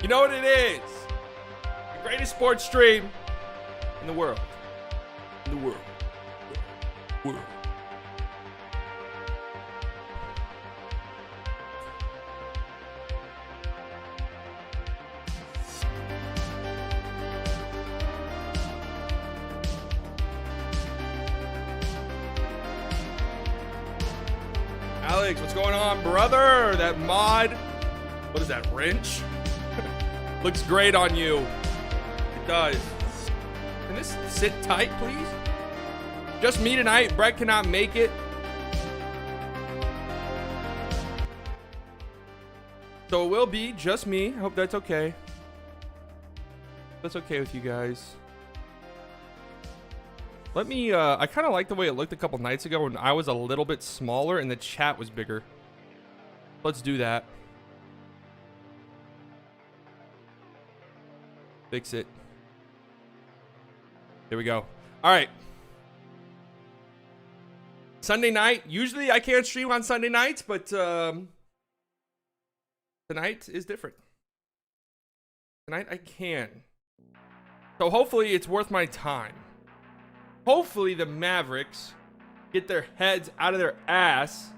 You know what it is? The greatest sports stream in the world. In the world. World. Alex, what's going on, brother? That mod, what is that, wrench? Looks great on you. It does. Can this sit tight, please? Just me tonight. Brett cannot make it. So it will be just me. I hope that's okay. That's okay with you guys. Let me, I kind of like the way it looked a couple nights ago when I was a little bit smaller and the chat was bigger. Let's do that. Fix it. There we go. All right. Sunday night. Usually I can't stream on Sunday nights, but tonight is different. Tonight I can. So hopefully it's worth my time. Hopefully the Mavericks get their heads out of their ass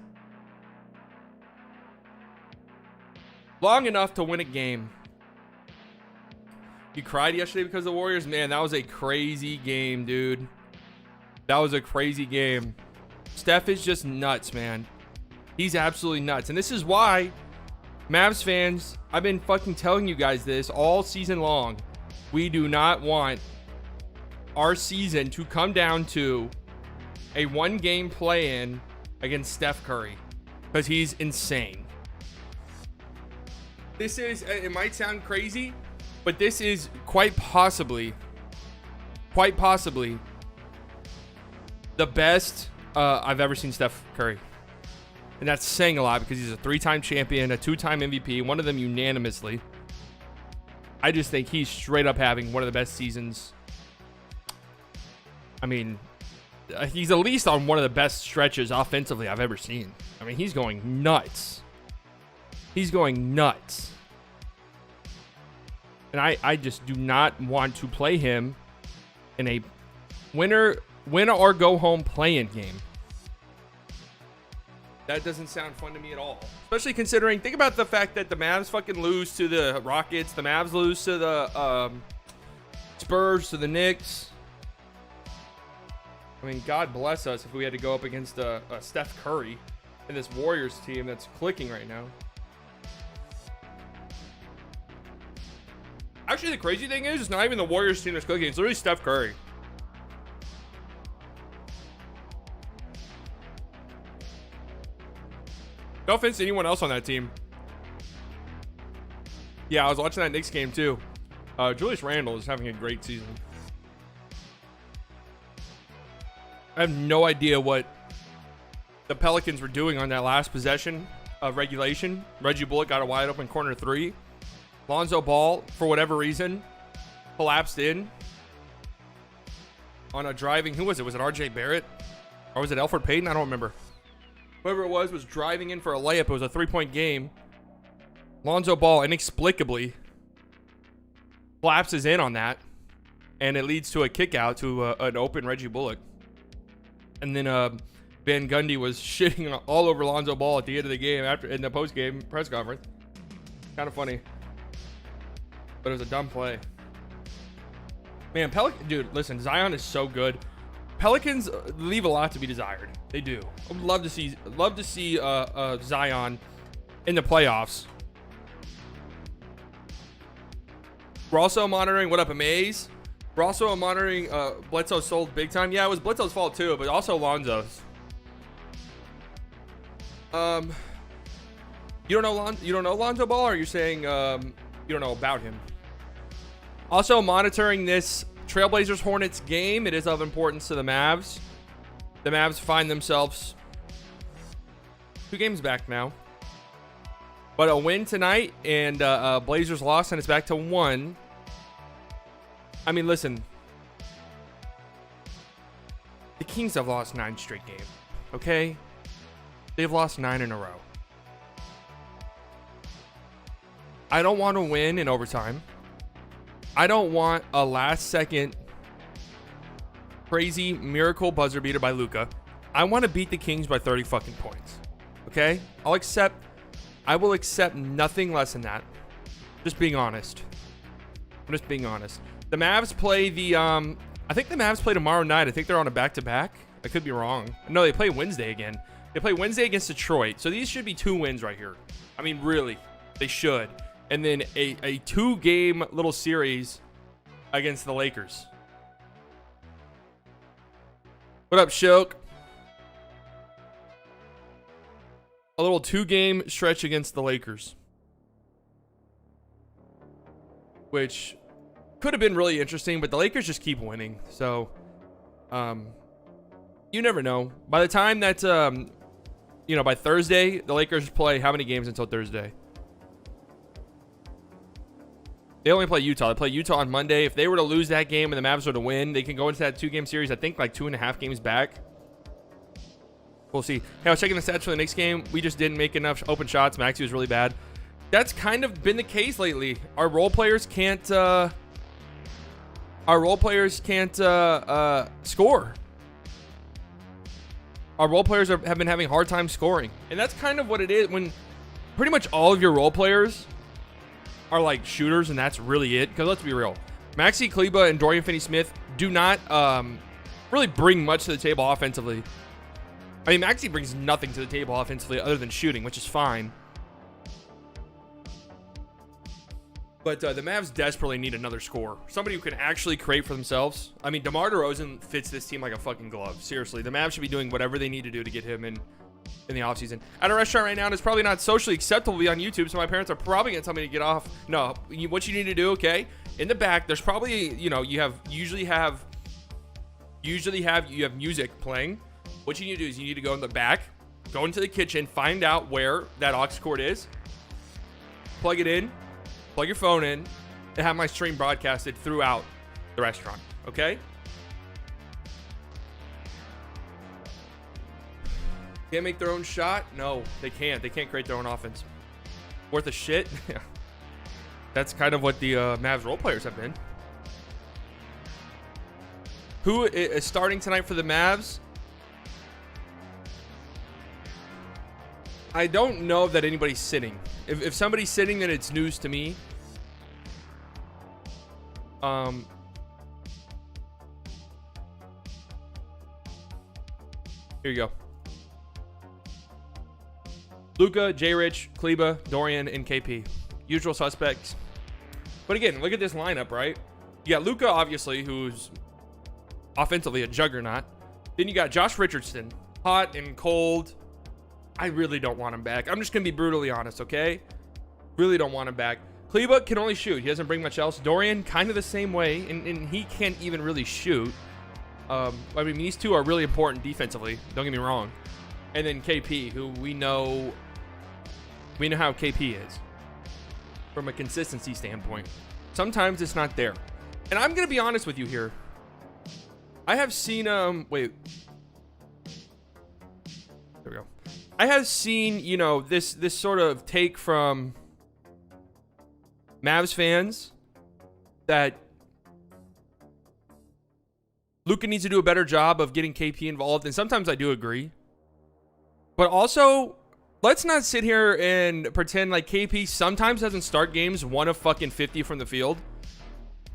long enough to win a game. You cried yesterday because of the Warriors? Man, that was a crazy game, dude. That was a crazy game. Steph is just nuts, man. He's absolutely nuts. And this is why, Mavs fans, I've been fucking telling you guys this all season long. We do not want our season to come down to a one-game play-in against Steph Curry. Because he's insane. This is, it might sound crazy, but this is quite possibly the best I've ever seen Steph Curry. And that's saying a lot because he's a 3-time champion, a 2-time MVP, one of them unanimously. I just think he's straight up having one of the best seasons. I mean, he's at least on one of the best stretches offensively I've ever seen. I mean, he's going nuts. He's going nuts. And I just do not want to play him in a win or go home play-in game. That doesn't sound fun to me at all. Especially considering, think about the fact that the Mavs fucking lose to the Rockets. The Mavs lose to the Spurs, to the Knicks. I mean, God bless us if we had to go up against Steph Curry and this Warriors team that's clicking right now. Actually, the crazy thing is, it's not even the Warriors team that's clicking. It's literally Steph Curry. No offense to anyone else on that team. Yeah, I was watching that Knicks game too. Julius Randle is having a great season. I have no idea what the Pelicans were doing on that last possession of regulation. Reggie Bullock got a wide open corner 3. Lonzo Ball, for whatever reason, collapsed in on a driving. Who was it? Was it RJ Barrett? Or was it Elfrid Payton? I don't remember. Whoever it was driving in for a layup. It was a 3-point game. Lonzo Ball inexplicably collapses in on that. And it leads to a kick out to an open Reggie Bullock. And then Van Gundy was shitting all over Lonzo Ball at the end of the game in the post-game press conference. Kind of funny. But it was a dumb play. Man, dude, listen, Zion is so good. Pelicans leave a lot to be desired. They do. I would love to see Zion in the playoffs. We're also monitoring, what up, Amaze? We're also monitoring Bledsoe sold big time. Yeah, it was Bledsoe's fault too, but also Lonzo's. You don't know Lonzo Ball, or are you saying you don't know about him? Also monitoring this Trailblazers Hornets game. It is of importance to the Mavs. The Mavs find themselves 2 games back now. But a win tonight and Blazers lost, and it's back to 1. I mean, listen. The Kings have lost 9 straight games. Okay? They've lost 9 in a row. I don't want to win in overtime. I don't want a last second crazy miracle buzzer beater by Luka. I want to beat the Kings by 30 fucking points. Okay? I will accept nothing less than that. Just being honest. I'm just being honest. The Mavs play I think the Mavs play tomorrow night. I think they're on a back-to-back. I could be wrong. No, they play Wednesday again. They play Wednesday against Detroit. So these should be 2 wins right here. I mean, really. They should. And then a 2-game little series against the Lakers. What up, Shilk? A little 2-game stretch against the Lakers. Which could have been really interesting, but the Lakers just keep winning. So, you never know. By the time that, by Thursday, the Lakers play how many games until Thursday? They only play Utah. They play Utah on Monday. If they were to lose that game and the Mavs were to win, they can go into that 2-game series, I think, like 2.5 games back. We'll see. Hey, I was checking the stats for the next game. We just didn't make enough open shots. Maxey was really bad. That's kind of been the case lately. Our role players can't score. Our role players have been having a hard time scoring. And that's kind of what it is when pretty much all of your role players are like shooters, and that's really it. Because let's be real. Maxey Kleber and Dorian Finney-Smith do not really bring much to the table offensively. I mean, Maxey brings nothing to the table offensively other than shooting, which is fine. But the Mavs desperately need another scorer. Somebody who can actually create for themselves. I mean, DeMar DeRozan fits this team like a fucking glove. Seriously, the Mavs should be doing whatever they need to do to get him in the offseason. At a restaurant right now, and it's probably not socially acceptable to be on YouTube, so my parents are probably going to tell me to get off. No, what you need to do, okay? In the back, there's probably, you usually have music playing. What you need to do is you need to go in the back, go into the kitchen, find out where that aux cord is, plug it in, plug your phone in, and have my stream broadcasted throughout the restaurant, okay? Can't make their own shot? No, they can't. They can't create their own offense. Worth a shit? Yeah. That's kind of what the Mavs role players have been. Who is starting tonight for the Mavs? I don't know that anybody's sitting. If somebody's sitting, then it's news to me. Here you go. Luka, J-Rich, Kleber, Dorian, and KP. Usual suspects. But again, look at this lineup, right? You got Luka, obviously, who's offensively a juggernaut. Then you got Josh Richardson, hot and cold. I really don't want him back. I'm just going to be brutally honest, okay? Really don't want him back. Kleber can only shoot. He doesn't bring much else. Dorian, kind of the same way, and he can't even really shoot. I mean, these two are really important defensively. Don't get me wrong. And then KP, who we know how KP is from a consistency standpoint. Sometimes it's not there. And I'm going to be honest with you here. I have seen, wait. There we go. I have seen, this sort of take from Mavs fans that Luka needs to do a better job of getting KP involved. And sometimes I do agree. But also, let's not sit here and pretend like KP sometimes doesn't start games 1 of fucking 50 from the field.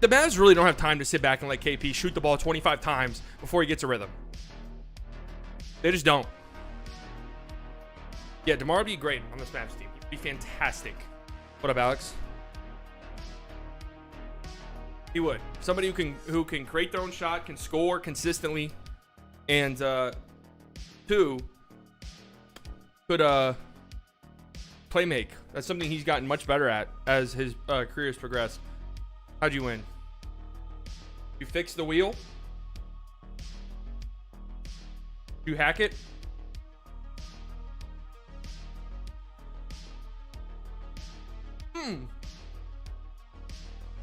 The Mavs really don't have time to sit back and let KP shoot the ball 25 times before he gets a rhythm. They just don't. Yeah, DeMar would be great on this Mavs team. He'd be fantastic. What up, Alex? He would. Somebody who can create their own shot, can score consistently, and 2 could play make. That's something he's gotten much better at as his career has progressed. How'd you win? You fix the wheel? You hack it?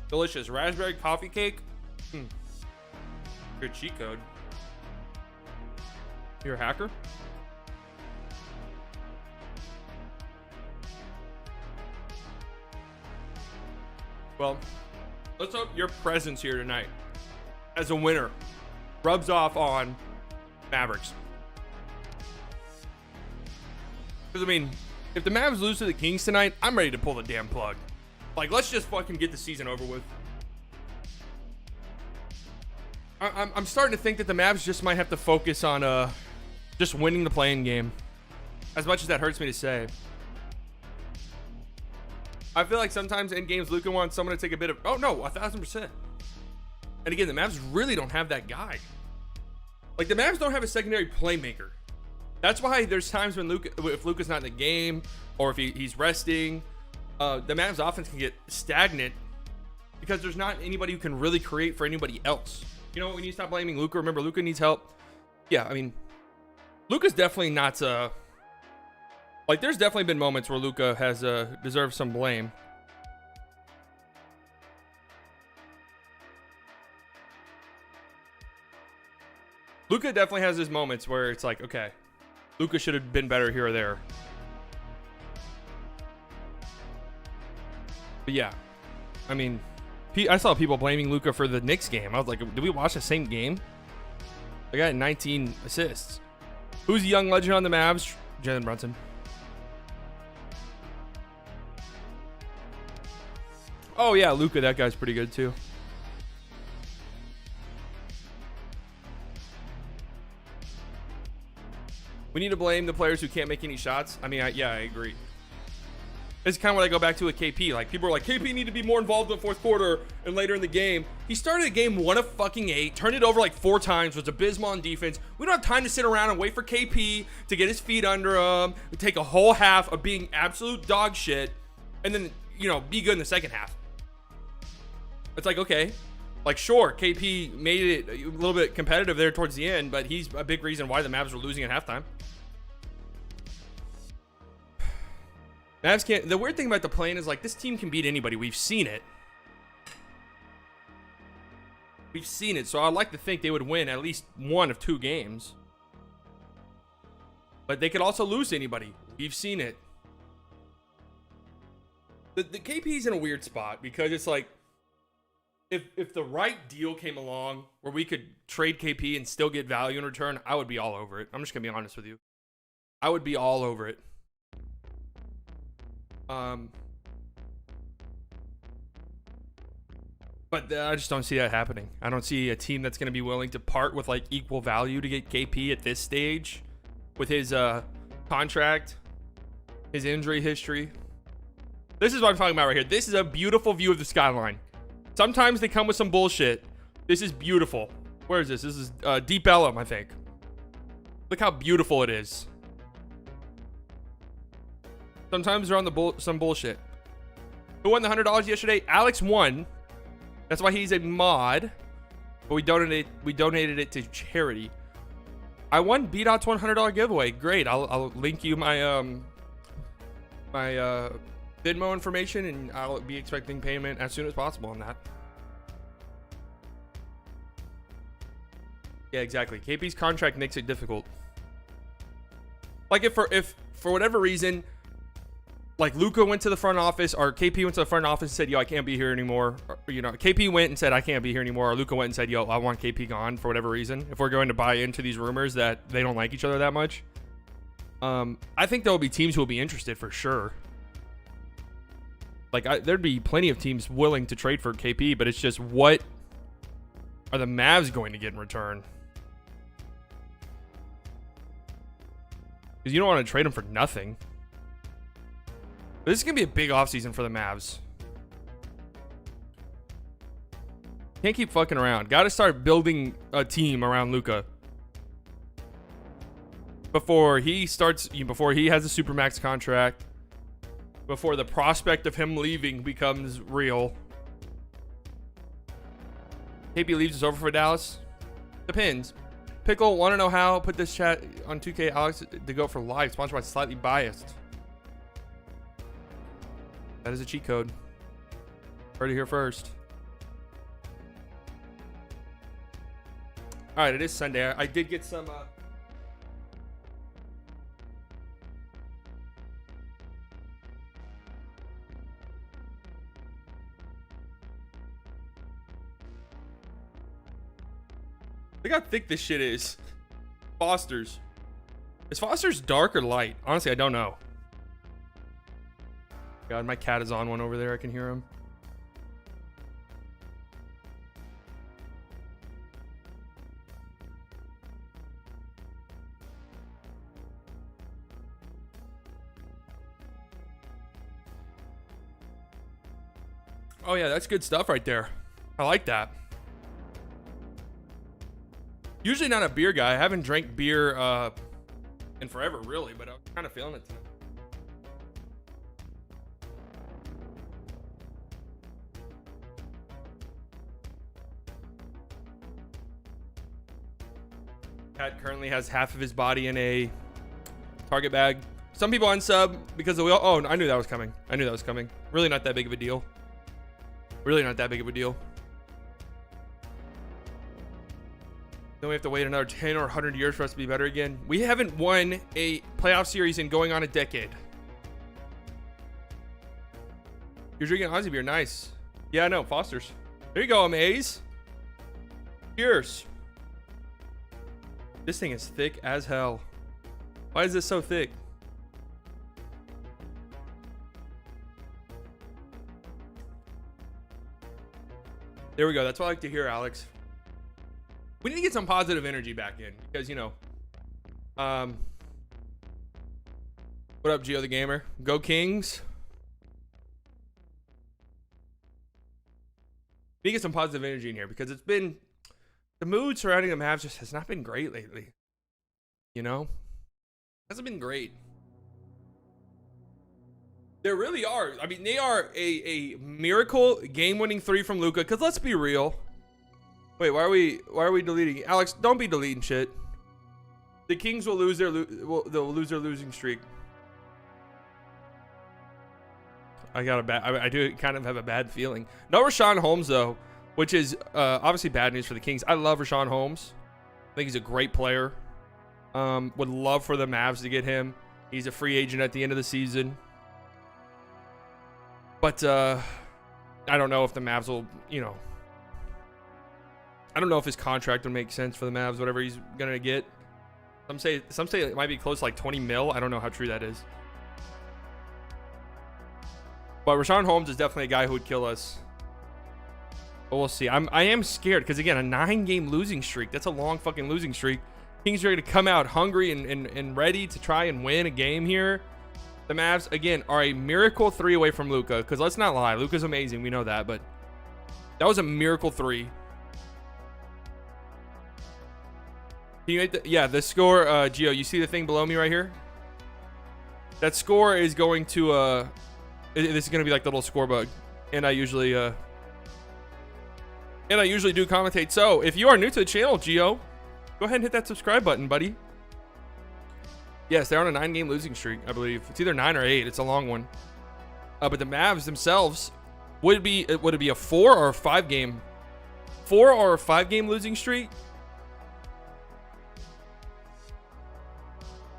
Delicious. Raspberry coffee cake? Good cheat code. You're a hacker? Well, let's hope your presence here tonight as a winner rubs off on Mavericks. Because, I mean, if the Mavs lose to the Kings tonight, I'm ready to pull the damn plug. Like, let's just fucking get the season over with. I'm starting to think that the Mavs just might have to focus on just winning the play-in game. As much as that hurts me to say. I feel like sometimes in games, Luka wants someone to take a bit of... Oh, no, 1,000%. And again, the Mavs really don't have that guy. Like, the Mavs don't have a secondary playmaker. That's why there's times when if Luka's not in the game or if he's resting, the Mavs offense can get stagnant because there's not anybody who can really create for anybody else. You know what? We need to stop blaming Luka. Remember, Luka needs help. Yeah, I mean, Luka's definitely not... like, there's definitely been moments where Luka has deserved some blame. Luka definitely has his moments where it's like, okay, Luka should have been better here or there. But yeah, I mean, I saw people blaming Luka for the Knicks game. I was like, did we watch the same game? I got 19 assists. Who's the young legend on the Mavs? Jalen Brunson. Oh yeah, Luka, that guy's pretty good too. We need to blame the players who can't make any shots. I mean, yeah, I agree. It's kind of what I go back to with KP. Like, people are like, KP need to be more involved in the fourth quarter and later in the game. He started the game 1 of fucking 8, turned it over like 4 times, was abysmal on defense. We don't have time to sit around and wait for KP to get his feet under him, take a whole half of being absolute dog shit, and then, you know, be good in the second half. It's like, okay, like, sure, KP made it a little bit competitive there towards the end, but he's a big reason why the Mavs were losing at halftime. Mavs can't. The weird thing about the play-in is, like, this team can beat anybody. We've seen it. We've seen it, so I'd like to think they would win at least 1 of 2 games. But they could also lose to anybody. We've seen it. The KP's in a weird spot because it's like, if the right deal came along where we could trade KP and still get value in return, I would be all over it. I'm just gonna be honest with you. I would be all over it. But I just don't see that happening. I don't see a team that's going to be willing to part with like equal value to get KP at this stage with his contract, his injury history. This is what I'm talking about right here. This is a beautiful view of the skyline. Sometimes they come with some bullshit. This is beautiful. Where is this? This is Deep Ellum, I think. Look how beautiful it is. Sometimes they're on some bullshit. Who won the $100 yesterday? Alex won. That's why he's a mod. But we donated it to charity. I won B-Dot's $100 giveaway. Great. I'll link you my my Venmo information, and I'll be expecting payment as soon as possible on that. Yeah, exactly. KP's contract makes it difficult. Like, if for whatever reason, like, Luka went to the front office, or KP went to the front office and said, yo, I can't be here anymore. Or, you know, KP went and said, I can't be here anymore. Or Luka went and said, yo, I want KP gone for whatever reason. If we're going to buy into these rumors that they don't like each other that much, I think there will be teams who will be interested for sure. Like, there'd be plenty of teams willing to trade for KP, but it's just, what are the Mavs going to get in return? Because you don't want to trade him for nothing. But this is going to be a big offseason for the Mavs. Can't keep fucking around. Got to start building a team around Luka before he has a Supermax contract, before the prospect of him leaving becomes real. KP leaves is over for Dallas. Depends. Pickle, want to know how? Put this chat on 2K Alex to go for live. Sponsored by Slightly Biased. That is a cheat code. Heard it here first. All right, it is Sunday. I did get some. Look how thick this shit is. Foster's. Is Foster's dark or light? Honestly, I don't know. God, my cat is on one over there. I can hear him. Oh yeah, that's good stuff right there. I like that. Usually not a beer guy. I haven't drank beer in forever, really, but I'm kind of feeling it tonight. Cat currently has half of his body in a Target bag. Some people unsub because the wheel. Oh, I knew that was coming. I knew that was coming. Really not that big of a deal. Really not that big of a deal. Then we have to wait another 10 or 100 years for us to be better again. We haven't won a playoff series in going on a decade. You're drinking Aussie beer. Nice. Yeah, no, Foster's. There you go, Amaze. Cheers. This thing is thick as hell. Why is this so thick? There we go. That's what I like to hear, Alex. We need to get some positive energy back in because, you know, what up, Gio the Gamer? Go Kings. We need to get some positive energy in here because it's been, the mood surrounding the Mavs just has not been great lately. You know? Hasn't been great. They really are. I mean, they are a miracle game-winning 3 from Luka. Because let's be real. Wait, why are we deleting? Alex, don't be deleting shit. The Kings will lose their they'll lose their losing streak. I do kind of have a bad feeling. No Rashawn Holmes though, which is obviously bad news for the Kings. I love Rashawn Holmes. I think he's a great player. Would love for the Mavs to get him. He's a free agent at the end of the season. But I don't know if the Mavs will, you know, I don't know if his contract would make sense for the Mavs, whatever he's gonna get. Some say it might be close to like 20 mil. I don't know how true that is. But Rashawn Holmes is definitely a guy who would kill us. But we'll see. I am scared because again, a 9-game losing streak. That's a long fucking losing streak. Kings are ready to come out hungry and ready to try and win a game here. The Mavs, again, are a miracle 3 away from Luka. Because let's not lie, Luka's amazing. We know that. But that was a miracle 3. Can you yeah, the score, Gio, you see the thing below me right here? That score is going to, this is going to be like the little score bug. And I usually do commentate. So if you are new to the channel, Gio, go ahead and hit that subscribe button, buddy. Yes, they're on a 9-game losing streak, I believe. It's either 9 or 8. It's a long one. But the Mavs themselves, would it be a 4 or a 5-game? 4 or a 5-game losing streak?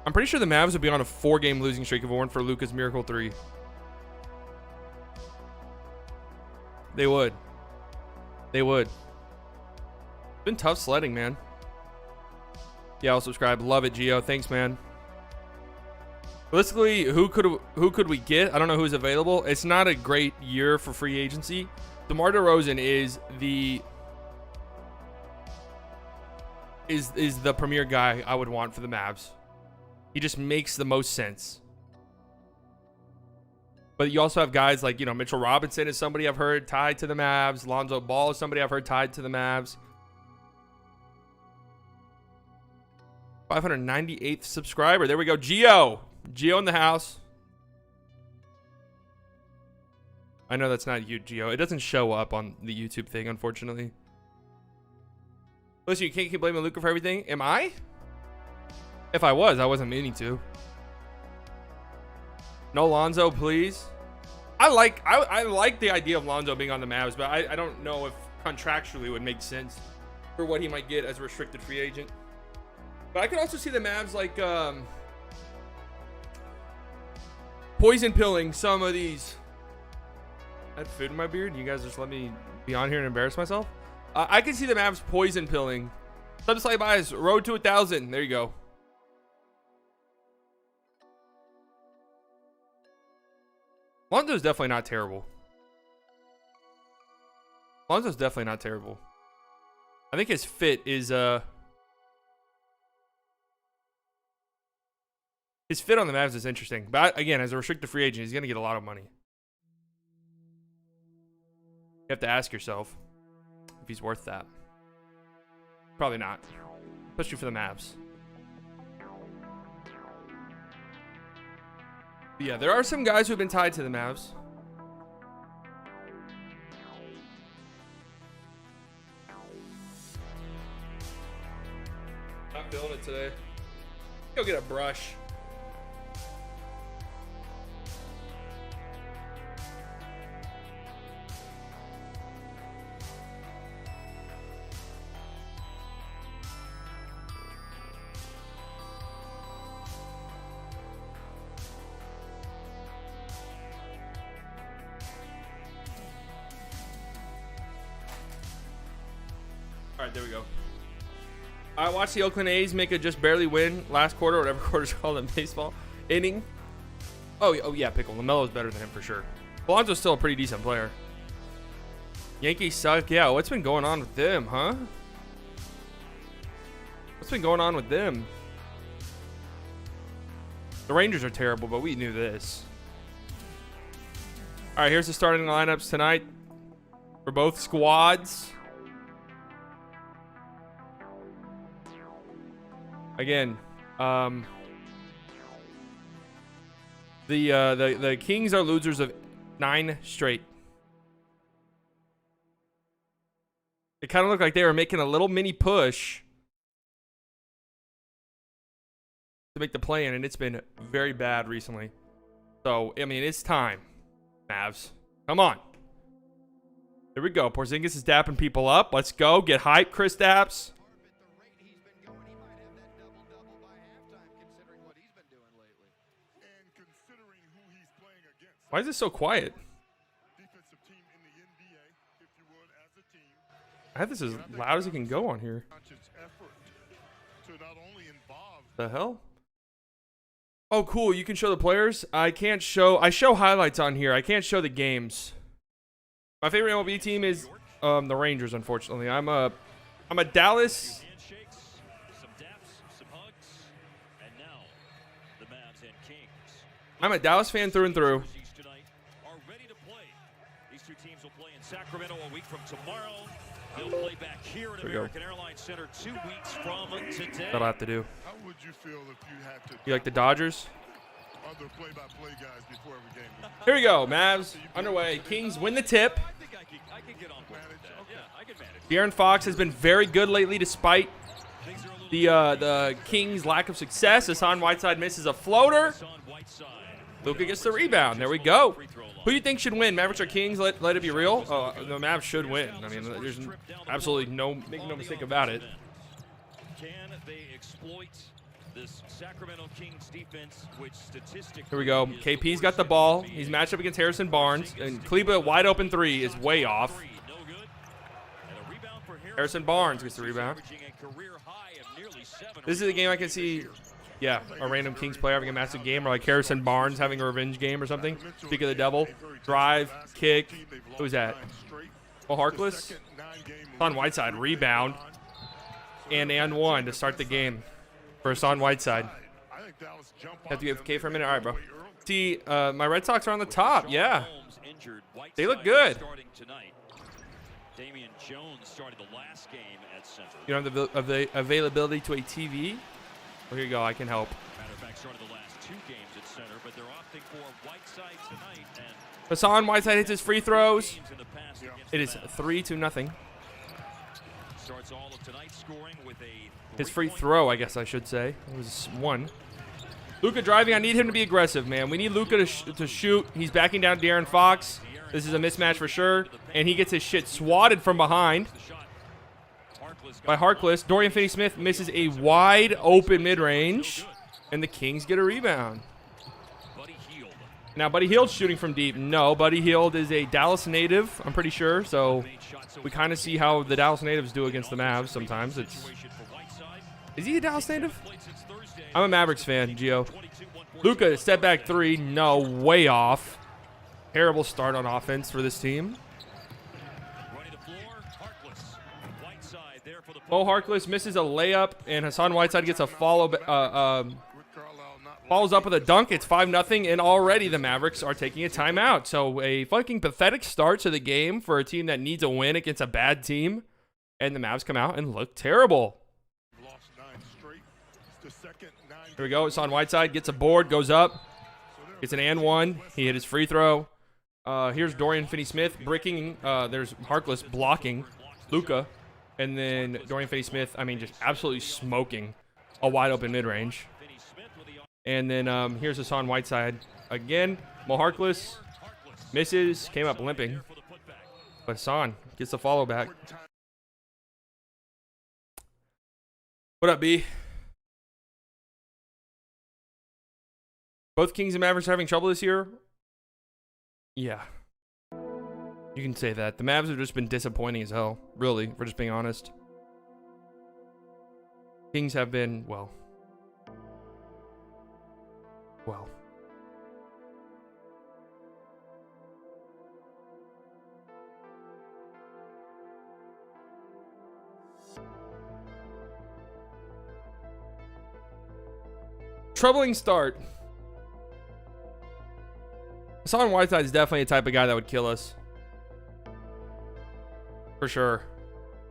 I'm pretty sure the Mavs would be on a 4-game losing streak if it weren't for Luka's miracle 3. They would. They would. It's been tough sledding, man. Yeah, I'll subscribe. Love it, Gio. Thanks, man. Realistically, who could we get? I don't know who's available. It's not a great year for free agency. DeMar DeRozan is the premier guy I would want for the Mavs. He just makes the most sense. But you also have guys like, you know, Mitchell Robinson is somebody I've heard tied to the Mavs. Lonzo Ball is somebody I've heard tied to the Mavs. 598th subscriber. There we go. Gio in the house. I know that's not you, Gio. It doesn't show up on the YouTube thing, unfortunately. Listen, you can't keep blaming Luka for everything. Am I? If I wasn't meaning to. No Lonzo, please. I like the idea of Lonzo being on the Mavs, but I don't know if contractually it would make sense for what he might get as a restricted free agent. But I could also see the Mavs like poison pilling some of these. I had food in my beard. You guys just let me be on here and embarrass myself. I could see the Mavs poison pilling Subslay buys. Road to 1,000. There you go. Lonzo's definitely not terrible. Lonzo's definitely not terrible. I think his fit is his fit on the Mavs is interesting. But again, as a restricted free agent, he's gonna get a lot of money. You have to ask yourself if he's worth that. Probably not. Especially for the Mavs. But yeah, there are some guys who have been tied to the Mavs. Not feeling it today. Go get a brush. All right, there we go. I watched the Oakland A's make a just barely win last quarter, whatever quarter's called in baseball, inning. Oh yeah, Pickle. LaMelo's better than him for sure. Alonso's still a pretty decent player. Yankees suck. Yeah, what's been going on with them, huh? What's been going on with them? The Rangers are terrible, but we knew this. All right, here's the starting lineups tonight for both squads. Again, the Kings are losers of 9 straight. It kind of looked like they were making a little mini push to make the play-in, and it's been very bad recently. So, I mean, it's time, Mavs. Come on. Here we go. Porzingis is dapping people up. Let's go. Get hyped, Chris Dapps. Why is this so quiet? I have this as loud as it can go on here. The hell? Oh, cool. You can show the players. I show highlights on here. I can't show the games. My favorite MLB team is the Rangers, unfortunately. I'm a Dallas. I'm a Dallas fan through and through. Sacramento a week from tomorrow. They'll play back here at American Airlines Center 2 weeks from today. That'll have to do. How would you feel if you had to? You like the Dodgers? Other play-by-play guys before every game. Here we go, Mavs underway. Kings win the tip. I think I can get on board with that. Yeah, I can manage. De'Aaron Fox has been very good lately, despite the Kings' lack of success. Hassan Whiteside misses a floater. Luka gets the rebound. There we go. Who do you think should win, Mavericks or Kings? Let it be real. The Mavs should win. I mean, there's absolutely make no mistake about it. Can they exploit this Sacramento Kings defense, which statistically? Here we go. KP's got the ball. He's matched up against Harrison Barnes, and Kleba wide open 3 is way off. Harrison Barnes gets the rebound. This is a game I can see. Yeah, a random Kings player having a massive game, or like Harrison Barnes having a revenge game or something. Speak of the devil. Drive, kick. Who's that? Oh, Harkless? On Whiteside, rebound. And one to start the game for Hassan Whiteside. Have to give K for a minute. All right, bro. See, my Red Sox are on the top. Yeah. They look good. Damian Jones started the last game at center. You don't have the availability to a TV? Well, here you go. I can help. Matter of fact, started the last 2 games at center, but they're opting for Whiteside tonight. And Hassan Whiteside hits his free throws. It is 3-0. Starts all of tonight's scoring with a his free throw, I guess I should say. It was 1. Luka driving. I need him to be aggressive, man. We need Luka to shoot. He's backing down De'Aaron Fox. This is a mismatch for sure. And he gets his shit swatted from behind by Harkless. Dorian Finney-Smith misses a wide open mid-range, and the Kings get a rebound. Now, Buddy Hield's shooting from deep. No, Buddy Hield is a Dallas native, I'm pretty sure. So we kind of see how the Dallas natives do against the Mavs sometimes. It's Is he a Dallas native? I'm a Mavericks fan, Gio. Luka, step back three. No, way off. Terrible start on offense for this team. Mo Harkless misses a layup, and Hassan Whiteside gets a follow. Follows up with a dunk. It's 5-0, and already the Mavericks are taking a timeout. So a fucking pathetic start to the game for a team that needs a win against a bad team. And the Mavs come out and look terrible. Here we go. Hassan Whiteside gets a board, goes up. Gets an and one. He hit his free throw. Here's Dorian Finney-Smith bricking. There's Harkless blocking Luka. And then Dorian Finney-Smith, I mean, just absolutely smoking a wide open mid-range. And then here's Hassan Whiteside again. Mo Harkless misses, came up limping. But Hassan gets the follow back. What up, B? Both Kings and Mavericks are having trouble this year? Yeah. You can say that. The Mavs have just been disappointing as hell. Really, if we're just being honest. Kings have been, well. Troubling start. Hassan Whiteside is definitely a type of guy that would kill us. For sure.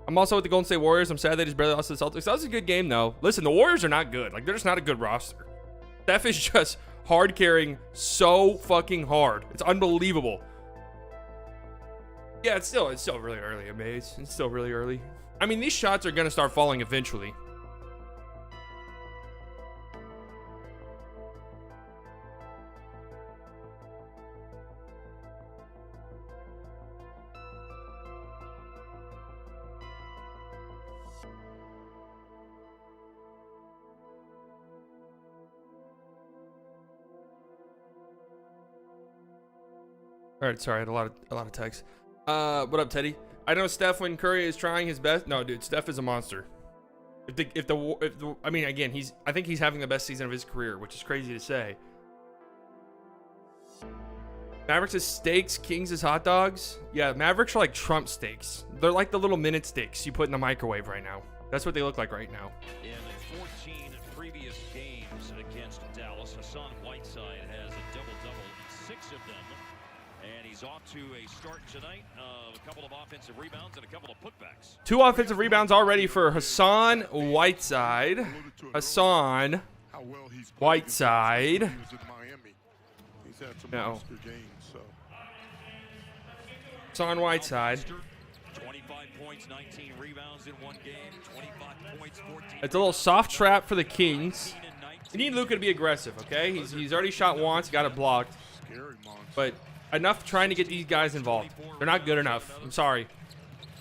I'm also with the Golden State Warriors. I'm sad they just barely lost to the Celtics. That was a good game, though. Listen, the Warriors are not good. Like, they're just not a good roster. Steph is just hard carrying so fucking hard. It's unbelievable. Yeah, it's still really early, Amaze. It's still really early. I mean, these shots are going to start falling eventually. All right, sorry, I had a lot of text. What up, Teddy? I know Steph when Curry is trying his best. No, dude, Steph is a monster. I mean, again, I think he's having the best season of his career, which is crazy to say. Mavericks is steaks, Kings is hot dogs. Yeah, Mavericks are like Trump steaks. They're like the little minute steaks you put in the microwave right now. That's what they look like right now. In the 14 previous games against Dallas, Hassan Whiteside has a double-double in 6 of them. And he's off to a start tonight of a couple of offensive rebounds and a couple of putbacks. 2 offensive rebounds already for Hassan Whiteside. Hassan Whiteside. No. Hassan Whiteside. 25 points, 19 rebounds in one game. 25 points, 14. It's a little soft trap for the Kings. You need Luka to be aggressive, okay? He's already shot once, got it blocked. But enough trying to get these guys involved. They're not good enough. I'm sorry.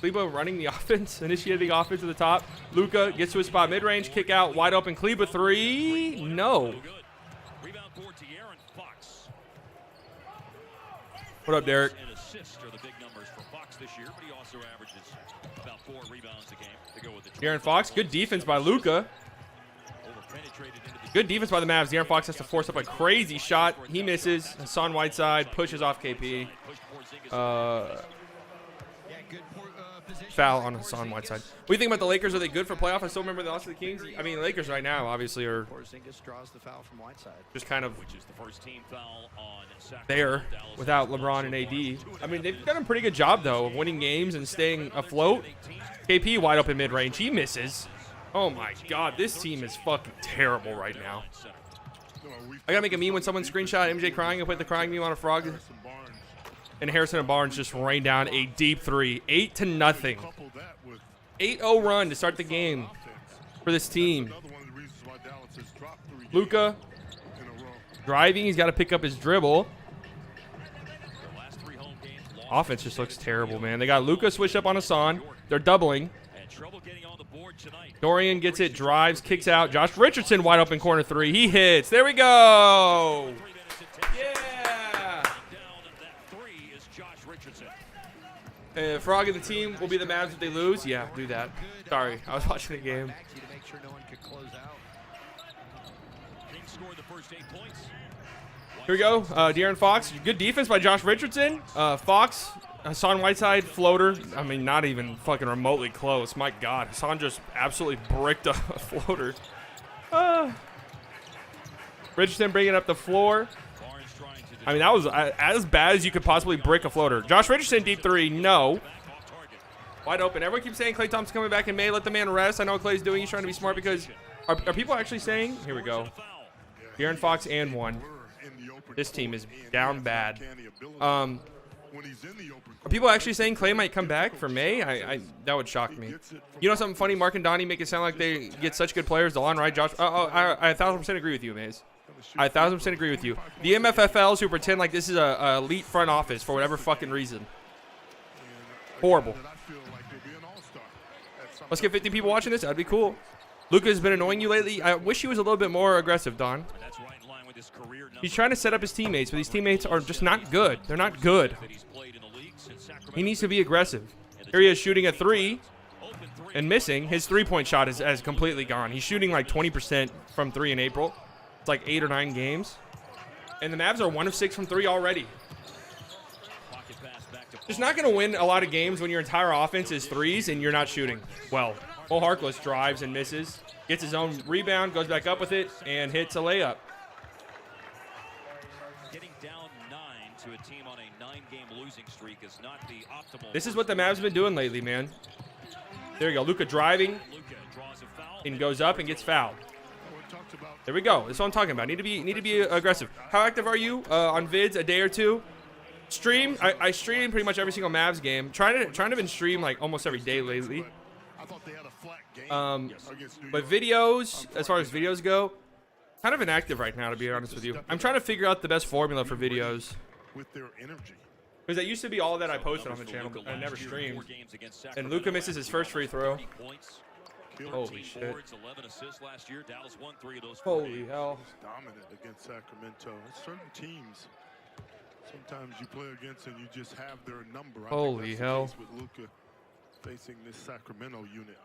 Kleba running the offense, initiating the offense at the top. Luka gets to his spot, mid-range, kick out, wide open. Kleba 3. No. Rebound for De'Aaron Fox. What up, Derek? And assists are the big numbers for Fox this year, but he also averages about 4 rebounds a game to go with the De'Aaron Fox, good defense by Luka. Good defense by the Mavs. De'Aaron Fox has to force up a crazy shot. He misses. Hassan Whiteside pushes off KP. Foul on Hassan Whiteside. What do you think about the Lakers? Are they good for playoff? I still remember they lost to the Kings. I mean, the Lakers right now obviously are just kind of there without LeBron and AD. I mean, they've done a pretty good job, though, of winning games and staying afloat. KP wide open mid-range. He misses. Oh, my God. This team is fucking terrible right now. I got to make a meme when someone screenshot MJ crying and put the crying meme on a frog. And Harrison and Barnes just rained down a deep 3. 8-0. 8-0 run to start the game for this team. Luka driving. He's got to pick up his dribble. Offense just looks terrible, man. They got Luka switched up on Hassan. They're doubling. Dorian gets it, drives, kicks out. Josh Richardson wide open corner 3. He hits. There we go. Yeah. Frog and the team will be the Mavs if they lose. Yeah, do that. Sorry, I was watching the game. sure no one could close out. Kings scored the first 8 points. Here we go. De'Aaron Fox. Good defense by Josh Richardson. Fox, Hassan Whiteside, floater. I mean, not even fucking remotely close. My God. Hassan just absolutely bricked a floater. Richardson bringing up the floor. I mean, that was as bad as you could possibly brick a floater. Josh Richardson, deep three. No. Wide open. Everyone keeps saying Klay Thompson coming back in May. Let the man rest. I know what Klay's doing. He's trying to be smart because are people actually saying? Here we go. De'Aaron Fox and one. This team is down bad. Are people actually saying Klay might come back for May? That would shock me. You know something funny? Mark and Donnie make it sound like they get such good players. DeLon Wright, Josh. I 1,000% agree with you, Maze. I 1,000% agree with you. The MFFLs who pretend like this is a elite front office for whatever fucking reason. Horrible. Let's get 50 people watching this. That'd be cool. Luka has been annoying you lately. I wish he was a little bit more aggressive, Don. He's trying to set up his teammates, but these teammates are just not good. They're not good. He needs to be aggressive. Here he is shooting a 3 and missing. His 3-point shot has completely gone. He's shooting like 20% from 3 in April. It's like 8 or 9 games. And the Mavs are 1 of 6 from 3 already. Just not going to win a lot of games when your entire offense is 3s and you're not shooting well. Mo Harkless drives and misses. Gets his own rebound, goes back up with it, and hits a layup. Getting down 9 to a team on a 9-game losing streak is not the optimal. This is what the Mavs have been doing lately, man. There you go. Luka driving and goes up and gets fouled. There we go. That's what I'm talking about. Need to be aggressive. How active are you on vids? A day or two? Stream. I stream pretty much every single Mavs game. Trying to been stream like almost every day lately. But videos, as far as videos go, kind of inactive right now, to be honest with you. I'm trying to figure out the best formula for videos. Because that used to be all that I posted on the channel, but I never streamed. And Luka misses his first free throw. Holy shit. Holy hell. Dominant against Sacramento. Certain teams, sometimes you play against and you just have their number. Holy hell. With Luka facing this Sacramento unit.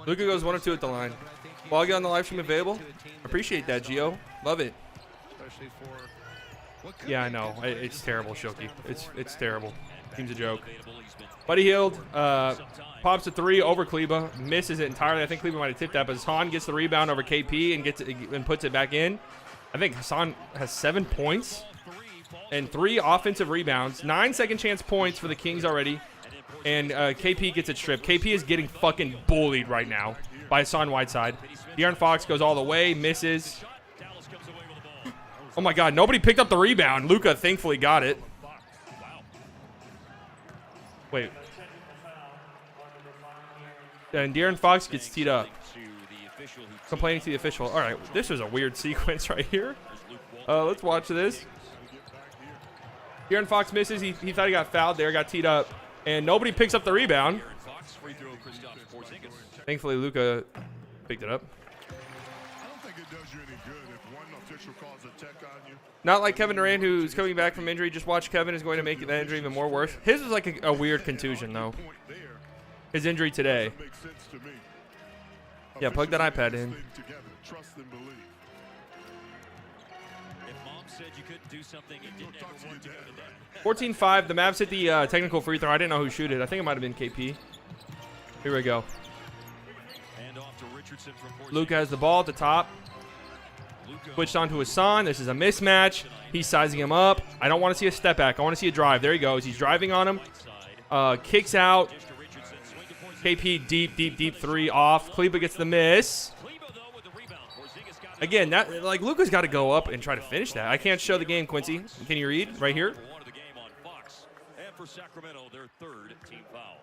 Luka goes 1 or 2 at the line. While you on the live stream available? Appreciate that, Gio. Love it. Yeah, I know. It's terrible, Shoki. It's terrible. Team's a joke. Buddy Hield pops a 3 over Kleba. Misses it entirely. I think Kleba might have tipped that, but Hassan gets the rebound over KP and puts it back in. I think Hassan has 7 points and 3 offensive rebounds. 9 second chance points for the Kings already. And KP gets it stripped. KP is getting fucking bullied right now by Hassan Whiteside. De'Aaron Fox goes all the way, misses. Oh my God, nobody picked up the rebound. Luka thankfully got it. Wait. And De'Aaron Fox gets teed up. Complaining to the official. All right, this was a weird sequence right here. Let's watch this. De'Aaron Fox misses. He thought he got fouled there, got teed up. And nobody picks up the rebound. Thankfully, Luka picked it up. I don't think it does you any good if one official calls a tech on you. Not like Kevin Durant, who's coming back from injury. Just watch Kevin is going to make that injury even more worse. His was like a weird contusion, though. His injury today. Yeah, plug that iPad in. 14-5. The Mavs hit the technical free throw. I didn't know who shoot it. I think it might have been KP. Here we go. Luka has the ball at the top. Switched on to Hassan. This is a mismatch. He's sizing him up. I don't want to see a step back. I want to see a drive. There he goes. He's driving on him. Kicks out. KP deep 3 off. Kleba gets the miss. Again, that like Luka's got to go up and try to finish that. I can't show the game, Quincy. Can you read right here? For Sacramento, their 3rd team foul.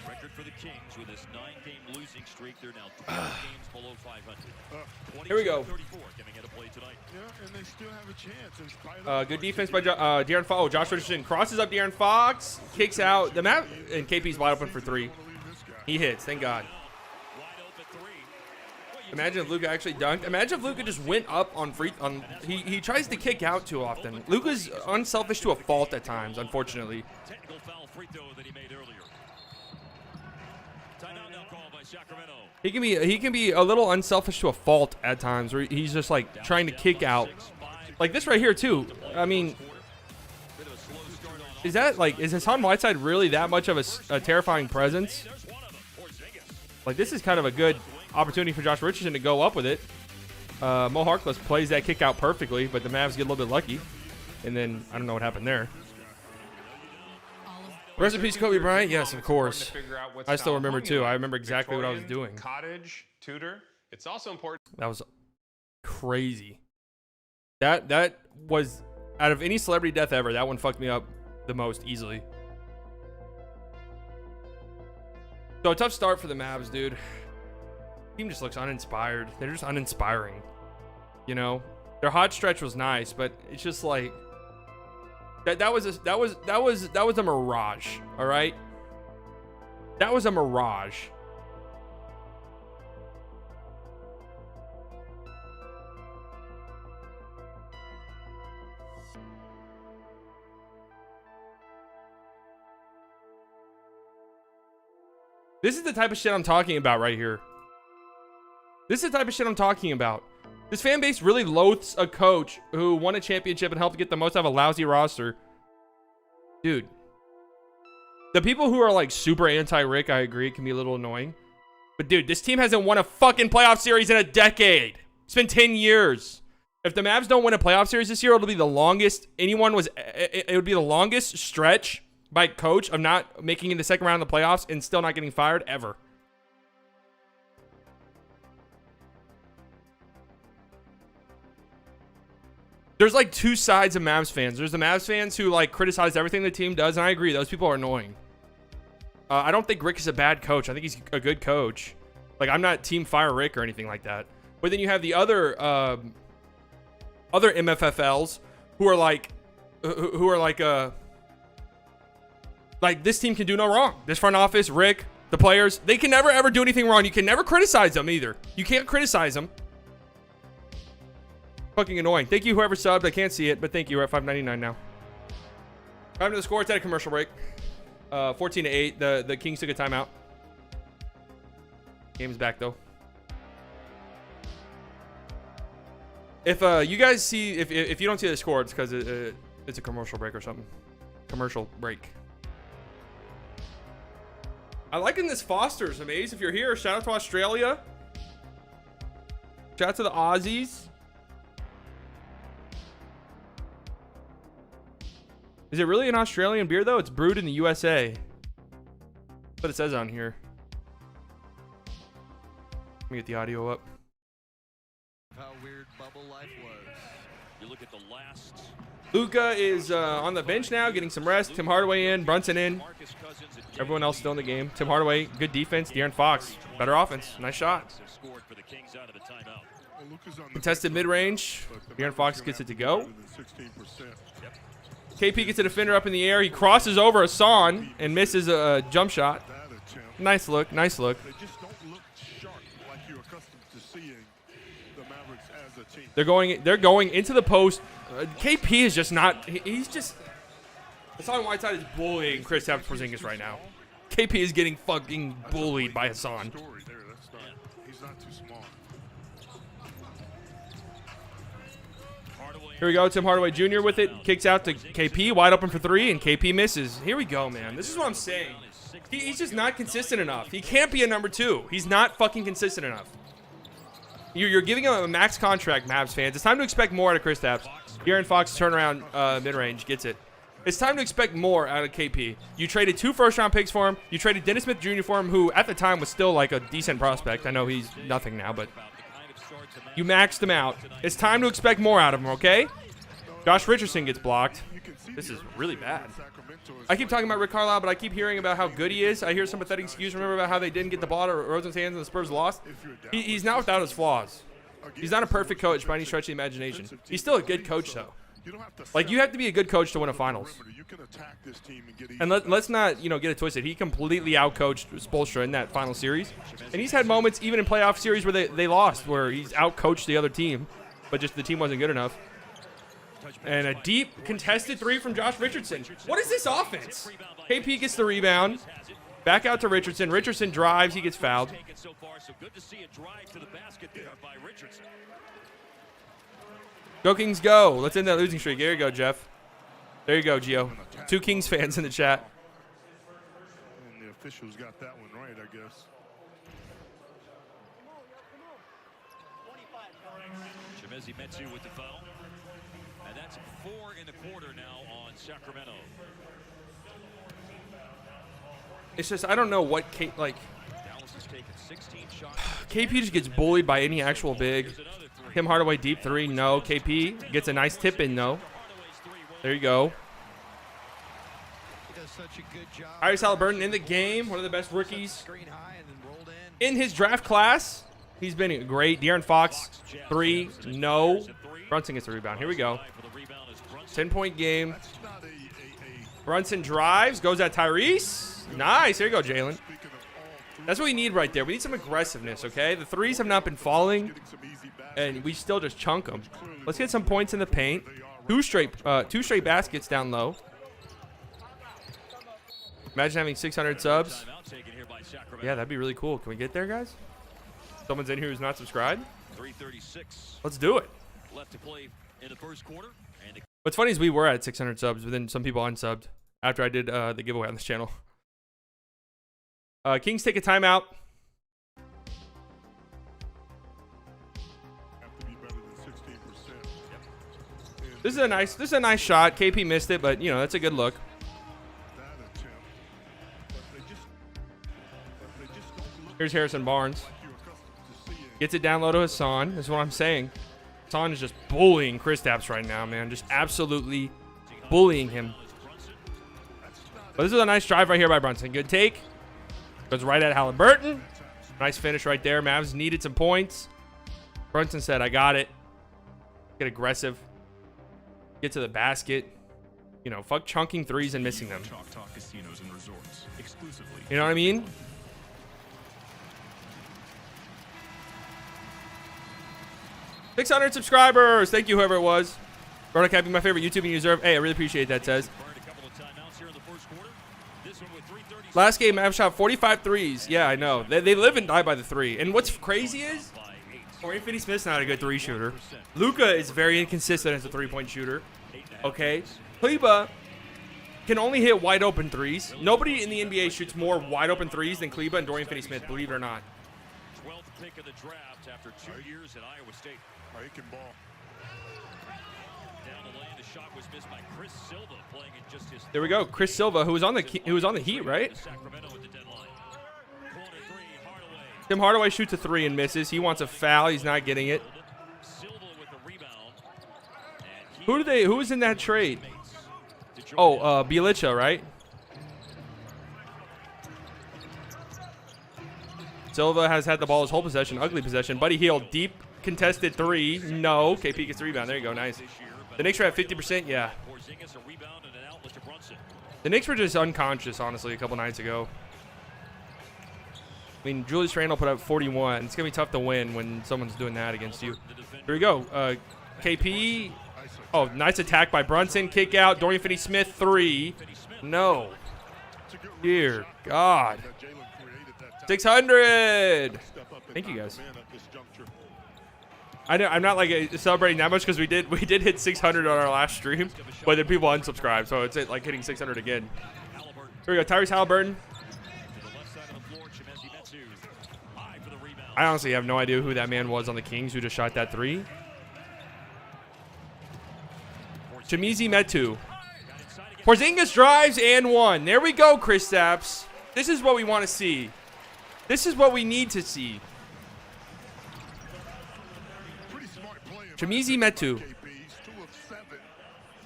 Record for the Kings with this 9-game losing streak. They're now 12 games below 500. Here we go. 34 coming into play tonight. Yeah, and they still have a chance in spite of Good defense by De'Aaron Fox. Oh, Josh Richardson crosses up De'Aaron Fox, kicks out the map, and KP's wide open for 3. He hits. Thank God. Imagine if Luka actually dunked. Imagine if Luka just went up on free. He tries to kick out too often. Luka's unselfish to a fault at times, unfortunately. Technical foul free throw that he made earlier. Timeout now called by Sacramento. He can be a little unselfish to a fault at times, where he's just like trying to kick out, like this right here too. I mean, is Hassan Whiteside really that much of a terrifying presence? Like, this is kind of a good opportunity for Josh Richardson to go up with it. Mo Harkless plays that kick out perfectly, but the Mavs get a little bit lucky. And then, I don't know what happened there. Rest in peace, Kobe Bryant. Yes, of course. I still remember, too. I remember exactly what I was doing. Cottage, Tudor. It's also important. That was crazy. That was, out of any celebrity death ever, that one fucked me up the most easily. So a tough start for the Mavs, dude. Team just looks uninspired. They're just uninspiring. You know, their hot stretch was nice, but it's just like that was a mirage. All right, that was a mirage. This is the type of shit I'm talking about right here. This is the type of shit I'm talking about. This fan base really loathes a coach who won a championship and helped get the most out of a lousy roster. Dude. The people who are like super anti-Rick, I agree, can be a little annoying. But dude, this team hasn't won a fucking playoff series in a decade. It's been 10 years. If the Mavs don't win a playoff series this year, it'll be the longest it would be the longest stretch by coach of not making it the second round of the playoffs and still not getting fired ever. There's like two sides of Mavs fans. There's the Mavs fans who like criticize everything the team does, and I agree, those people are annoying. I don't think Rick is a bad coach. I think he's a good coach. Like, I'm not team fire Rick or anything like that. But then you have the other MFFLs who are like this team can do no wrong. This front office, Rick, the players, they can never ever do anything wrong. You can never criticize them either. You can't criticize them. Fucking annoying. Thank you, whoever subbed. I can't see it, but thank you. We're at $5.99 now. Time to the score. It's at a commercial break. 14-8. The Kings took a timeout. Game's back though. If you guys see, if you don't see the score, it's because it's a commercial break or something. Commercial break. I liking this Foster's, Amaze. If you're here, shout out to Australia. Shout out to the Aussies. Is it really an Australian beer, though? It's brewed in the USA. That's what it says on here. Let me get the audio up. How weird bubble life was. You look at the last. Luka is on the bench now, getting some rest. Tim Hardaway in, Brunson in. Everyone else still in the game. Tim Hardaway, good defense. De'Aaron Fox, better offense. Nice shot. Contested mid-range. De'Aaron Fox gets it to go. KP gets a defender up in the air. He crosses over Hassan and misses a jump shot. Nice look. Nice look. They're going into the post. KP is just not. He's just. Hassan Whiteside is bullying Kristaps Porzingis right now. KP is getting fucking bullied by Hassan. Here we go, Tim Hardaway Jr. with it. Kicks out to KP, wide open for three, and KP misses. Here we go, man. This is what I'm saying. He's just not consistent enough. He can't be a number two. He's not fucking consistent enough. You're giving him a max contract, Mavs fans. It's time to expect more out of Kristaps. De'Aaron Fox turnaround mid-range, gets it. It's time to expect more out of KP. You traded 2 first-round picks for him. You traded Dennis Smith Jr. for him, who at the time was still like a decent prospect. I know he's nothing now, but you maxed him out. It's time to expect more out of him, okay? Josh Richardson gets blocked. This is really bad. I keep talking about Rick Carlisle, but I keep hearing about how good he is. I hear some pathetic excuse. Remember about how they didn't get the ball out of Rosen's hands and the Spurs lost? He's not without his flaws. He's not a perfect coach by any stretch of the imagination. He's still a good coach, though. Like, you have to be a good coach to win a finals. can attack this team and get easy. And let's not, get it twisted. He completely outcoached Spoelstra in that final series. And he's had moments even in playoff series where they lost, where he's outcoached the other team, but just the team wasn't good enough. And a deep contested three from Josh Richardson. What is this offense? KP gets the rebound. Back out to Richardson. Richardson drives. He gets fouled. Go Kings, go. Let's end that losing streak. There you go, Jeff. There you go, Gio. 2 Kings fans in the chat. And the officials got that one right, I guess. Chimezie Metu with the foul. And that's 4 in the quarter now on Sacramento. It's just, I don't know what, Dallas has taken 16 shots. KP just gets bullied by any actual big. Tim Hardaway deep three, no. KP gets a nice tip in, no. There you go. He does such a good job. Tyrese Halliburton in the game, one of the best rookies in his draft class. He's been great. De'Aaron Fox, 3, no. Brunson gets the rebound. Here we go. 10-point game. Brunson drives, goes at Tyrese. Nice. There you go, Jalen. That's what we need right there. We need some aggressiveness, okay? The threes have not been falling, and we still just chunk them. Let's get some points in the paint. Two straight baskets down low. Imagine having 600 subs. Yeah, that'd be really cool. Can we get there, guys? Someone's in here who's not subscribed. 3:36 Let's do it. left to play in the first quarter. And What's funny is we were at 600 subs, but then some people unsubbed after I did the giveaway on this channel. Kings take a timeout. This is a nice shot. KP missed it, but that's a good look. Here's Harrison Barnes. Gets it down low to Hassan. That's what I'm saying. Hassan is just bullying Kristaps right now, man. Just absolutely bullying him. But this is a nice drive right here by Brunson. Good take. Goes right at Halliburton. Nice finish right there. Mavs needed some points. Brunson said, I got it. Get aggressive. Get to the basket. Fuck chunking threes and missing them. You know what I mean? $600 subscribers. Thank you, whoever it was. Ronak Happy, my favorite YouTubing user. Hey, I really appreciate that, Tez. Last game, Mavs shot 45 threes. Yeah, I know. They live and die by the three. And what's crazy is, Dorian Finney-Smith's not a good three shooter. Luka is very inconsistent as a three-point shooter. Okay? Kleba can only hit wide open threes. Nobody in the NBA shoots more wide open threes than Kleba and Dorian Finney-Smith, believe it or not. 12th pick of the draft after 2 years at Iowa State. He can ball. Down the lane, the shot was missed by Chris Silva, playing in just his. There we go. Chris Silva, who was on the Heat, right? Tim Hardaway shoots a three and misses. He wants a foul. He's not getting it. Who was in that trade? Oh, Bjelica, right? Silva has had the ball his whole possession. Ugly possession. Buddy Hield, deep contested three. No. KP gets the rebound. There you go. Nice. The Knicks are at 50%. Yeah. The Knicks were just unconscious, honestly, a couple nights ago. I mean, Julius Randle put up 41. It's going to be tough to win when someone's doing that against you. Here we go. KP. Oh, nice attack by Brunson. Kick out. Dorian Finney-Smith, three. No. Dear God. 600. Thank you, guys. I know I'm not like celebrating that much because we did hit 600 on our last stream, but then people unsubscribed, so it's like hitting 600 again. Here we go. Tyrese Halliburton. I honestly have no idea who that man was on the Kings who just shot that three. Chimezie Metu. Porzingis drives and one. There we go, Kristaps. This is what we want to see. This is what we need to see. Chimezie Metu. 2 of 7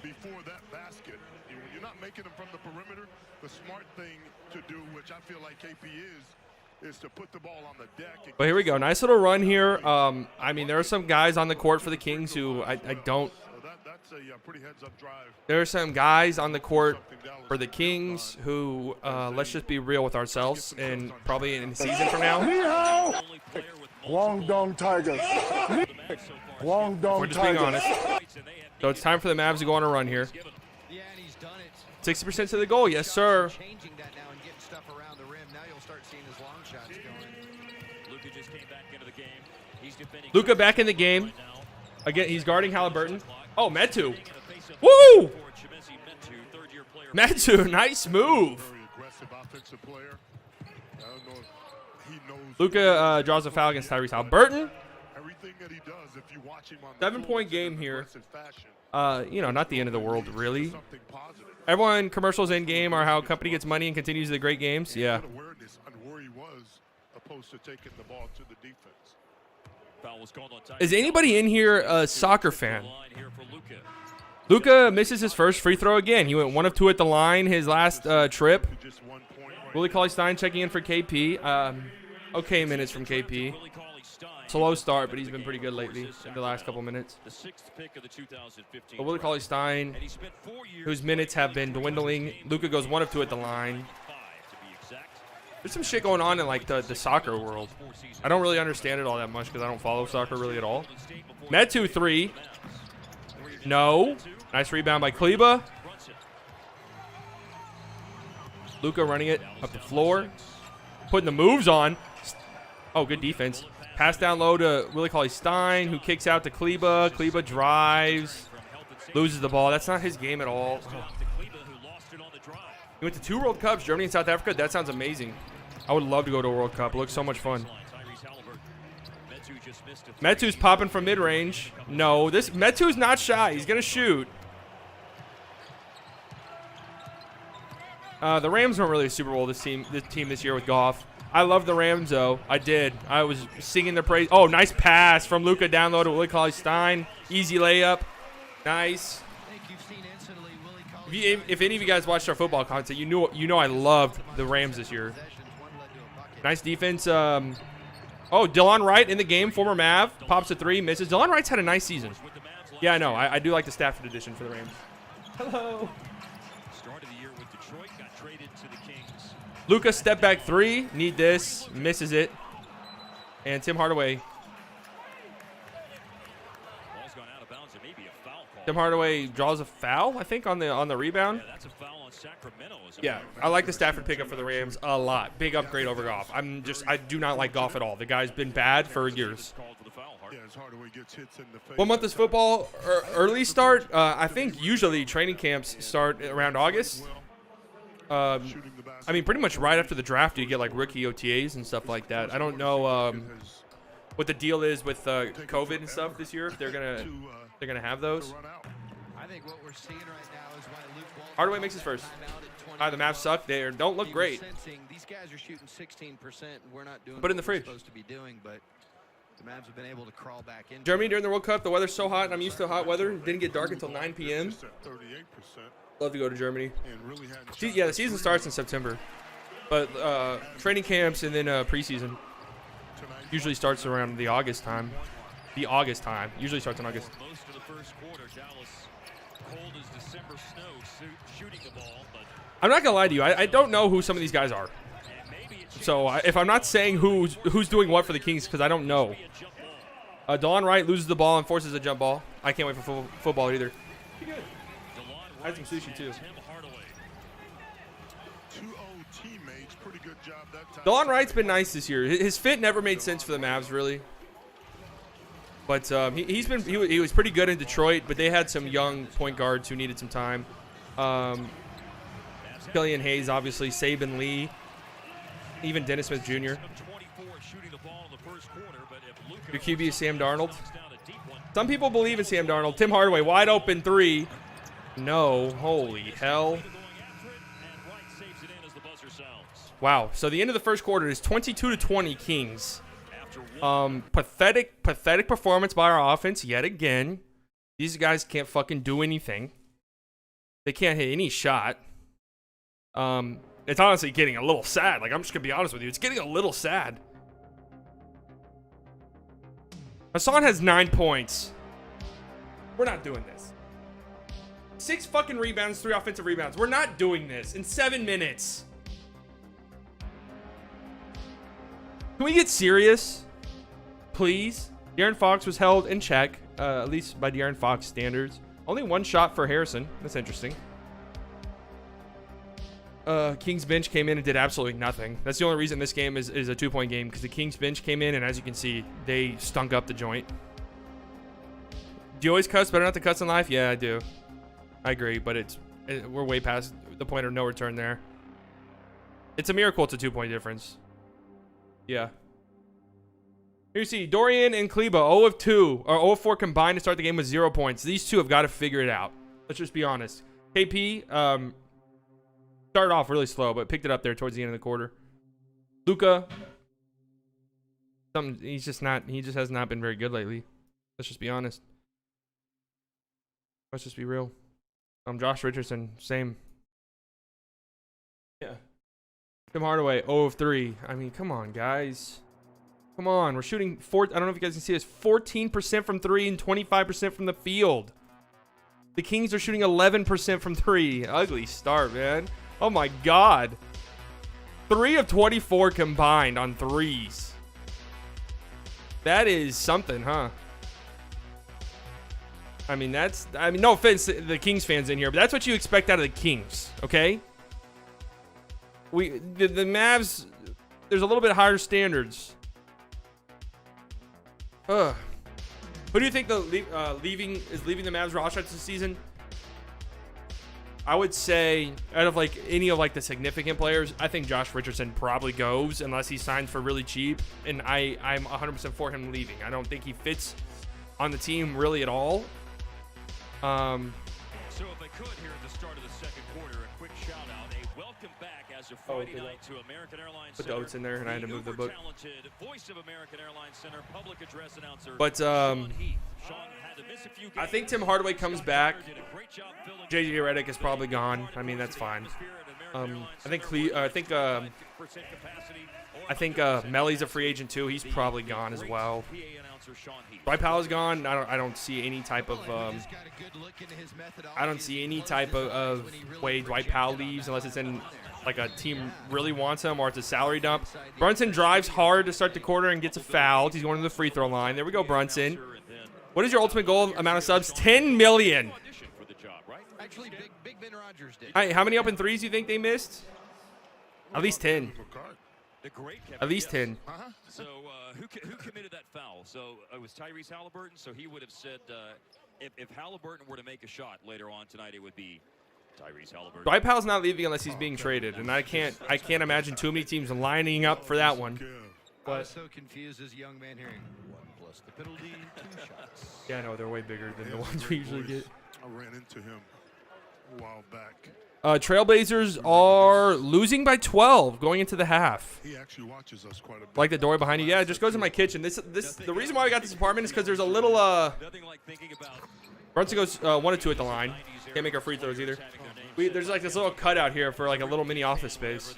before that basket. When you're not making them from the perimeter, the smart thing to do, which I feel like KP is to put the ball on the deck. But here we go. Nice little run here. I mean, there are some guys on the court for the Kings who I don't That's a pretty heads-up drive. There are some guys on the court for the Kings who, let's just be real with ourselves, and probably in a season from now, Guangdong Tigers. Guangdong we're just being Tigers. honest. So it's time for the Mavs to go on a run here. Yeah, and he's done it. 60% to the goal, yes, sir. Changing that now and getting stuff around the rim. Now you'll start seeing his long shots going. Luka just came back into the game. He's defending Luka back in the game. Again, he's guarding Halliburton. Oh, Metu. Woo! Metu, nice move. Very aggressive offensive player. I don't know if he knows Luka draws a foul against Tyrese Halliburton. everything that he does. If you watch him on the 7-point floor, it's in game an here. aggressive fashion. You know, not the end of the world, really. Something positive. Everyone, commercials in game are how a company gets money and continues the great games. Yeah. Good awareness on where he was, opposed to taking the ball to the defense. Foul was called on Tyrese. Is anybody in here a soccer fan? Line here for Luka. Luka misses his first free throw again. He went 1 of 2 at the line his last trip. Just 1 point right Willie Cauley-Stein checking in for KP. Okay minutes from KP. Willie Cauley-Stein. Slow start, but he's been pretty good lately in the last couple minutes. The 6th pick of the 2015. But Willie Cauley-Stein, And he spent 4 years whose minutes have been dwindling. Luka goes 1 of 2 at the line. 5 to be exact. There's some shit going on in like the soccer world. I don't really understand it all that much because I don't follow soccer really at all. Metu 3. No. Nice rebound by Kleba. Luka running it up the floor. Putting the moves on. Oh, good defense. Pass down low to Willie Cauley-Stein, who kicks out to Kleba. Kleba drives. Loses the ball. That's not his game at all. He went to 2 World Cups, Germany and South Africa. That sounds amazing. I would love to go to a World Cup. It looks so much fun. Metu's popping from mid-range. No, this Metu's not shy. He's going to shoot. The Rams weren't really a Super Bowl this team this year with Goff. I love the Rams, though. I did. I was singing their praise. Oh, nice pass from Luka down low to Willie Cauley-Stein. Easy layup. Nice. I think you've seen instantly Willie Cauley-Stein. If any of you guys watched our football content, you know I loved the Rams this year. Possessions, one led to a bucket. Nice defense. Oh, Delon Wright in the game, former Mav. Pops a 3, misses. Delon Wright's had a nice season. Yeah, I know. I do like the Stafford edition for the Rams. Hello. Started the year with Detroit, got traded to the Kings. Luka, step back 3. Need this. Misses it. And Tim Hardaway. Ball's gone out of bounds. It may be a foul call. Tim Hardaway draws a foul, I think, on the rebound. Yeah, that's a foul on Sacramento. As a Yeah, matter of I fact. like the Stafford pickup for the Rams a lot. Big upgrade over Goff. I do not like Goff at all. The guy's been bad for years. Called for the foul, Hart. Yeah, as Hardaway gets hits in the face. What month does football early start? I think usually training camps start around August. Shooting the basket. I mean, pretty much right after the draft, you get like rookie OTAs and stuff like that. I don't know what the deal is with COVID and stuff this year. If they're gonna have those. Run out. I think what we're seeing right now is why Luke Walton Hardaway makes his first. timeout at 20. The Mavs suck. They don't look He was great. sensing these guys are shooting 16%. We're not doing Put it in the what we're fridge. supposed to be doing, but the Mavs have been able to crawl back in. Germany during the World Cup, the weather's so hot, and I'm used to hot weather. It didn't get dark until 9 p.m. Just at 38% Love to go to Germany. and really hadn't Yeah, the season starts in September, but training camps and then preseason usually starts around the August time. Usually starts in August. Most of the first quarter, Dallas cold as December snow, shooting the ball, but I'm not gonna lie to you. I don't know who some of these guys are. and maybe it's So if I'm not saying who's doing what for the Kings, because I don't know. a jump ball. Delon Wright loses the ball and forces a jump ball. I can't wait for football either. DeLon I had some sushi too. Tim Hardaway. 2-0 teammates. Pretty good job that time. Delon Wright's been nice this year. His fit never made sense for the Mavs really. But he was pretty good in Detroit, but they had some young point guards who needed some time. Killian Hayes, obviously, Saban Lee, even Dennis Smith Jr. 24 shooting the ball in the first quarter, but if Luka Your QB is Sam Darnold. knocks down a deep one, Some people believe in Sam Darnold. Tim Hardaway, wide open 3. No, holy hell. going after it, and Wright saves it in as the buzzer sounds. Wow. So the end of the first quarter is 22-20 Kings. After one, Pathetic performance by our offense yet again. These guys can't fucking do anything. They can't hit any shot. It's honestly getting a little sad. Like, I'm just gonna be honest with you. It's getting a little sad. Hassan has 9 points. We're not doing this. 6 fucking rebounds, 3 offensive rebounds. We're not doing this in 7 minutes. Can we get serious? Please? De'Aaron Fox was held in check, at least by De'Aaron Fox standards. Only 1 shot for Harrison. That's interesting. Kings bench came in and did absolutely nothing. That's the only reason this game is a 2-point game, because the Kings bench came in, and as you can see, they stunk up the joint. Do you always cuss? Better not to cuss in life? Yeah, I do. I agree, but we're way past the point of no return there. It's a miracle it's a 2-point difference. Yeah. Here you see Dorian and Kleba 0 of 2 or 0 of 4 combined to start the game with 0 points. These two have got to figure it out. Let's just be honest. KP started off really slow, but picked it up there towards the end of the quarter. Luka, he just has not been very good lately. Let's just be honest. Let's just be real. Josh Richardson, same. Yeah. Tim Hardaway, 0 of 3. I mean, come on, guys. Come on. We're shooting I don't know if you guys can see this. 14% from 3 and 25% from the field. The Kings are shooting 11% from 3. Ugly start, man. Oh my God. 3 of 24 combined on 3s. That is something, huh? I mean, no offense to the Kings fans in here, but that's what you expect out of the Kings, okay? The Mavs, there's a little bit higher standards. Who do you think is leaving the Mavs roster this season? I would say out of any of the significant players, I think Josh Richardson probably goes unless he signs for really cheap, and I'm 100% for him leaving. I don't think he fits on the team really at all. So if I could here at the start of the second quarter, a quick shout out, a welcome back as of Friday night to American Airlines Put the oats in there, and I had to move the book. Voice of American Airlines Center, public address announcer. But I think Tim Hardaway comes back. JJ Redick is probably gone. I mean, that's fine. I think Melly's a free agent too. He's probably gone as well. Dwight Powell's gone. I don't see any type of way Dwight Powell leaves unless it's in a team really wants him or it's a salary dump. Brunson drives hard to start the quarter and gets a foul. He's going to the free throw line. There we go, Brunson. What is your ultimate goal amount of subs? 10 million. Hey, how many open threes do you think they missed? At least 10. At least 10. So who committed that foul? So it was Tyrese Halliburton. So he would have said if Halliburton were to make a shot later on tonight, it would be Tyrese Halliburton. Dwight Powell's not leaving unless he's being traded, and I can't imagine too many teams lining up for that one. I was so confused as a young man hearing 1 plus the penalty, 2 shots. Yeah, I know they're way bigger than the ones we usually get. I ran into him a while back. Trailblazers are losing by 12 going into the half. He actually watches us quite a bit. Like the door behind you. Yeah, it just goes in my kitchen. The reason why I got this apartment is because there's a little Brunson goes 1 of 2 at the line. Can't make our free throws either. There's this little cutout here for a little mini office space.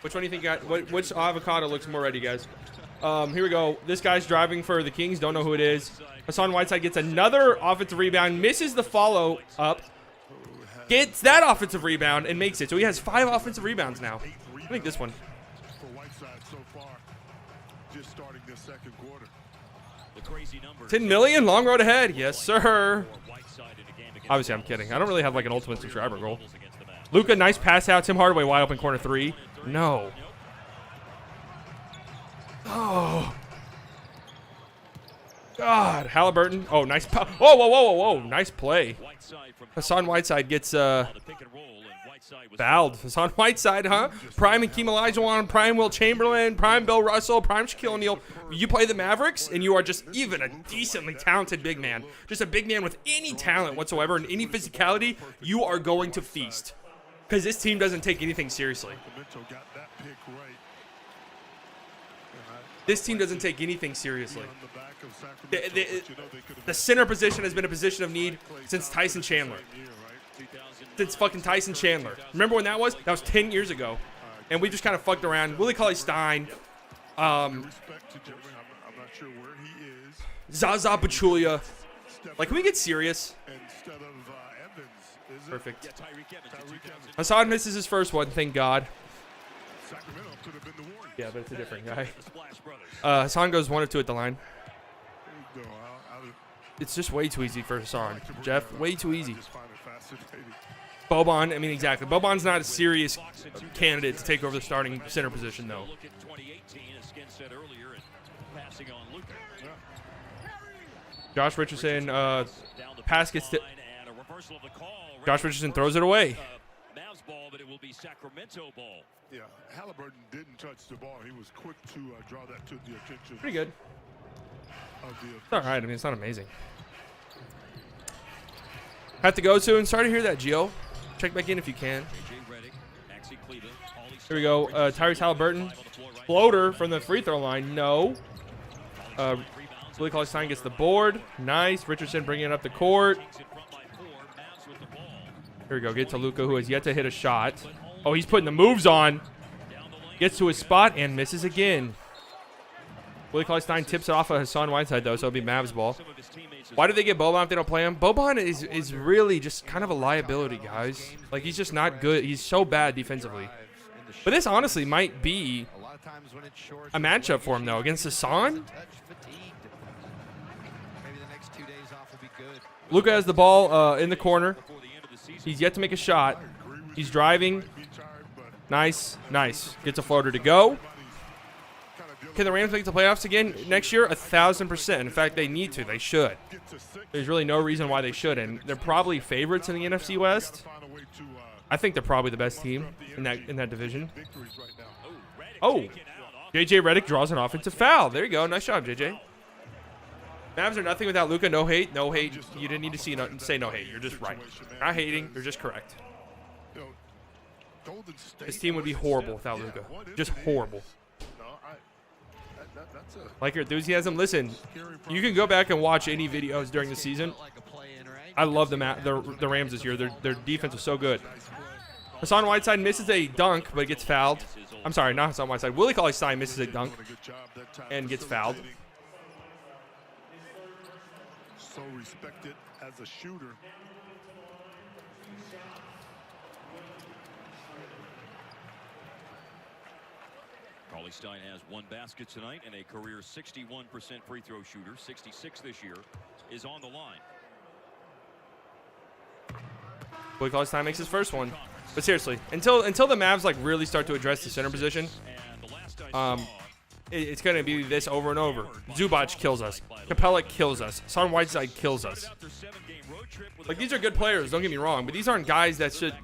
Which one do you think which avocado looks more ready, guys? Here we go. This guy's driving for the Kings. Don't know who it is. Hassan Whiteside gets another offensive rebound, misses the follow up, gets that offensive rebound, and makes it. So he has 5 offensive rebounds now. I think this one. For Whiteside so far, just starting this second quarter. 10 million, long road ahead. Yes, sir. Obviously, I'm kidding. I don't really have an ultimate subscriber goal. Luka, nice pass out. Tim Hardaway, wide open corner 3. No. Oh. God. Halliburton. Oh, nice. Whoa. Nice play. Hassan Whiteside gets fouled. Hassan Whiteside, huh? Prime Hakeem Olajuwon, prime Will Chamberlain, prime Bill Russell, prime Shaquille O'Neal. You play the Mavericks, and you are just even a decently talented big man. Just a big man with any talent whatsoever and any physicality, you are going to feast. Because this team doesn't take anything seriously. This team doesn't take anything seriously. The center position has been a position of need since Tyson Chandler. Since fucking Tyson Chandler. Remember when that was? That was 10 years ago. And we just kind of fucked around. Willie Cauley-Stein. I'm not sure where he is. Zaza Pachulia. Like, can we get serious? Instead of Evans, is it? Perfect. Tyreek Evans. Hassan misses his first one, thank God. Sacramento could have been the Warriors. Yeah, but it's a different guy. Hassan goes 1 of 2 at the line. There you go. It's just way too easy for Hassan. Jeff, way too easy. I just find it fascinating. Boban, I mean, exactly. Boban's not a serious candidate to take over the starting center position, though. Look at 2018, as Skin said earlier, and passing on Luka. Josh Richardson, Down the pass gets to... line and a reversal of the call. Josh Richardson throws it away. Mavs ball, but it will be Sacramento ball. Yeah, Halliburton didn't touch the ball. He was quick to draw that to the attention Pretty good. of the It's all right. I mean, it's not amazing. Have to go soon. Sorry to hear that, Gio. Check back in if you can. Here we go. Tyrese Halliburton. Floater from the free throw line. No. Willie Cauley-Stein gets the board. Nice. Richardson bringing it up the court. Here we go. Get to Luka, who has yet to hit a shot. Oh, he's putting the moves on. Gets to his spot and misses again. Willie Cauley-Stein tips it off of Hassan Whiteside, though, so it'll be Mavs ball. Why do they get Boban if they don't play him? Boban is really just kind of a liability, guys. Like, he's just not good. He's so bad defensively. But this honestly might be a matchup for him, though, against Hassan. Luka has the ball in the corner. He's yet to make a shot. He's driving. Nice, nice. Gets a floater to go. Can the Rams make the playoffs again next year? 1,000%. In fact, they need to. They should. There's really no reason why they shouldn't. They're probably favorites in the NFC West. I think they're probably the best team in that division. Oh, JJ Redick draws an offensive foul. There you go. Nice job, JJ. Mavs are nothing without Luka. No hate. No hate. You didn't need to say no hate. You're just right. You're not hating. You're just correct. This team would be horrible without Luka. Just horrible. Like your enthusiasm. Listen, you can go back and watch any videos during the season. I love the Rams this year. Their defense is so good. Hassan Whiteside misses a dunk, but gets fouled. I'm sorry, not Hassan Whiteside. Willie Cauley-Stein misses a dunk and gets fouled. So respected as a shooter. Cauley-Stein has 1 basket tonight and a career 61% free throw shooter. 66 this year is on the line. Willie Cauley-Stein makes his first one. But seriously, until the Mavs like really start to address the center position, it's going to be this over and over. Zubac kills us. Capella kills us. Hassan Whiteside kills us. Like, these are good players, don't get me wrong, but these aren't guys that should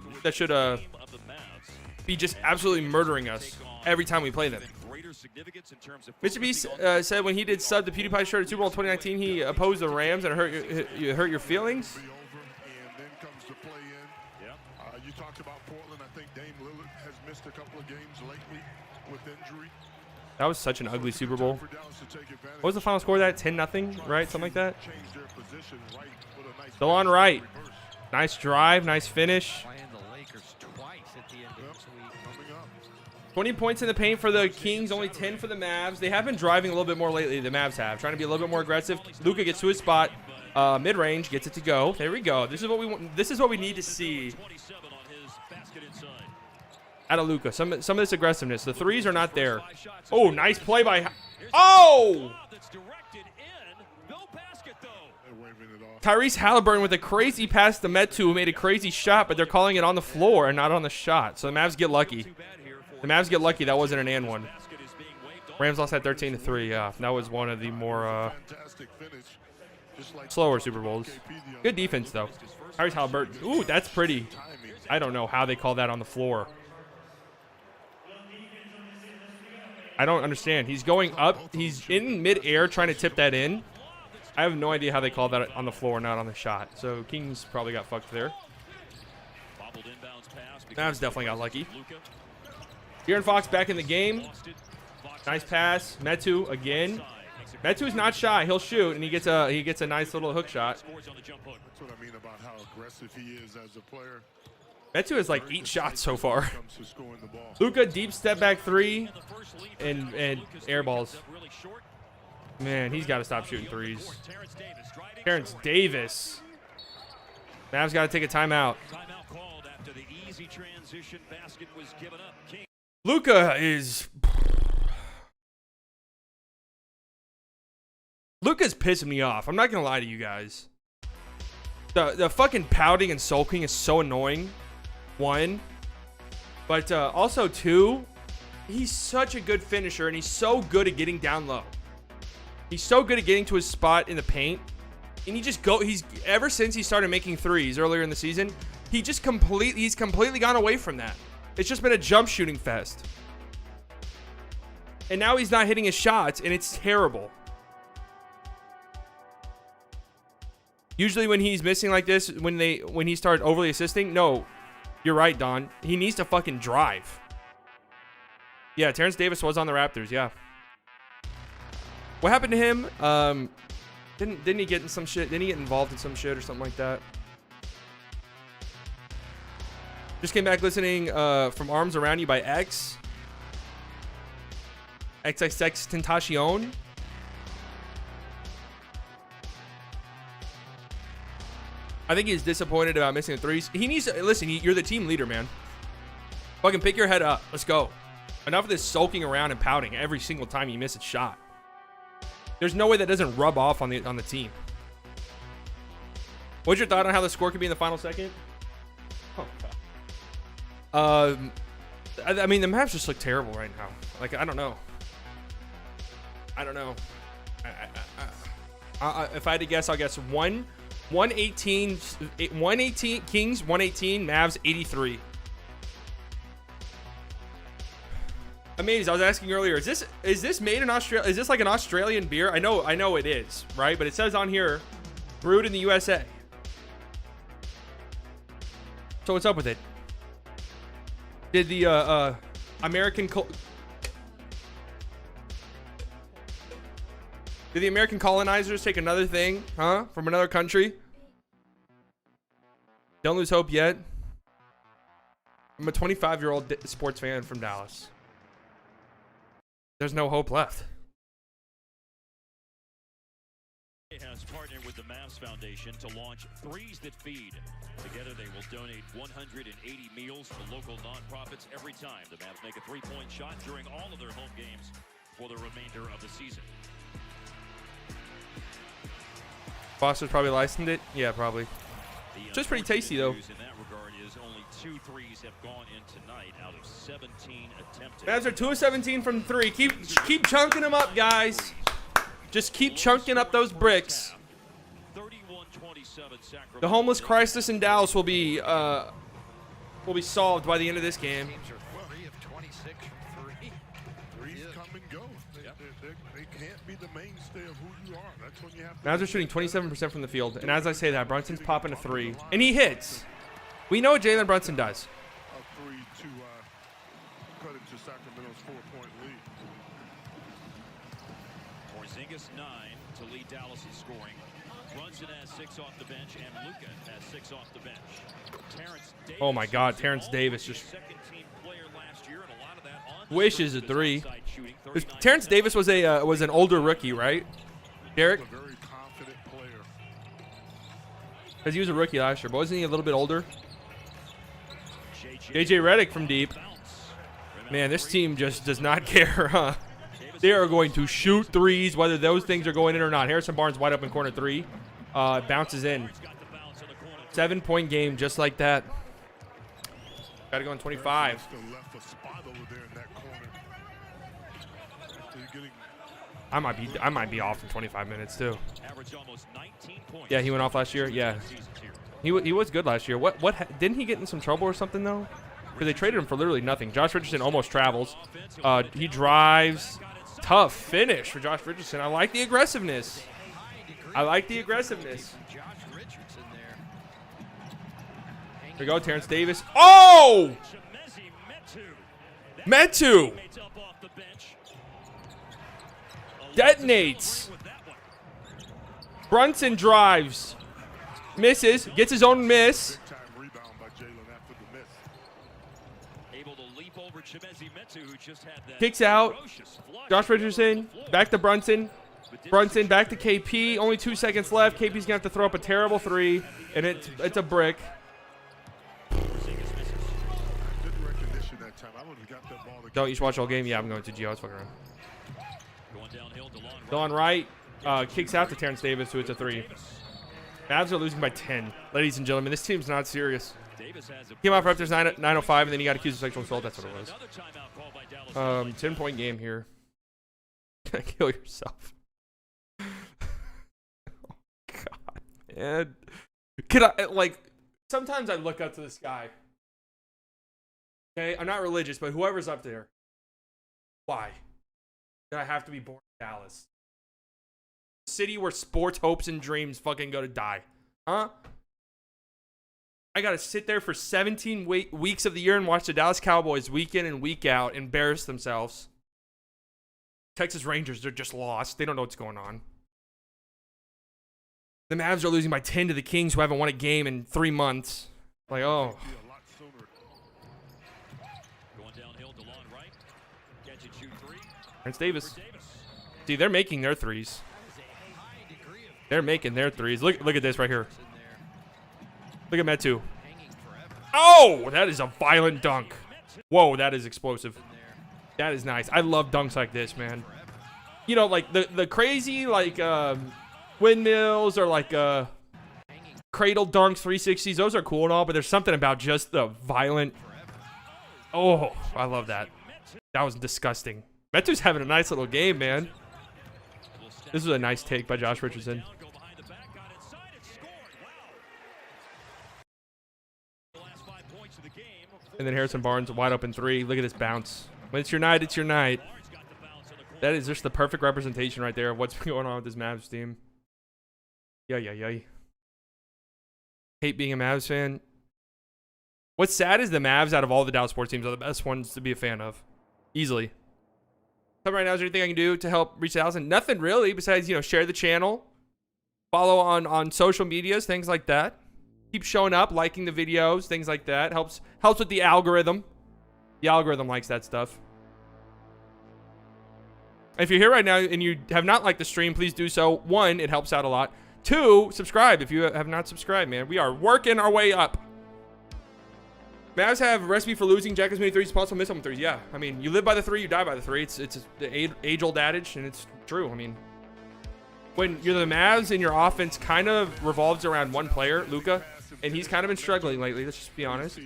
be just absolutely murdering us every time we play them. Mr. Beast said when he did sub the PewDiePie shirt at Super Bowl 2019, he opposed the Rams and it hurt your feelings. You talked about Portland. I think Dame Lillard has missed a couple of games lately with injury. That was such an ugly Super Bowl. What was the final score of that? 10-0, right? Something like that? Still on right. Nice drive, nice finish. 20 points in the paint for the Kings, only 10 for the Mavs. They have been driving a little bit more lately, the Mavs have. Trying to be a little bit more aggressive. Luka gets to his spot. Mid-range, gets it to go. There we go. This is what we want. This is what we need to see out of Luka. Some of this aggressiveness. The threes are not there. Oh, nice play by. Oh! Tyrese Halliburton with a crazy pass to Metu, who made a crazy shot, but they're calling it on the floor and not on the shot. So the Mavs get lucky. The Mavs get lucky. That wasn't an and one. Rams lost that 13-3. Yeah, that was one of the more slower Super Bowls. Good defense, though. Tyrese Halliburton. Ooh, that's pretty. I don't know how they call that on the floor. I don't understand. He's going up. He's in midair trying to tip that in. I have no idea how they call that on the floor, not on the shot. So Kings probably got fucked there. Mavs definitely got lucky. De'Aaron Fox back in the game. Nice pass. Metu again. Metu's not shy. He'll shoot, and he gets a nice little hook shot. That's what I mean about how aggressive he is as a player. Metu has like 8 shots so far. Luka deep step back 3 and air balls. Man, he's got to stop shooting threes. Terrence Davis. Mavs got to take a timeout. Timeout called after the easy transition basket was given up. King. Luka is... Luka's pissing me off. I'm not going to lie to you guys. The fucking pouting and sulking is so annoying. One. But also two, he's such a good finisher, and he's so good at getting down low. He's so good at getting to his spot in the paint. And he's ever since he started making threes earlier in the season, he's completely gone away from that. It's just been a jump shooting fest. And now he's not hitting his shots, and it's terrible. Usually when he's missing like this, when he started overly assisting, no, you're right, Don. He needs to fucking drive. Yeah, Terrence Davis was on the Raptors, yeah. What happened to him? Didn't he get in some shit? Didn't he get involved in some shit or something like that? Just came back listening from Arms Around You by X. XXX Tentacion. I think he's disappointed about missing the threes. He needs to listen. You're the team leader, man. Fucking pick your head up. Let's go. Enough of this sulking around and pouting every single time you miss a shot. There's no way that doesn't rub off on the team. What's your thought on how the score could be in the final second? Oh God. I mean, the Mavs just look terrible right now. Like, I don't know. If I had to guess, I'll guess 118 Kings, 118 Mavs, 83. Amazing. I was asking earlier, is this made in Australia? Is this like an Australian beer? I know it is, right? But it says on here, brewed in the USA. So what's up with it? Did the American colonizers take another thing, huh? From another country? Don't lose hope yet. I'm a 25-year-old sports fan from Dallas. There's no hope left. Has partnered with the Mavs Foundation to launch Threes That Feed. Together, they will donate 180 meals to local nonprofits every time the Mavs make a three-point shot during all of their home games for the remainder of the season. Foster's probably licensed it. Yeah, probably. Just pretty tasty though. In that regard is only 2 threes have gone in tonight out of 17 attempted. Mavs are 2 of 17 from 3. Keep chunking them up, guys. Just keep chunking up those bricks. 31-27 The homeless crisis in Dallas will be solved by the end of this game. Teams are 3 of 26 from 3. Threes come and go. They can't be the mainstay of who you are. That's when you have to. Mavs are shooting 27% from the field, and as I say that, Brunson's popping a 3, and he hits. We know what Jalen Brunson does. A 3 to cut into Sacramento's 4-point lead. Porzingis 9 to lead Dallas in scoring. Brunson has 6 off the bench, and Luka has 6 off the bench. Terrence Davis, Oh my God, Terrence Davis just second-team player last year, and a lot of that on wishes a 3. outside shooting, Terrence Davis was an older rookie, right? Derek, A very confident player. because he was a rookie last year, but wasn't he a little bit older? JJ Redick from deep. Man, this team just does not care, huh? They are going to shoot threes, whether those things are going in or not. Harrison Barnes wide open corner 3. Bounces in. 7-point game, just like that. Got to go in 25. Still left a spot over there in that corner. After getting I might be off in 25 minutes too. Averaged almost 19 points. Yeah, he went off last year. Yeah, he was good last year. What didn't he get in some trouble or something though? Because they traded him for literally nothing. Josh Richardson almost travels. He drives. Tough finish for Josh Richardson. I like the aggressiveness. Josh Richardson there. Here we go, Terrence Davis. Oh! Metu detonates. Brunson drives. Misses. Gets his own miss. big-time rebound by Jalen after the miss. Able to leap over Chimezie Metu, who just had that Kicks out. ferocious flush Josh Richardson. Back to Brunson. Brunson back to KP. Only 2 seconds left. KP's going to have to throw up a terrible three, and it's a brick. Don't you should watch all game? Yeah, I'm going to Gio. I was fucking around. Dylan Wright kicks out to Terrence Davis, who it's a 3. Mavs are losing by 10. Ladies and gentlemen, this team's not serious. Came out for Raptors 9:05, and then he got accused of sexual assault. That's what it was. 10-point game here. Kill yourself. Oh, God, man. Can I, like, sometimes I look up to this guy. Okay, I'm not religious, but whoever's up there, why did I have to be born in Dallas? The city where sports, hopes, and dreams fucking go to die. Huh? I gotta sit there for 17 weeks of the year and watch the Dallas Cowboys week in and week out embarrass themselves. Texas Rangers, they're just lost. They don't know what's going on. The Mavs are losing by 10 to the Kings, who haven't won a game in 3 months. Like, oh. Terrence Davis. See, they're making their threes. They're making their threes. Look at this right here. Look at Metu. Oh, that is a violent dunk. Whoa, that is explosive. That is nice. I love dunks like this, man. You know, like the crazy, like, windmills or like cradle dunks, 360s. Those are cool and all, but there's something about just the violent. Oh, I love that. That was disgusting. Metu's having a nice little game, man. This was a nice take by Josh Richardson. And then Harrison Barnes, wide open 3. Look at this bounce. When it's your night, it's your night. That is just the perfect representation right there of what's going on with this Mavs team. Yay. Hate being a Mavs fan. What's sad is the Mavs, out of all the Dallas sports teams, are the best ones to be a fan of. Easily. Tell me right now, is there anything I can do to help reach 1,000? Nothing really, besides, you know, share the channel. Follow on social medias, things like that. Keep showing up, liking the videos, things like that. Helps with the algorithm. The algorithm likes that stuff. If you're here right now and you have not liked the stream, please do so. 1, it helps out a lot. 2, subscribe if you have not subscribed, man. We are working our way up. Mavs have a recipe for losing. Jack as many threes as possible, miss some threes. Yeah, I mean, you live by the 3, you die by the 3. It's the age-old adage, and it's true. I mean, when you're the Mavs and your offense kind of revolves around one player, Luka, and he's kind of been struggling lately, let's just be honest,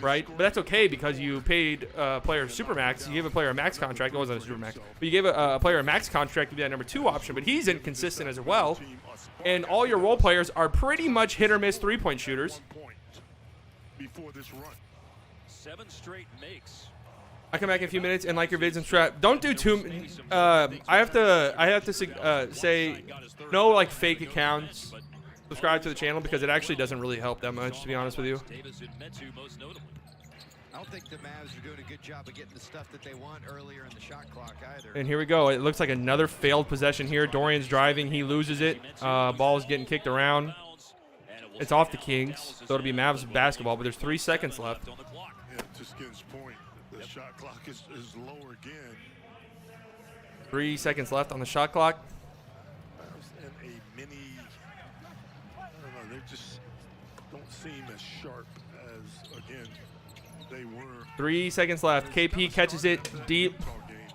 right? But that's okay because you paid a player supermax. You gave a player a max contract. It wasn't a supermax, but you gave a player a max contract to be that number 2 option, but he's inconsistent as well. And all your role players are pretty much hit or miss 3-point shooters. Before this run. 7 straight makes. I come back in a few minutes and like your vids and strap. Don't do too. I have to say no like fake accounts. Subscribe to the channel because it actually doesn't really help that much, to be honest with you. I don't think the Mavs are doing a good job of getting the stuff that they want earlier in the shot clock either. And here we go. It looks like another failed possession here. Dorian's driving. He loses it. Ball's getting kicked around. It's off the Kings, so it'll be Mavs basketball, but there's 3 seconds left. Yeah, to Skin's point, the shot clock is low again. 3 seconds left on the shot clock. And a mini, I don't know, they just don't seem as sharp as, again, they were. 3 seconds left. KP catches it deep.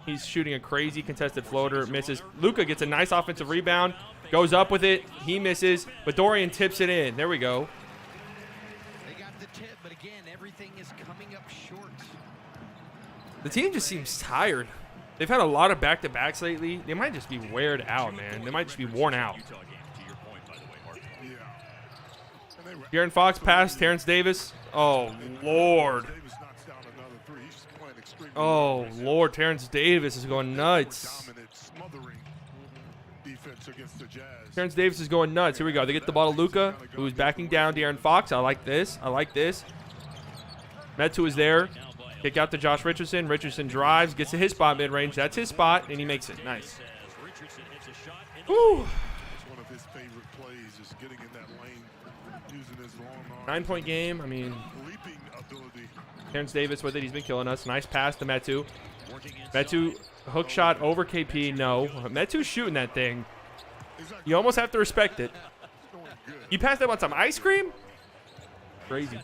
He's shooting a crazy contested floater. Misses. Luka gets a nice offensive rebound. Goes up with it. He misses. But Dorian tips it in. There we go. They got the tip, but again, everything is coming up short. The team just seems tired. They've had a lot of back-to-backs lately. They might just be weared out, man. They might just be worn out. De'Aaron Fox pass. Terrence Davis. Oh, Lord. Oh, Lord. Terrence Davis is going nuts. Terrence Davis is going nuts. Here we go. They get the ball to Luka, who's backing down De'Aaron Fox. I like this. I like this. Metu is there. Kick out to Josh Richardson. Richardson drives, gets to his spot mid-range. That's his spot, and he makes it. Nice. Woo. his favorite plays, just getting in that lane, using his long arm. 9-point game. I mean, Leaping ability. Terrence Davis with it. He's been killing us. Nice pass to Metu. Metu hook shot over KP. No. Metu's shooting that thing. You almost have to respect it. You passed that on some ice cream? Crazy.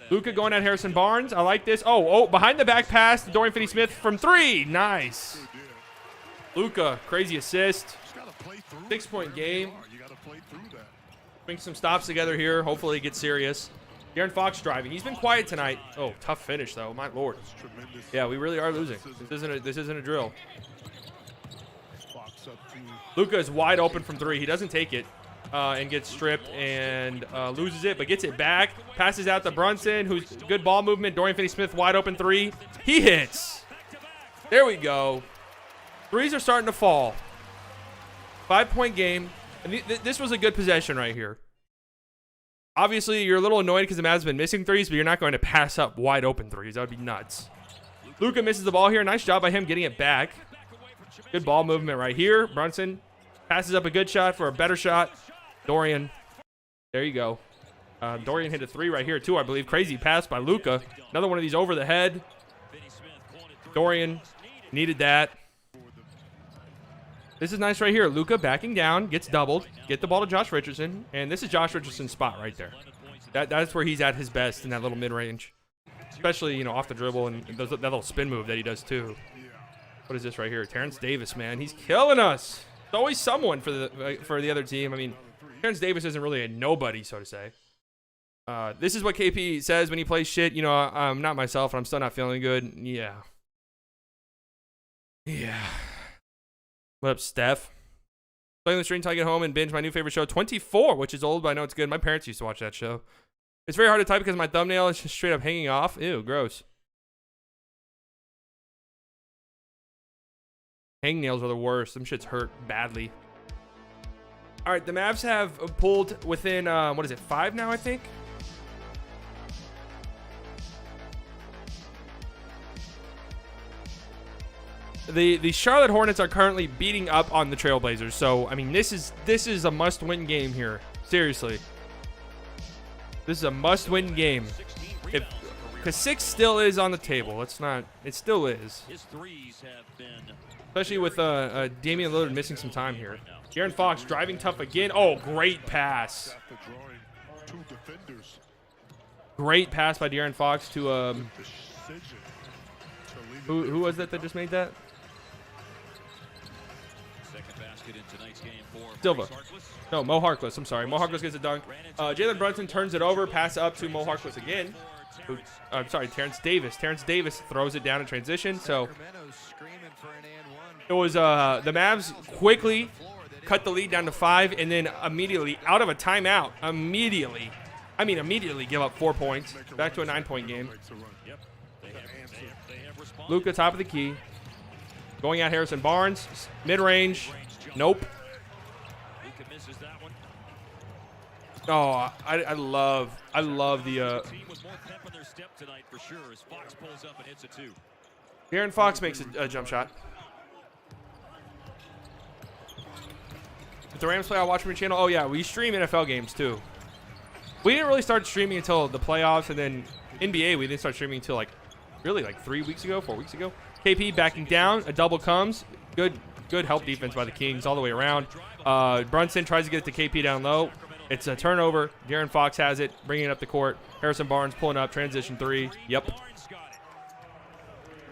Luka going at Harrison Barnes. I like this. Oh, behind the back pass to Dorian Finney-Smith from 3. Nice. Luka, crazy assist. 6-point game. Bring some stops together here. Hopefully it gets serious. De'Aaron Fox driving. He's been quiet tonight. Oh, tough finish though. My lord. Yeah, we really are losing. This isn't a drill. Luka is wide open from 3. He doesn't take it and gets stripped and loses it, but gets it back. Passes out to Brunson, who's good ball movement. Dorian Finney-Smith wide open 3. He hits. There we go. Threes are starting to fall. 5-point game. And this was a good possession right here. Obviously, you're a little annoyed because the Mavs have been missing threes, but you're not going to pass up wide open threes. That would be nuts. Luka misses the ball here. Nice job by him getting it back. Good ball movement right here. Brunson passes up a good shot for a better shot. Dorian. There you go. Dorian hit a 3 right here, too, I believe. Crazy pass by Luka. Another one of these over the head. Dorian needed that. This is nice right here. Luka backing down, gets doubled, get the ball to Josh Richardson, and this is Josh Richardson's spot right there. That's where he's at his best in that little mid-range, especially, you know, off the dribble and that little spin move that he does too. What is this right here? Terrence Davis, man, he's killing us. There's always someone for the other team. I mean, Terrence Davis isn't really a nobody, so to say. This is what KP says when he plays shit. You know, I'm not myself and I'm still not feeling good. Yeah. What up, Steph? Playing the stream until I get home and binge my new favorite show, 24, which is old, but I know it's good. My parents used to watch that show. It's very hard to type because my thumbnail is just straight up hanging off. Ew, gross. Hangnails are the worst. Them shits hurt badly. All right, the Mavs have pulled within, what is it, 5 now, I think? The Charlotte Hornets are currently beating up on the Trailblazers. So, I mean, this is a must-win game here. Seriously. This is a must-win game. Because 6 still is on the table. It still is. Especially with Damian Lillard missing some time here. De'Aaron Fox driving tough again. Oh, great pass. Great pass by De'Aaron Fox to who was that just made that? Silva. No, Mo Harkless. I'm sorry. Mo Harkless gets a dunk. Jalen Brunson turns it over. Pass up to Mo Harkless again. I'm sorry, Terrence Davis. Terrence Davis throws it down in transition. So it was the Mavs quickly cut the lead down to 5 and then immediately out of a timeout. Immediately give up 4 points. Back to a 9-point game. Luka top of the key. Going at Harrison Barnes. Mid-range. Nope. Oh, I love the De'Aaron Fox makes a jump shot. If the Rams play, I'll watch from your channel. Oh yeah, we stream NFL games too. We didn't really start streaming until the playoffs, and then NBA we didn't start streaming until like 3 weeks ago, 4 weeks ago. KP backing down, a double comes. Good help defense by the Kings all the way around. Brunson tries to get it to KP down low. It's a turnover. De'Aaron Fox has it, bringing it up the court. Harrison Barnes pulling up, transition 3. Yep.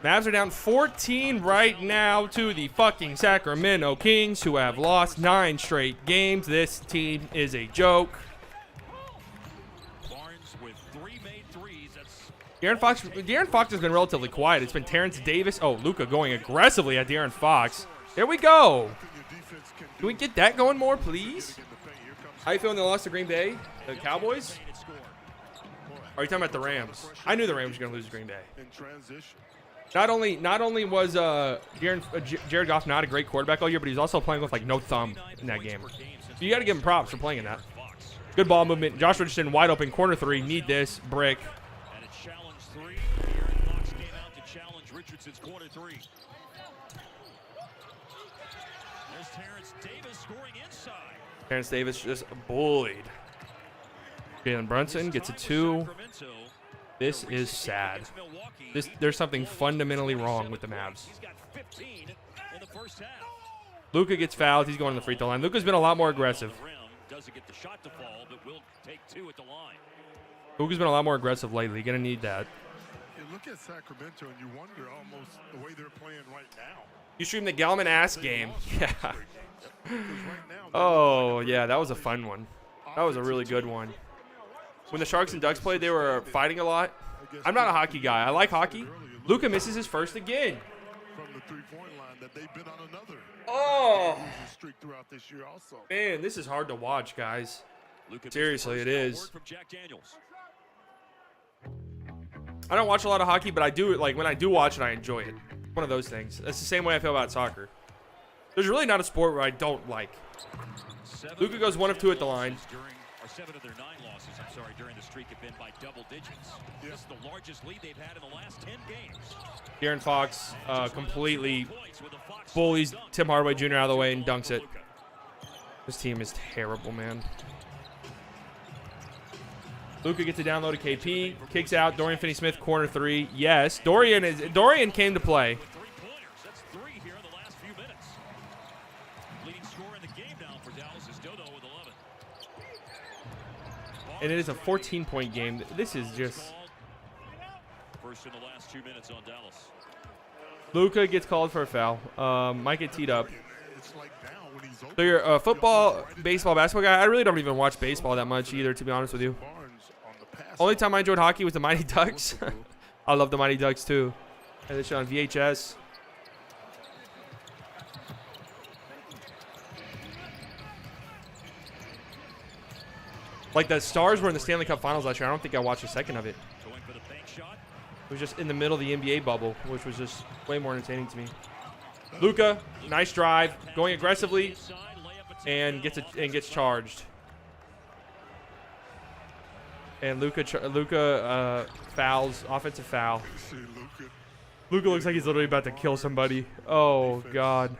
Mavs are down 14 right now to the fucking Sacramento Kings, who have lost 9 straight games. This team is a joke. De'Aaron Fox has been relatively quiet. It's been Terrence Davis. Oh, Luka going aggressively at De'Aaron Fox. There we go. Can we get that going more, please? How you feeling they lost to Green Bay? The Cowboys? Or are you talking about the Rams? I knew the Rams were going to lose to Green Bay. Not only was Jared Goff not a great quarterback all year, but he's also playing with like no thumb in that game. So you got to give him props for playing in that. Good ball movement. Josh Richardson wide open corner 3. Need this brick. Here's Terrence Davis scoring inside. Terrence Davis just bullied. Jalen Brunson gets a 2. This is sad. There's something fundamentally wrong with the Mavs. He's got 15 in the first half. Luka gets fouled. He's going to the free throw line. Luka's been a lot more aggressive. Doesn't get the shot to fall, but will take 2 at the line. Luka's been a lot more aggressive lately. Gonna need that. You look at Sacramento and you wonder almost the way they're playing right now. You streamed the Gallman ass game. Yeah. Because right now, Oh, yeah. That was a fun one. That was a really good one. When the Sharks and Ducks played, they were fighting a lot. I'm not a hockey guy. I like hockey. Luka misses his first again. from the three-point line that they've been on another Oh, streak throughout this year also. man, this is hard to watch, guys. Luka Seriously, it is. Word from Jack Daniels. I don't watch a lot of hockey, but I do, like, when I do watch it, I enjoy it. One of those things. That's the same way I feel about soccer. There's really not a sport where I don't like. Luka goes 1 of 2 at the line. 7 of their 9 losses, I'm sorry, during the streak have been by double digits. This is the largest lead they've had in the last 10 games. De'Aaron Fox completely bullies Tim Hardaway Jr. out of the way and dunks it. This team is terrible, man. Luka gets a down low to KP, kicks out. Dorian Finney-Smith, corner 3. Yes, Dorian came to play. That's 3 here in the last few minutes. Leading scorer in the game now for Dallas is Dodo with 11. And it is a 14-point game. This is just... First in the last 2 minutes on Dallas. Luka gets called for a foul. Might get teed up. It's like now when he's open, So you're a football, baseball, basketball guy. I really don't even watch baseball that much either, to be honest with you. Barnes on the pass. Only time I enjoyed hockey was the Mighty Ducks. I love the Mighty Ducks too. And this shit on VHS. Like the Stars were in the Stanley Cup Finals last year. I don't think I watched a second of it. Going for the bank shot. It was just in the middle of the NBA bubble, which was just way more entertaining to me. Luka, nice drive, going aggressively, and gets charged. And Luka fouls, offensive foul. See Luka, Luka looks like he's literally about to kill somebody. Oh God.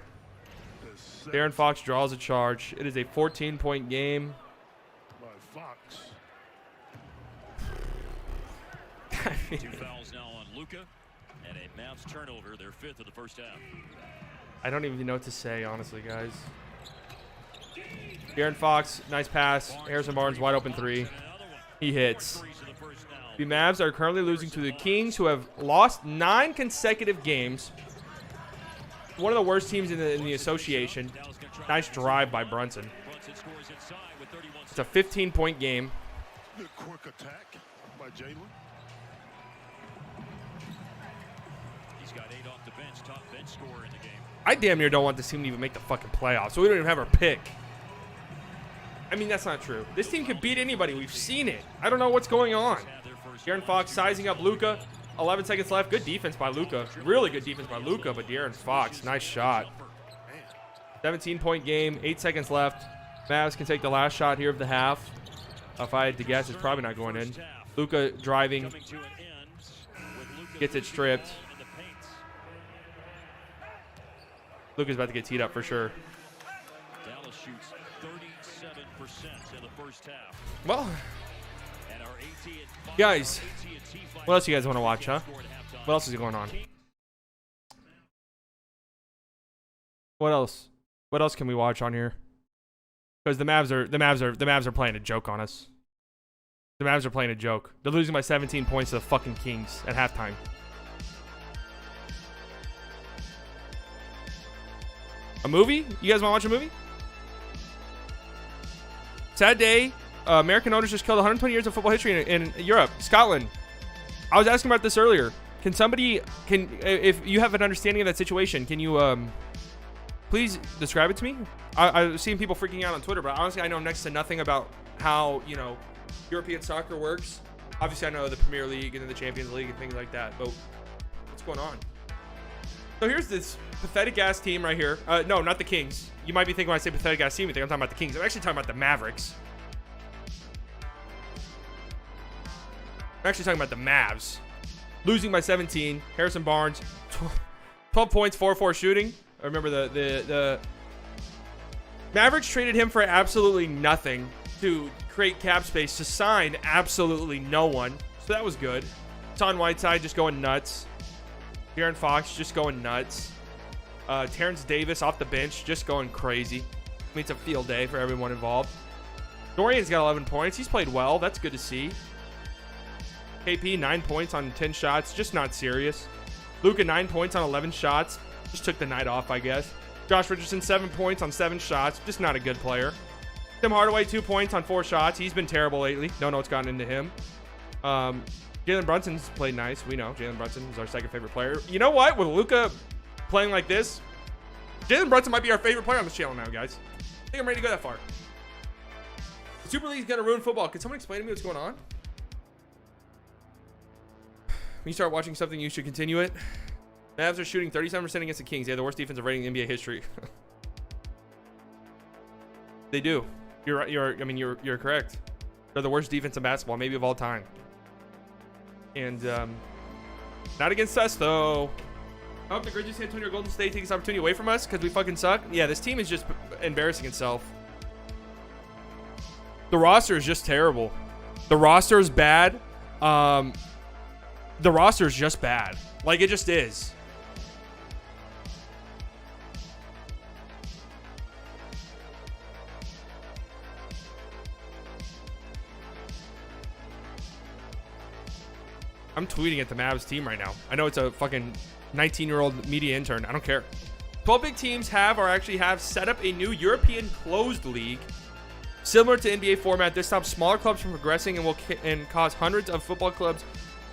De'Aaron Fox draws a charge. It is a 14-point game. by Fox. 2 fouls now on Luka, and a Mavs turnover, their 5th of the first half. I don't even know what to say, honestly, guys. De'Aaron Fox, nice pass. Harrison Barnes, wide open 3. He hits. The Mavs are currently losing to the Kings, who have lost 9 consecutive games. One of the worst teams in the association. Nice drive by Brunson. It's a 15-point game. Good quick attack by Jalen. He's got 8 off the bench, top bench scorer in the game. I damn near don't want this team to even make the fucking playoffs, so we don't even have our pick. I mean, that's not true. This team could beat anybody. We've seen it. I don't know what's going on. De'Aaron Fox sizing up Luka. 11 seconds left. Good defense by Luka. Really good defense by Luka, but De'Aaron Fox, nice shot. 17-point game, 8 seconds left. Mavs can take the last shot here of the half. If I had to guess, it's probably not going in. Luka driving, gets it stripped. Luka's about to get teed up for sure. Dallas shoots 37% in the first half. Well, And our AT&T guys, what else you guys want to watch, huh? What else is going on? What else? What else can we watch on here? Because the Mavs are playing a joke on us. The Mavs are playing a joke. They're losing by 17 points to the fucking Kings at halftime. A movie? You guys want to watch a movie? Sad day. American owners just killed 120 years of football history in Europe. Scotland. I was asking about this earlier. Can somebody, if you have an understanding of that situation, can you please describe it to me? I've seen people freaking out on Twitter, but honestly, I know next to nothing about how, European soccer works. Obviously, I know the Premier League and then the Champions League and things like that, but what's going on? So here's this pathetic-ass team right here. No, not the Kings. You might be thinking when I say pathetic-ass team, you think I'm talking about the Kings. I'm actually talking about the Mavericks. I'm actually talking about the Mavs. Losing by 17. Harrison Barnes, 12 points, 4-4 shooting. I remember the Mavericks traded him for absolutely nothing to create cap space to sign absolutely no one. So that was good. Hassan Whiteside just going nuts. De'Aaron Fox just going nuts. Terrence Davis off the bench just going crazy. I mean, it's a field day for everyone involved. Dorian's got 11 points. He's played well. That's good to see. KP, 9 points on 10 shots. Just not serious. Luka, 9 points on 11 shots. Just took the night off, I guess. Josh Richardson, 7 points on 7 shots. Just not a good player. Tim Hardaway, 2 points on 4 shots. He's been terrible lately. Don't know what's gotten into him. Jalen Brunson's played nice. We know Jalen Brunson is our second favorite player. You know what? With Luka playing like this, Jalen Brunson might be our favorite player on this channel now, guys. I think I'm ready to go that far. The Super League's gonna ruin football. Can someone explain to me what's going on? When you start watching something, you should continue it. Mavs are shooting 37% against the Kings. They have the worst defensive rating in NBA history. They do. You're correct. They're the worst defense in basketball, maybe of all time. And not against us, though. I hope the Grizzlies, San Antonio, Golden State take this opportunity away from us because we fucking suck. Yeah, this team is just embarrassing itself. The roster is just terrible. The roster is bad. The roster is just bad. Like, it just is. I'm tweeting at the Mavs team right now. I know it's a fucking 19-year-old media intern. I don't care. 12 big teams have set up a new European closed league similar to NBA format. This stops smaller clubs from progressing and will cause hundreds of football clubs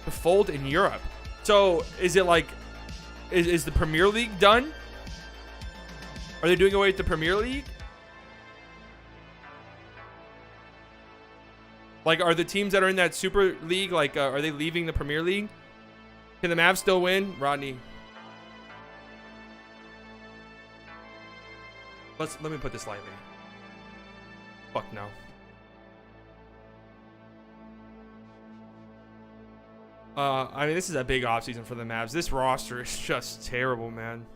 to fold in Europe. So is it like, is the Premier League done? Are they doing away with the Premier League? Like, are the teams that are in that Super League, like, are they leaving the Premier League? Can the Mavs still win? Rodney. Let me put this lightly. Fuck no. I mean, this is a big offseason for the Mavs. This roster is just terrible, man.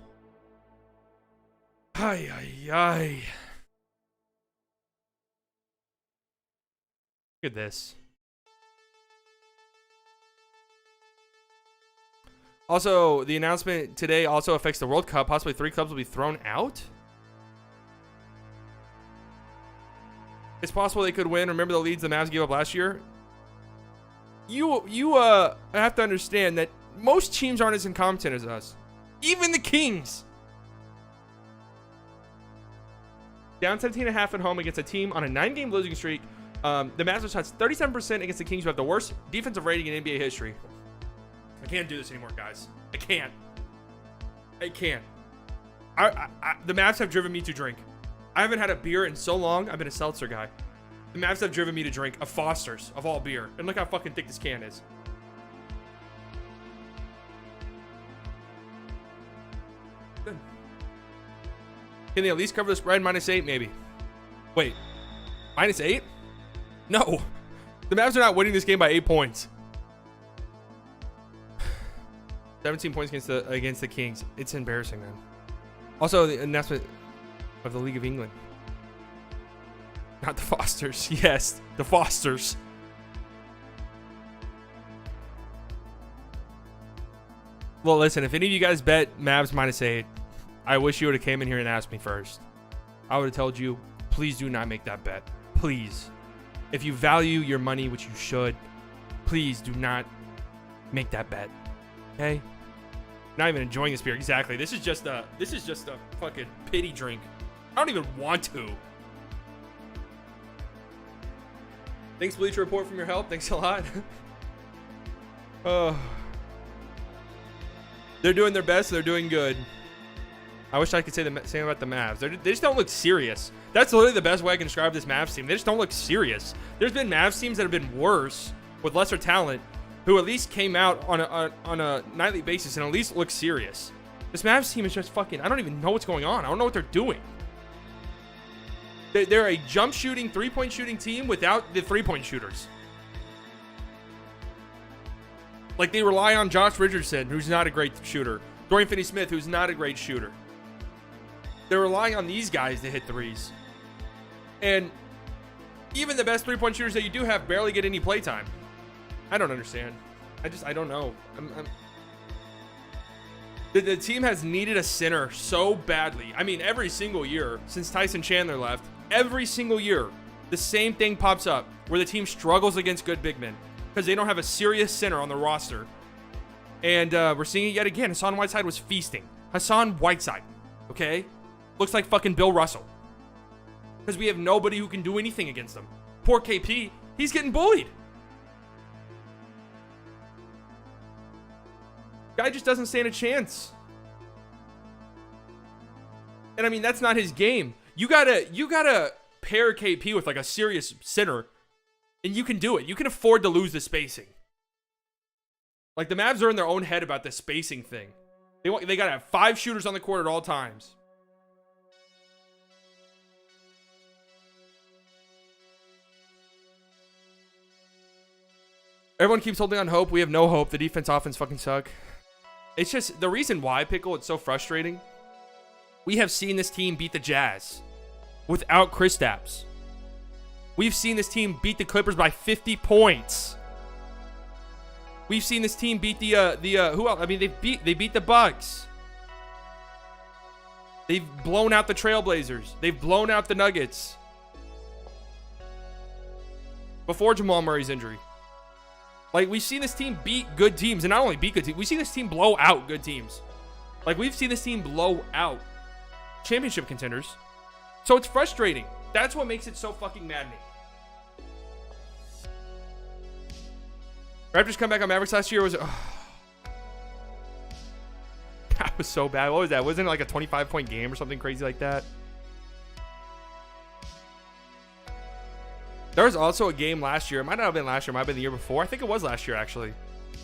Ay, ay, ay. Look at this. Also, the announcement today also affects the World Cup. Possibly 3 clubs will be thrown out. It's possible they could win. Remember the leads the Mavs gave up last year? You have to understand that most teams aren't as incompetent as us. Even the Kings. Down 17.5 at home against a team on a 9-game losing streak. The Mavs shots 37% against the Kings, who have the worst defensive rating in NBA history. I can't do this anymore, guys. I can't. The Mavs have driven me to drink. I haven't had a beer in so long. I've been a seltzer guy. The Mavs have driven me to drink a Foster's of all beer. And look how fucking thick this can is. Good. Can they at least cover the spread? -8, maybe. Wait. -8? No. The Mavs are not winning this game by 8 points. 17 points against the Kings. It's embarrassing, man. Also, the announcement of the League of England. Not the Fosters. Yes, the Fosters. Well, listen, if any of you guys bet Mavs -8, I wish you would have came in here and asked me first. I would have told you, please do not make that bet. Please. If you value your money, which you should, please do not make that bet. Okay? Not even enjoying this beer. Exactly. This is just a fucking pity drink. I don't even want to. Thanks, Bleacher Report, for your help. Thanks a lot. Oh. They're doing their best. They're doing good. I wish I could say the same about the Mavs. They just don't look serious. That's literally the best way I can describe this Mavs team. They just don't look serious. There's been Mavs teams that have been worse with lesser talent who at least came out on a nightly basis and at least look serious. This Mavs team is just fucking, I don't even know what's going on. I don't know what they're doing. They're a jump shooting, 3-point shooting team without the 3-point shooters. Like, they rely on Josh Richardson, who's not a great shooter. Dorian Finney-Smith, who's not a great shooter. They're relying on these guys to hit threes. And even the best three-point shooters that you do have barely get any play time. I don't understand. I don't know. The team has needed a center so badly. I mean, every single year since Tyson Chandler left, every single year, the same thing pops up where the team struggles against good big men because they don't have a serious center on the roster. And we're seeing it yet again. Hassan Whiteside was feasting. Hassan Whiteside, okay? Looks like fucking Bill Russell. Because we have nobody who can do anything against him. Poor KP, he's getting bullied. Guy just doesn't stand a chance. And I mean, that's not his game. You gotta pair KP with like a serious center, and you can do it. You can afford to lose the spacing. Like the Mavs are in their own head about the spacing thing. They gotta have 5 shooters on the court at all times. Everyone keeps holding on hope. We have no hope. The defense, offense fucking suck. It's just the reason why, Pickle, it's so frustrating. We have seen this team beat the Jazz without Kristaps. We've seen this team beat the Clippers by 50 points. We've seen this team beat who else? I mean, they beat the Bucks. They've blown out the Trailblazers. They've blown out the Nuggets. Before Jamal Murray's injury. Like, we've seen this team beat good teams, and not only beat good teams, we've seen this team blow out good teams. Like, we've seen this team blow out championship contenders. So it's frustrating. That's what makes it so fucking maddening. Raptors come back on Mavericks last year was... that was so bad. What was that? Wasn't it like a 25-point game or something crazy like that? There was also a game last year. It might not have been last year. It might have been the year before. I think it was last year, actually.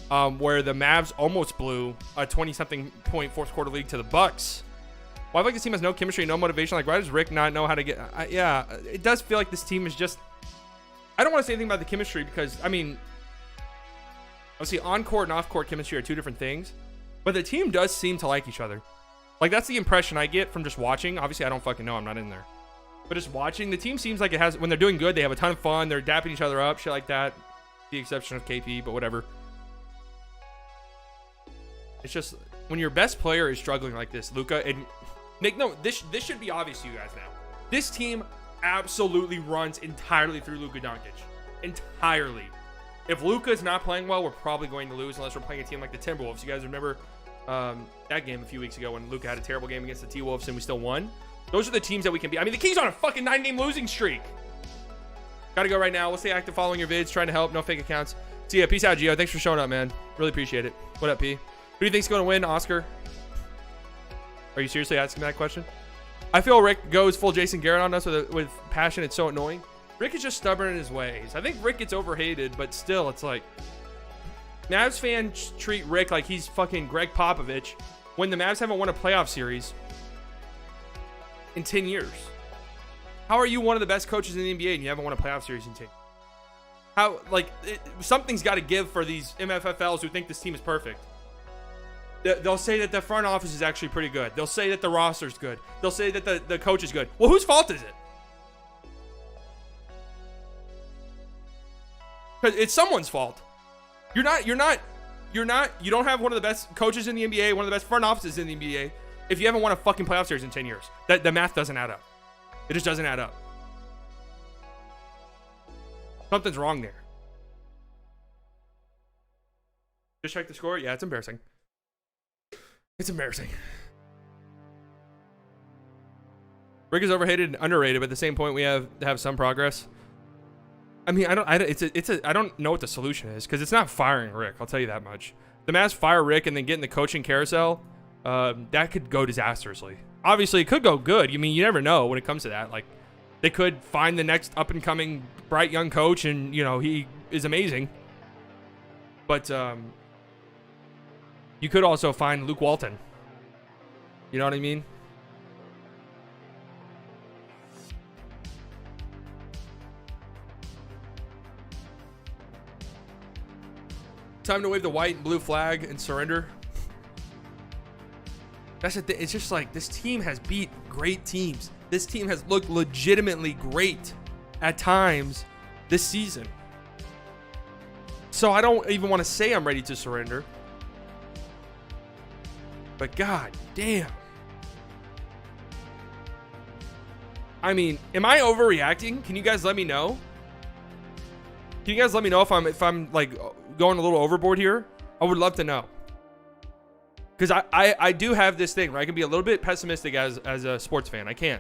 Where the Mavs almost blew a 20-something point fourth quarter lead to the Bucks. Well, I feel like this team has no chemistry, no motivation. Like, why does Rick not know how to get... yeah, it does feel like this team is just... I don't want to say anything about the chemistry because, I mean... Obviously, on-court and off-court chemistry are two different things. But the team does seem to like each other. Like, that's the impression I get from just watching. Obviously, I don't fucking know. I'm not in there. But just watching, the team seems like it has... When they're doing good, they have a ton of fun. They're dapping each other up, shit like that. The exception of KP, but whatever. It's just... When your best player is struggling like this, Luka... And Nick, no, this should be obvious to you guys now. This team absolutely runs entirely through Luka Doncic. Entirely. If Luka is not playing well, we're probably going to lose unless we're playing a team like the Timberwolves. You guys remember that game a few weeks ago when Luka had a terrible game against the T-Wolves and we still won? Those are the teams that we can beat. I mean, the Kings on a fucking 9-game losing streak. Gotta go right now. We'll stay active following your vids, trying to help. No fake accounts. See ya. Peace out, Gio. Thanks for showing up, man. Really appreciate it. What up, P? Who do you think's going to win, Oscar? Are you seriously asking that question? I feel Rick goes full Jason Garrett on us with passion. It's so annoying. Rick is just stubborn in his ways. I think Rick gets overhated, but still, it's like... Mavs fans treat Rick like he's fucking Greg Popovich when the Mavs haven't won a playoff series in 10 years. How are you one of the best coaches in the NBA and you haven't won a playoff series in 10 years? How, like, something's got to give for these MFFLs who think this team is perfect. They'll say that the front office is actually pretty good. They'll say that the roster's good. They'll say that the coach is good. Well, whose fault is it? Because it's someone's fault. You don't have one of the best coaches in the NBA, one of the best front offices in the NBA, if you haven't won a fucking playoff series in 10 years. The math doesn't add up. It just doesn't add up. Something's wrong there. Just check the score. Yeah, it's embarrassing. It's embarrassing. Rick is overhated and underrated, but at the same point, we have to have some progress. I mean, I don't know what the solution is because it's not firing Rick. I'll tell you that much. The Mavs fire Rick and then get in the coaching carousel. That could go disastrously. Obviously, it could go good. I mean, you never know when it comes to that. Like, they could find the next up-and-coming bright young coach, and you know he is amazing. But you could also find Luke Walton. You know what I mean? Time to wave the white and blue flag and surrender. That's the thing. It's just like this team has beat great teams. This team has looked legitimately great at times this season. So I don't even want to say I'm ready to surrender. But god damn. I mean, am I overreacting? Can you guys let me know? Can you guys let me know if I'm like going a little overboard here? I would love to know. Because I do have this thing where I can be a little bit pessimistic as a sports fan. I can.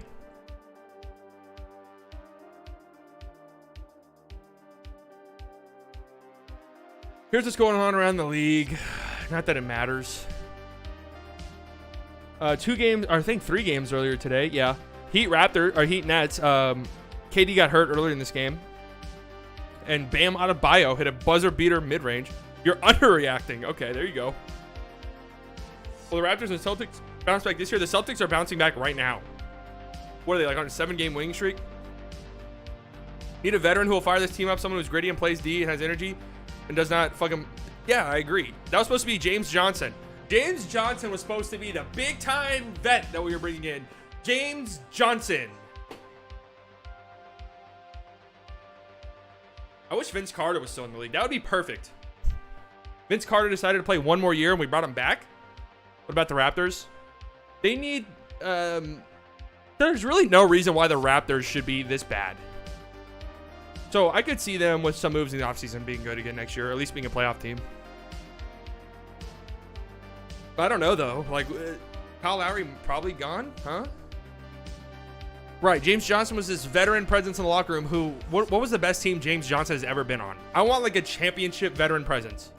Here's what's going on around the league. Not that it matters. 2 games, or I think 3 games earlier today. Yeah. Heat Nets. KD got hurt earlier in this game. And Bam Adebayo hit a buzzer beater mid-range. You're underreacting. Okay, there you go. Well, the Raptors and Celtics bounce back this year. The Celtics are bouncing back right now. What are they, like on a 7-game winning streak? Need a veteran who will fire this team up. Someone who's gritty and plays D and has energy and does not fucking... Yeah, I agree. That was supposed to be James Johnson. James Johnson was supposed to be the big-time vet that we were bringing in. James Johnson. I wish Vince Carter was still in the league. That would be perfect. Vince Carter decided to play 1 more year and we brought him back. What about the Raptors? They need... there's really no reason why the Raptors should be this bad. So I could see them with some moves in the offseason being good again next year, or at least being a playoff team. But I don't know, though. Like, Kyle Lowry probably gone, huh? Right, James Johnson was this veteran presence in the locker room who... What was the best team James Johnson has ever been on? I want, like, a championship veteran presence.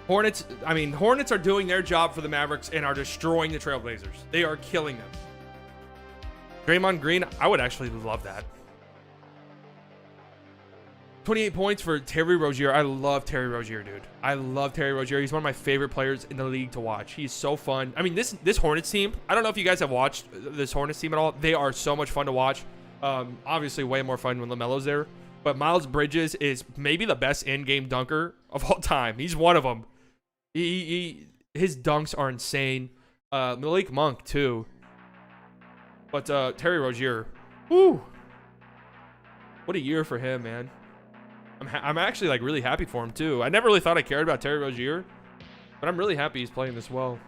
Hornets are doing their job for the Mavericks and are destroying the Trailblazers. They are killing them. Draymond Green, I would actually love that. 28 points for Terry Rozier. I love Terry Rozier, dude. I love Terry Rozier. He's one of my favorite players in the league to watch. He's so fun. I mean, this Hornets team, I don't know if you guys have watched this Hornets team at all. They are so much fun to watch. Obviously, way more fun when LaMelo's there. But Miles Bridges is maybe the best in-game dunker of all time. He's one of them. His dunks are insane. Malik Monk, too. But Terry Rozier, woo! What a year for him, man. I'm actually like really happy for him too. I never really thought I cared about Terry Rozier, but I'm really happy he's playing this well.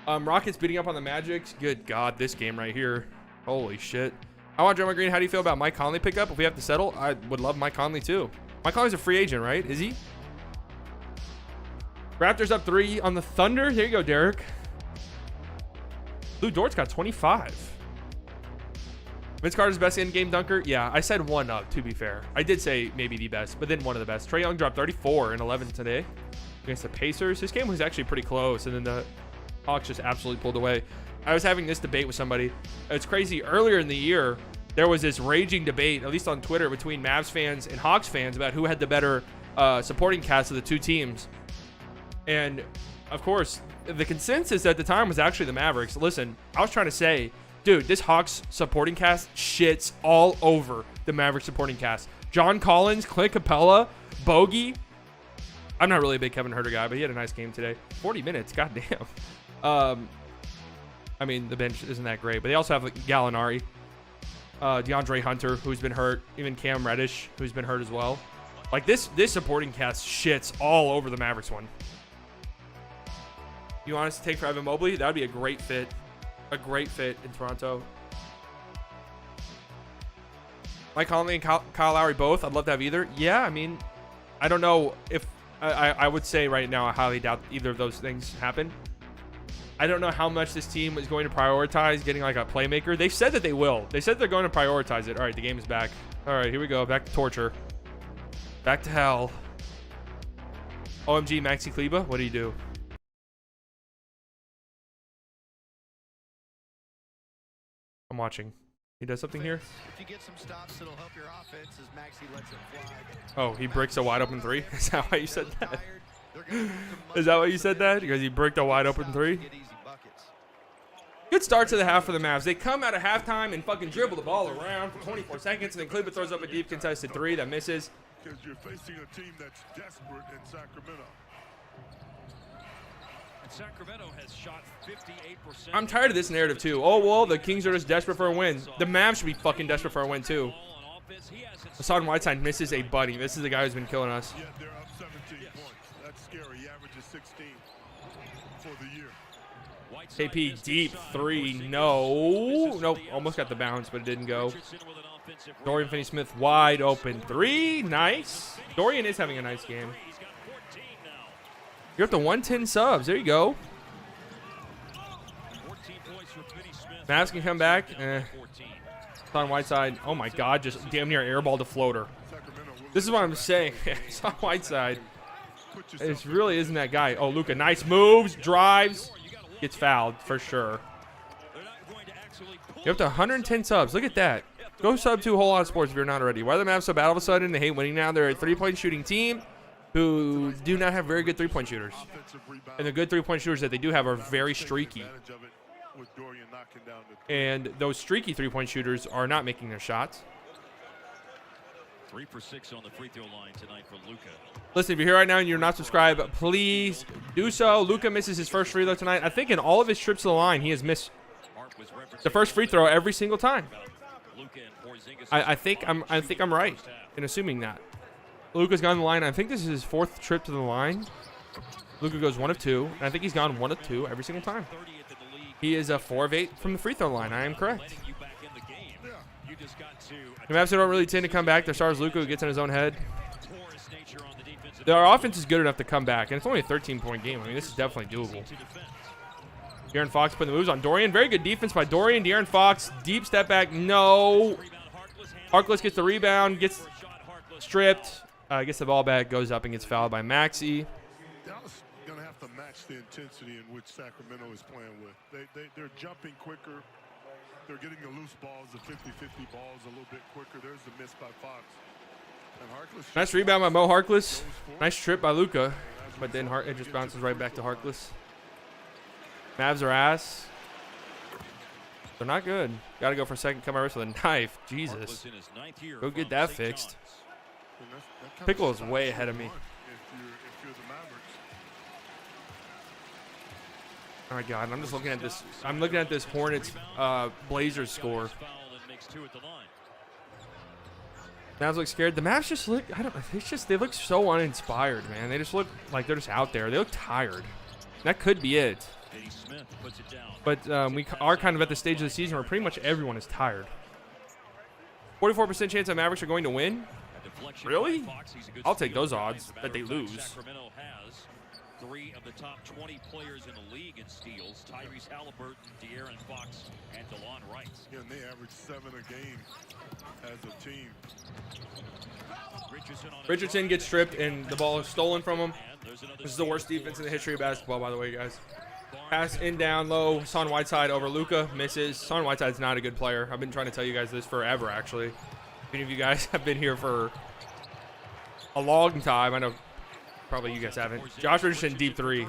Rockets beating up on the Magic. Good God, this game right here. Holy shit. I want Draymond Green. How do you feel about Mike Conley pickup? If we have to settle, I would love Mike Conley too. Mike Conley's a free agent, right? Is he? Raptors up 3 on the Thunder. Here you go, Derek. Lou Dort's got 25. Vince Carter's best in-game dunker. Yeah, I said one up, to be fair. I did say maybe the best, but then one of the best. Trae Young dropped 34 and 11 today against the Pacers. His game was actually pretty close, and then the Hawks just absolutely pulled away. I was having this debate with somebody. It's crazy. Earlier in the year, there was this raging debate, at least on Twitter, between Mavs fans and Hawks fans about who had the better supporting cast of the two teams. And, of course, the consensus at the time was actually the Mavericks. Listen, I was trying to say, dude, this Hawks supporting cast shits all over the Mavericks supporting cast. John Collins, Clint Capella, Bogey. I'm not really a big Kevin Huerter guy, but he had a nice game today. 40 minutes, goddamn. I mean, the bench isn't that great, but they also have like Gallinari, DeAndre Hunter, who's been hurt, even Cam Reddish, who's been hurt as well. Like this supporting cast shits all over the Mavericks one. You want us to take for Evan Mobley? That would be a great fit. A great fit in Toronto. Mike Conley and Kyle Lowry both. I'd love to have either. Yeah, I mean, I don't know if... I would say right now I highly doubt either of those things happen. I don't know how much this team is going to prioritize getting like a playmaker. They've said that they will. They said they're going to prioritize it. All right, the game is back. All right, here we go. Back to torture. Back to hell. OMG, Maxi Kleba, what do you do? I'm watching. He does something here. If you get some stops, it'll help your offense as Maxi lets it fly. Oh, he bricks a wide open 3? Is that why you said that? Is that why you said that? Because he bricked a wide open 3? Good start to the half for the Mavs. They come out of halftime and fucking dribble the ball around for 24 seconds, and then Kleba throws up a deep contested 3 that misses. because you're facing a team that's desperate in Sacramento. And Sacramento has shot 58%. I'm tired of this narrative too. Oh well, the Kings are just desperate for a win. The Mavs should be fucking desperate for a win too. Hassan Whiteside misses a bunny. This is the guy who's been killing us. Yeah, they're up 17 points. That's scary. He averages 16 for the year. KP deep three. No. Nope. Almost got the bounce, but it didn't go. Dorian Finney-Smith wide open three. Nice. Dorian is having a nice game. You're up to 110 subs. There you go. Mavs can come back. On Whiteside. Oh my God, just damn near airball to floater. This is what I'm saying. It's on Whiteside. It really isn't that guy. Oh, Luka, nice moves, drives, gets fouled for sure. You're up to 110 subs. Look at that. Go sub to a whole lot of sports if you're not already. Why are the Mavs so bad all of a sudden? They hate winning now. They're a three-point shooting team who do not have very good three-point shooters. And the good three-point shooters that they do have are very streaky. And those streaky three-point shooters are not making their shots. 3 for 6 on the free throw line tonight for Luka. Listen, if you're here right now and you're not subscribed, please do so. Luka misses his first free throw tonight. I think in all of his trips to the line, he has missed the first free throw every single time. I think I'm right in assuming that. Luka's gone to the line. I think this is his 4th trip to the line. Luka goes 1 of 2, and I think he's gone 1 of 2 every single time. He is a 4 of 8 from the free throw line. I am correct. The Mavs don't really tend to come back. Their star is Luka, who gets in his own head. Their offense is good enough to come back, and it's only a 13-point game. I mean, this is definitely doable. De'Aaron Fox putting the moves on Dorian. Very good defense by Dorian. De'Aaron Fox, deep step back. No. Harkless gets the rebound, gets stripped, gets the ball back, goes up and gets fouled by Maxey. Dallas going to have to match the intensity in which Sacramento is playing with. They're jumping quicker. They're getting the loose balls, the 50-50 balls a little bit quicker. There's the miss by Fox. And Harkless. Nice rebound by Mo Harkless. Nice trip by Luka. But then it just bounces right back to Harkless. Mavs are ass. They're not good. Got to go for a second. Come my wrist with a knife. Jesus. Go get that fixed. Pickle is way ahead of me. If you're the Mavericks. Oh my God, I'm just looking at this. I'm looking at this Hornets Blazers score. Mavs look scared. The Mavs just look. I don't. It's just they look so uninspired, man. They just look like they're just out there. They look tired. That could be it. But we are kind of at the stage of the season where pretty much everyone is tired. 44% chance that Mavericks are going to win. Really? I'll take those odds that they lose. Sacramento has 3 of the top 20 players in the league in steals: Tyrese Halliburton, De'Aaron Fox, and DeLon Wright. Yeah, and they average 7 a game as a team. Richardson gets stripped and the ball is stolen from him. This is the worst defense in the history of basketball, by the way, guys. Pass in down low. Hassan Whiteside over Luka. Misses. Hassan Whiteside's not a good player. I've been trying to tell you guys this forever, actually. Many of you guys have been here for a long time. I know probably you guys haven't. Josh Richardson, deep 3.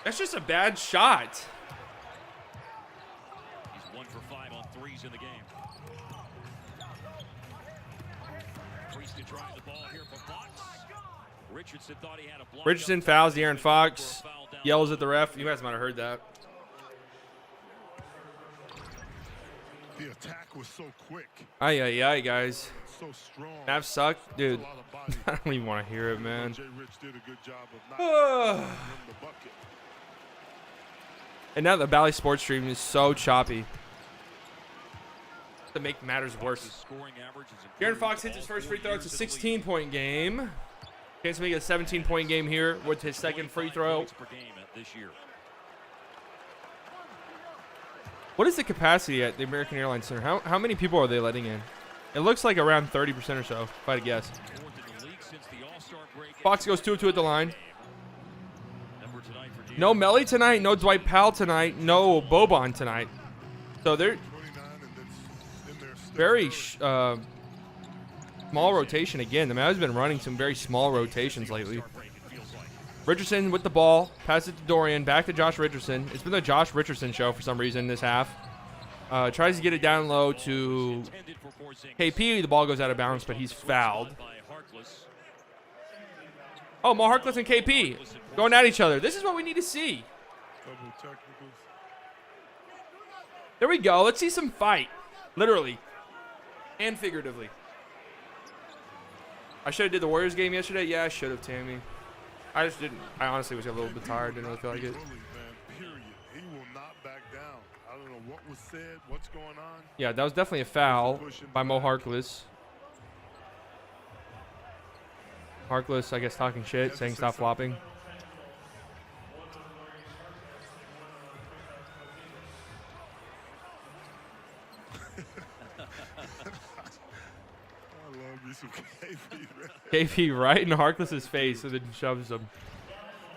That's just a bad shot. He's 1 for 5 on 3s in the game. Priest to drive the ball here for Fox. Richardson thought he had a block. Richardson fouls De'Aaron Fox. Yells at the ref. You guys might have heard that. The attack was so quick. Aye, guys. So strong. Mavs suck. Dude, I don't even want to hear it, man. Jay Rich did a good job of not the bucket. And now the Bally Sports stream is so choppy. To make matters worse. De'Aaron Fox hits his first free throw. It's a 16-point game. Chance to make it a 17-point game here with his second free throw. What is the capacity at the American Airlines Center? How many people are they letting in? It looks like around 30% or so, if I had to guess. Fox goes 2 of 2 at the line. No Melly tonight, no Dwight Powell tonight, no Boban tonight. So they're very small rotation again. The Mavs have been running some very small rotations lately. Richardson with the ball. Pass it to Dorian. Back to Josh Richardson. It's been the Josh Richardson show for some reason this half. Tries to get it down low to KP. The ball goes out of bounds, but he's fouled. Oh, Mo Harkless and KP going at each other. This is what we need to see. Double technicals. There we go. Let's see some fight. Literally. And figuratively. I should have did the Warriors game yesterday. Yeah, I should have, Tammy. I just didn't. I honestly was a little bit tired. Didn't really feel like it. Bully, man, period. He will not back down. I don't know what was said, what's going on. Yeah, that was definitely a foul by Mo Harkless. Harkless, I guess, talking shit, saying stop flopping. I love me some KP, man. KP right in Harkless's face and then shoves him.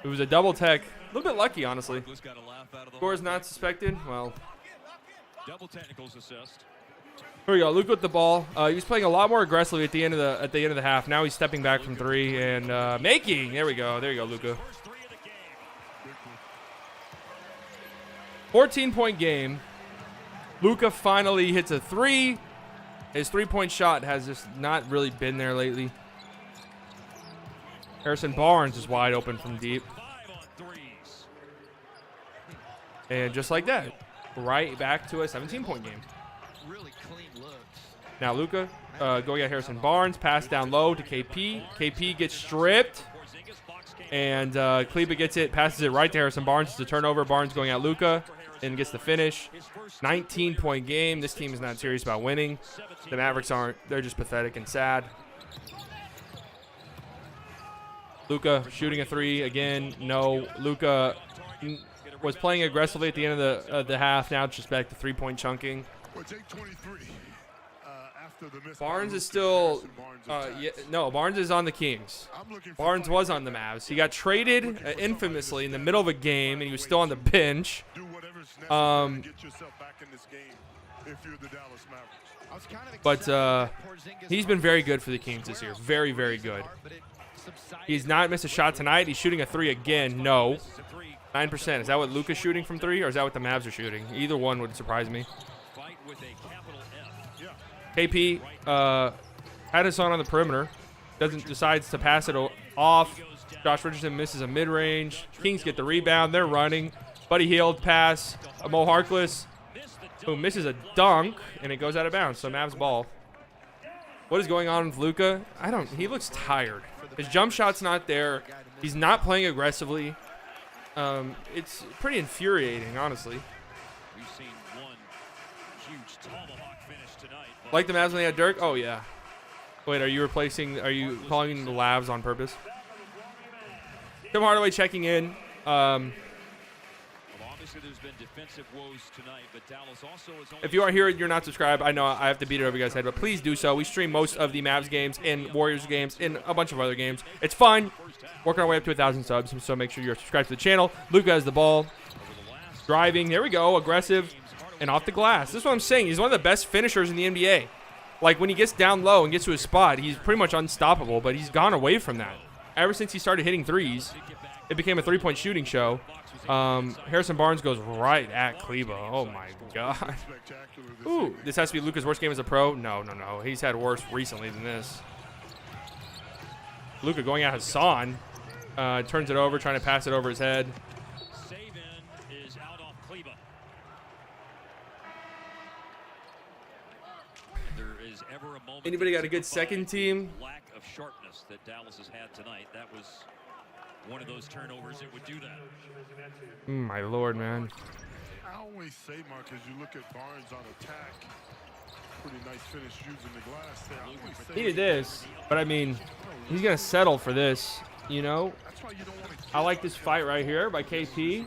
It was a double tech. A little bit lucky, honestly. Score is not suspected. Well, Double technicals assessed. here we go. Luka with the ball. He was playing a lot more aggressively at the end of the half. Now he's stepping back from three and making. There we go. There you go, Luka. 14-point game. Luka finally hits a three. His three-point shot has just not really been there lately. Harrison Barnes is wide open from deep. And just like that, right back to a 17-point game. Really clean looks. Now Luka going at Harrison Barnes, pass down low to KP. KP gets stripped, and Kleba gets it, passes it right to Harrison Barnes. It's a turnover. Barnes going at Luka and gets the finish. 19-point game. This team is not serious about winning. The Mavericks aren't. They're just pathetic and sad. Luka shooting a three again. No. Luka was playing aggressively at the end of the half. Now it's just back to three-point chunking. Barnes is still Barnes is on the Kings. Barnes was on the Mavs. He got traded infamously in the middle of a game, and he was still on the bench. But he's been very good for the Kings this year. Very, very good. He's not missed a shot tonight. He's shooting a three again. No. 9%. Is that what Luka's shooting from three, or is that what the Mavs are shooting? Either one would surprise me. KP had his son on the perimeter. Decides to pass it off. Josh Richardson misses a mid-range. Kings get the rebound. They're running. Buddy Hield pass. Mo Harkless, who misses a dunk, and it goes out of bounds. So Mavs ball. What is going on with Luka? He looks tired. His jump shot's not there. He's not playing aggressively. It's pretty infuriating, honestly. We've seen one huge tomahawk finish tonight. Like the Mavs when they had Dirk? Oh, yeah. Wait, are you calling the Lavs on purpose? Tim Hardaway checking in. Obviously, there's been defensive woes tonight, but Dallas also is only. If you are here and you're not subscribed, I know I have to beat it over your guys' head, but please do so. We stream most of the Mavs games and Warriors games and a bunch of other games. It's fun. Working our way up to 1,000 subs, so make sure you're subscribed to the channel. Luka has the ball. Driving. There we go. Aggressive. And off the glass. This is what I'm saying. He's one of the best finishers in the NBA. Like, when he gets down low and gets to his spot, he's pretty much unstoppable, but he's gone away from that. Ever since he started hitting threes, it became a three-point shooting show. Harrison Barnes goes right at Kleba. Oh, my God. Ooh, this has to be Luka's worst game as a pro? No. He's had worse recently than this. Luka going at Hassan. Turns it over, trying to pass it over his head. Save-in is out off Kleba. There is ever a moment. Anybody got a good second team? Lack of sharpness that Dallas has had tonight. That was one of those turnovers that would do that. My Lord, man. I always say, Mark, as you look at Barnes on attack, pretty nice finish using the glass there. I always say He did this, but I mean, he's going to settle for this, you know? that's why you don't want to I like this fight right here by KP.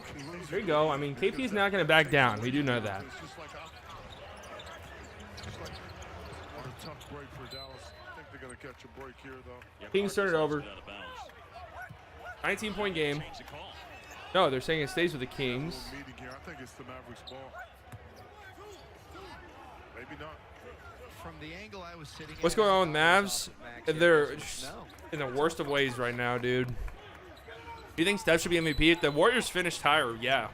There you go. I mean, KP is not going to back down. We do know that. It's just like what a tough break for Dallas. I think they're going to catch a break here, though. Kings turn it over. Out of bounds. 19-point game. Change the call. No, they're saying it stays with the Kings. Meeting here. I think it's the Mavericks ball. Maybe not. From the angle I was sitting What's at, going on with I was Mavs? off of Max. They're Yeah, just no. in the worst of ways right now, dude. Do you think Steph should be MVP? If the Warriors finished higher, yeah.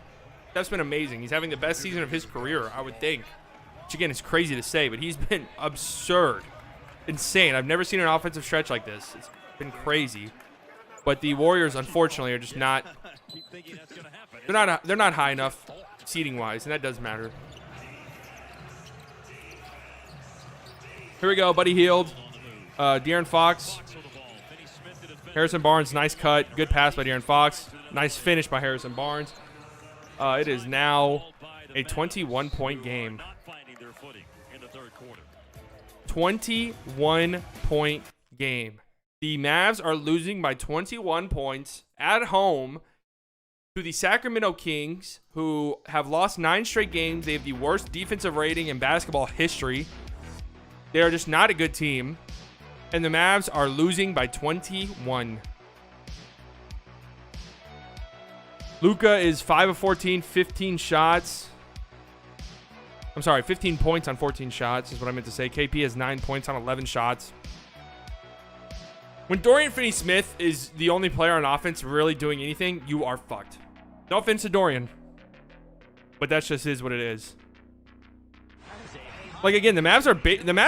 Steph's been amazing. He's having the best season of his career, I would think. which again is crazy to say, but he's been absurd, insane. I've never seen an offensive stretch like this. It's been crazy. But the Warriors, unfortunately, are just not. They're not high enough seeding wise, and that does matter. Here we go, Buddy Hield, De'Aaron Fox, Harrison Barnes, nice cut, good pass by De'Aaron Fox, nice finish by Harrison Barnes. It is now a 21-point game. 21-point game. The Mavs are losing by 21 points at home to the Sacramento Kings, who have lost 9 straight games. They have the worst defensive rating in basketball history. They are just not a good team. And the Mavs are losing by 21. Luka is 5 of 14, 15 shots. I'm sorry, 15 points on 14 shots is what I meant to say. KP has 9 points on 11 shots. When Dorian Finney-Smith is the only player on offense really doing anything, you are fucked. No offense to Dorian, but that's just is what it is. Like again, the Mavs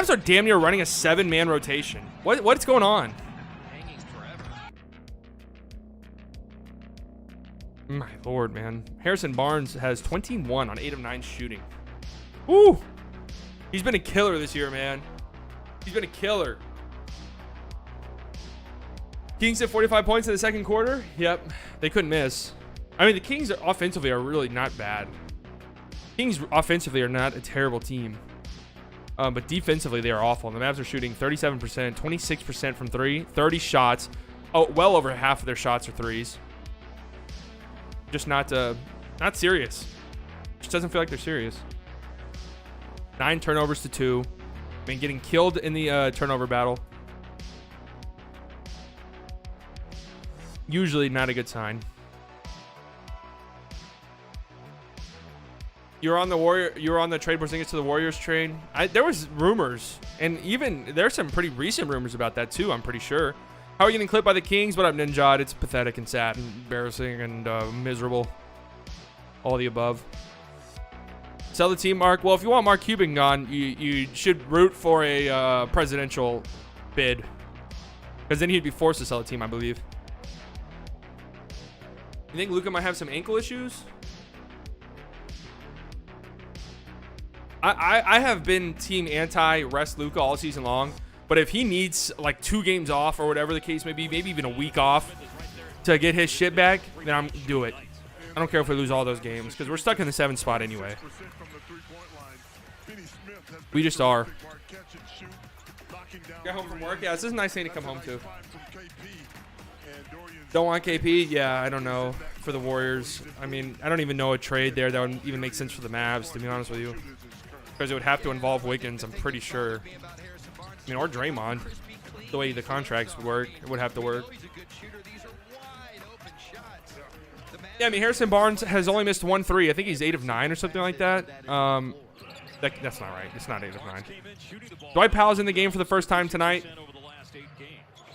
are damn near running a 7-man rotation. What's going on? My lord, man. Harrison Barnes has 21 on 8 of 9 shooting. Woo! He's been a killer this year, man. He's been a killer. Kings at 45 points in the second quarter. Yep, they couldn't miss. I mean, the Kings offensively are really not bad. Kings offensively are not a terrible team. But defensively, they are awful. And the Mavs are shooting 37%, 26% from 3, 30 shots. Oh, well over half of their shots are threes. Just not serious. Just doesn't feel like they're serious. 9 turnovers to 2. I mean, getting killed in the turnover battle. Usually not a good sign. You're on the trade Porzingis to the Warriors train. There was rumors, and even there's some pretty recent rumors about that too. I'm pretty sure. How are you getting clipped by the Kings? What up, Ninja? It's pathetic and sad and embarrassing and miserable. All the above. Sell the team, Mark. Well, if you want Mark Cuban gone, you should root for a presidential bid, because then he'd be forced to sell the team, I believe. You think Luka might have some ankle issues? I have been team anti-rest Luka all season long, but if he needs like 2 games off or whatever the case may be, maybe even a week off to get his shit back, then I'm do it. I don't care if we lose all those games because we're stuck in the 7th spot anyway. We just are. Got home from work? Yeah, this is a nice thing to come home to. Don't want KP? Yeah, I don't know. For the Warriors, I mean, I don't even know a trade there that would even make sense for the Mavs, to be honest with you. Because it would have to involve Wiggins, I'm pretty sure. I mean, or Draymond. The way the contracts work, it would have to work. Yeah, I mean, Harrison Barnes has only missed 1 3. I think he's 8 of 9 or something like that. That's not right. It's not 8 of 9. Dwight Powell's in the game for the first time tonight.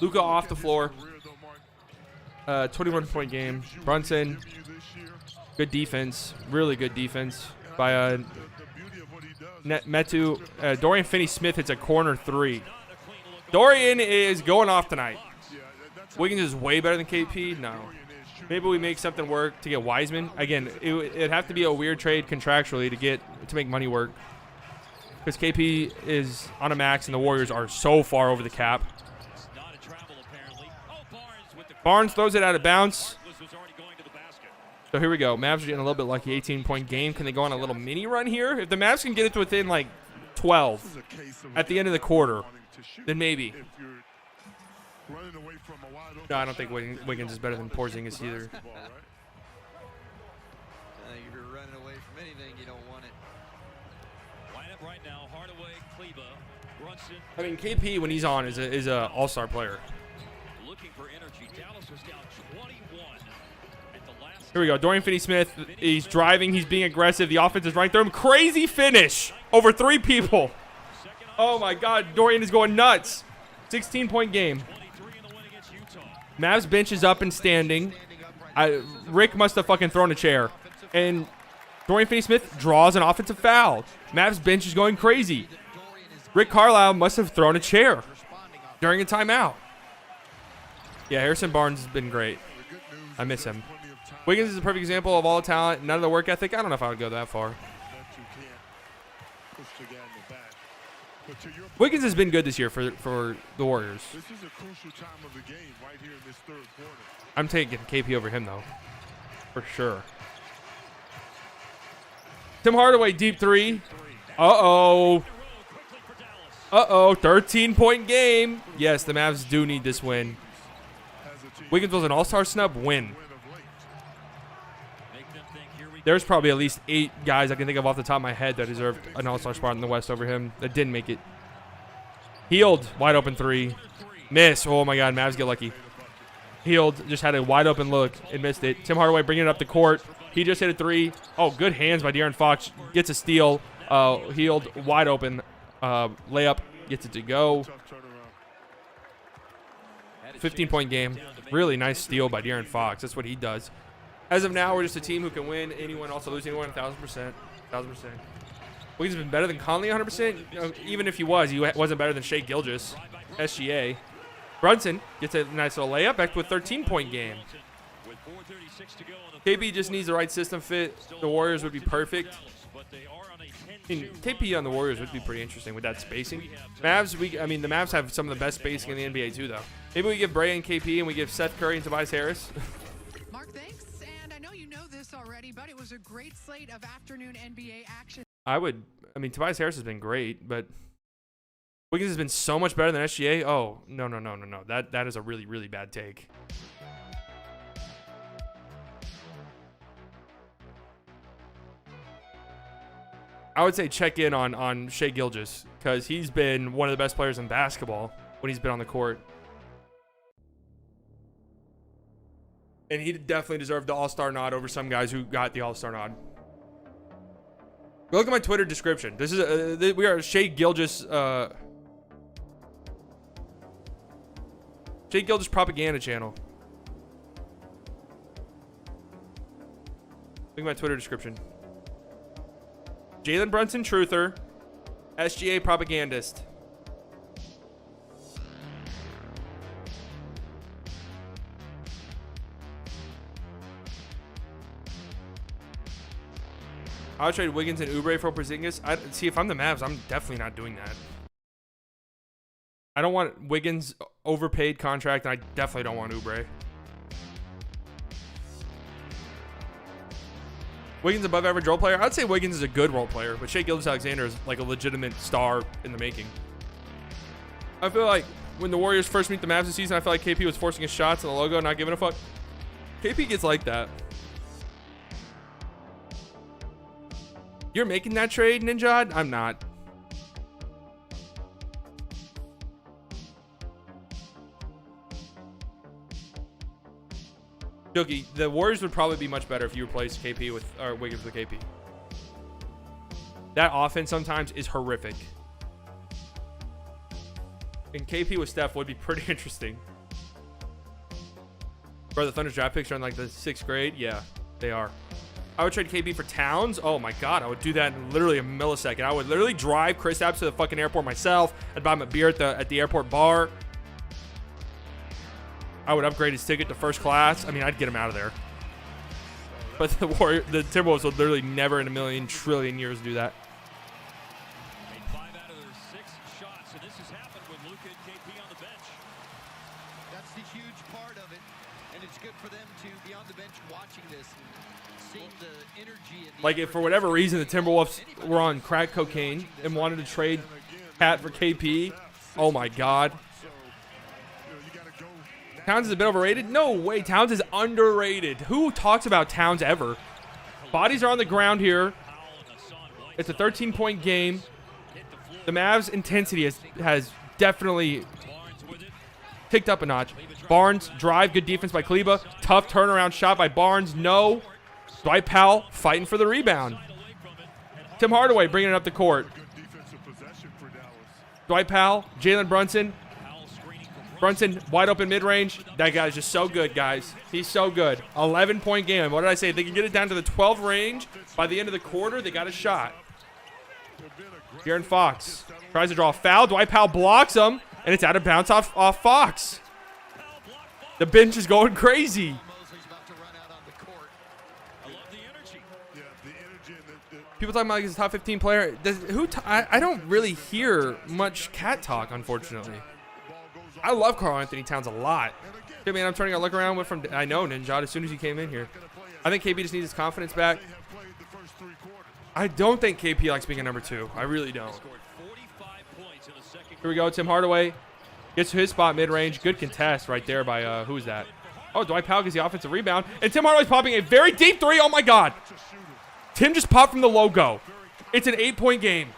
Luka off the floor. 21-point game. Brunson, good defense. Really good defense by Metu. Dorian Finney-Smith hits a corner 3. Dorian is going off tonight. Wiggins is way better than KP? No. Maybe we make something work to get Wiseman. Again, it'd have to be a weird trade contractually to make money work. Because KP is on a max and the Warriors are so far over the cap. Barnes throws it out of bounds. So here we go. Mavs are getting a little bit lucky. 18-point game. Can they go on a little mini run here? If the Mavs can get it to within like 12 at the end of the quarter, then maybe. No, I don't think Wiggins is better than Porzingis either. If you're running away from anything, you don't want it. Lineup right now: Hardaway, Kleba, Brunson. I mean, KP when he's on is a all-star player. Looking for energy. Dallas was down 21 at the last. Here we go. Dorian Finney-Smith. He's driving. He's being aggressive. The offense is right through him. Crazy finish over 3 people. Oh my God. Dorian is going nuts. 16-point game. Mavs bench is up and standing. Rick must have fucking thrown a chair. And Dorian Finney-Smith draws an offensive foul. Mavs bench is going crazy. Rick Carlisle must have thrown a chair during a timeout. Yeah, Harrison Barnes has been great. I miss him. Wiggins is a perfect example of all the talent, none of the work ethic. I don't know if I would go that far. Wiggins has been good this year for the Warriors. This is a crucial time of the game right here in this third quarter. I'm taking KP over him, though. For sure. Tim Hardaway, deep three. Uh-oh. Uh-oh, 13-point game. Yes, the Mavs do need this win. Wiggins was an all-star snub win. There's probably at least 8 guys I can think of off the top of my head that deserved an all-star spot in the West over him that didn't make it. Healed, wide open three. Miss. Oh, my God, Mavs get lucky. Healed, just had a wide open look and missed it. Tim Hardaway bringing it up the court. He just hit a three. Oh, good hands by De'Aaron Fox. Gets a steal. Healed, wide open layup. Gets it to go. 15-point game. Really nice steal by De'Aaron Fox. That's what he does. As of now, we're just a team who can win anyone, also lose anyone 1,000%. 1,000%. Wiggins has been better than Conley 100%. You know, even if he wasn't better than Shai Gilgeous, SGA. Brunson gets a nice little layup back to a 13-point game. KP just needs the right system fit. The Warriors would be perfect. I mean, KP on the Warriors would be pretty interesting with that spacing. Mavs, the Mavs have some of the best spacing in the NBA too, though. Maybe we give Bray and KP and we give Seth Curry and Tobias Harris. Mark, thanks. And I know you know this already, but it was a great slate of afternoon NBA action. Tobias Harris has been great, but Wiggins has been so much better than SGA. Oh, no. That is a really, really bad take. I would say check in on Shai Gilgeous because he's been one of the best players in basketball when he's been on the court. And he definitely deserved the All-Star nod over some guys who got the All-Star nod. Go look at my Twitter description. This is we are a Shai Gilgeous propaganda channel. Look at my Twitter description. Jalen Brunson, truther. SGA, propagandist. I would trade Wiggins and Oubre for Porzingis. See, if I'm the Mavs, I'm definitely not doing that. I don't want Wiggins' overpaid contract, and I definitely don't want Oubre. Wiggins above average role player. I'd say Wiggins is a good role player, but Shai Gilgeous-Alexander is like a legitimate star in the making. I feel like when the Warriors first meet the Mavs this season, I feel like KP was forcing his shots and the logo, not giving a fuck. KP gets like that. You're making that trade, Ninja? I'm not. Jokey, the Warriors would probably be much better if you replaced KP with or Wiggins with KP. That offense sometimes is horrific. And KP with Steph would be pretty interesting. Bro, the Thunder's draft picks are in like the 6th grade. Yeah, they are. I would trade KP for Towns. Oh my God, I would do that in literally a millisecond. I would literally drive Kristaps to the fucking airport myself. I'd buy him a beer at the airport bar. I would upgrade his ticket to first class. I mean, I'd get him out of there. But the Timberwolves would literally never in a million trillion years do that. Made 5 out of their 6 shots, and this has happened with Luka and KP on the bench. That's the huge part of it, and it's good for them to be on the bench watching this, seeing the energy. And the like if for whatever reason the Timberwolves were on crack cocaine and wanted to trade Cat for KP, oh my God. Towns is a bit overrated? No way. Towns is underrated. Who talks about Towns ever? Bodies are on the ground here. It's a 13-point game. The Mavs' intensity has definitely ticked up a notch. Barnes, drive, good defense by Kleba. Tough turnaround shot by Barnes. No. Dwight Powell fighting for the rebound. Tim Hardaway bringing it up the court. Dwight Powell, Jalen Brunson. Brunson, wide open mid-range. That guy's just so good, guys. He's so good. 11-point game. What did I say? If they can get it down to the 12 range by the end of the quarter, they got a shot. De'Aaron Fox tries to draw a foul. Dwight Powell blocks him, and it's out of bounds off Fox. The bench is going crazy. People talking about like he's a top 15 player. I don't really hear much cat talk, unfortunately. I love Karl Anthony Towns a lot. I mean, I'm turning a look around with from I know Ninja as soon as he came in here. I think KP just needs his confidence back. I don't think KP likes being a number 2. I really don't. Here we go. Tim Hardaway gets to his spot mid-range. Good contest right there by who's that? Oh, Dwight Powell gets the offensive rebound, and Tim Hardaway's popping a very deep 3. Oh my God! Tim just popped from the logo. It's an 8-point game.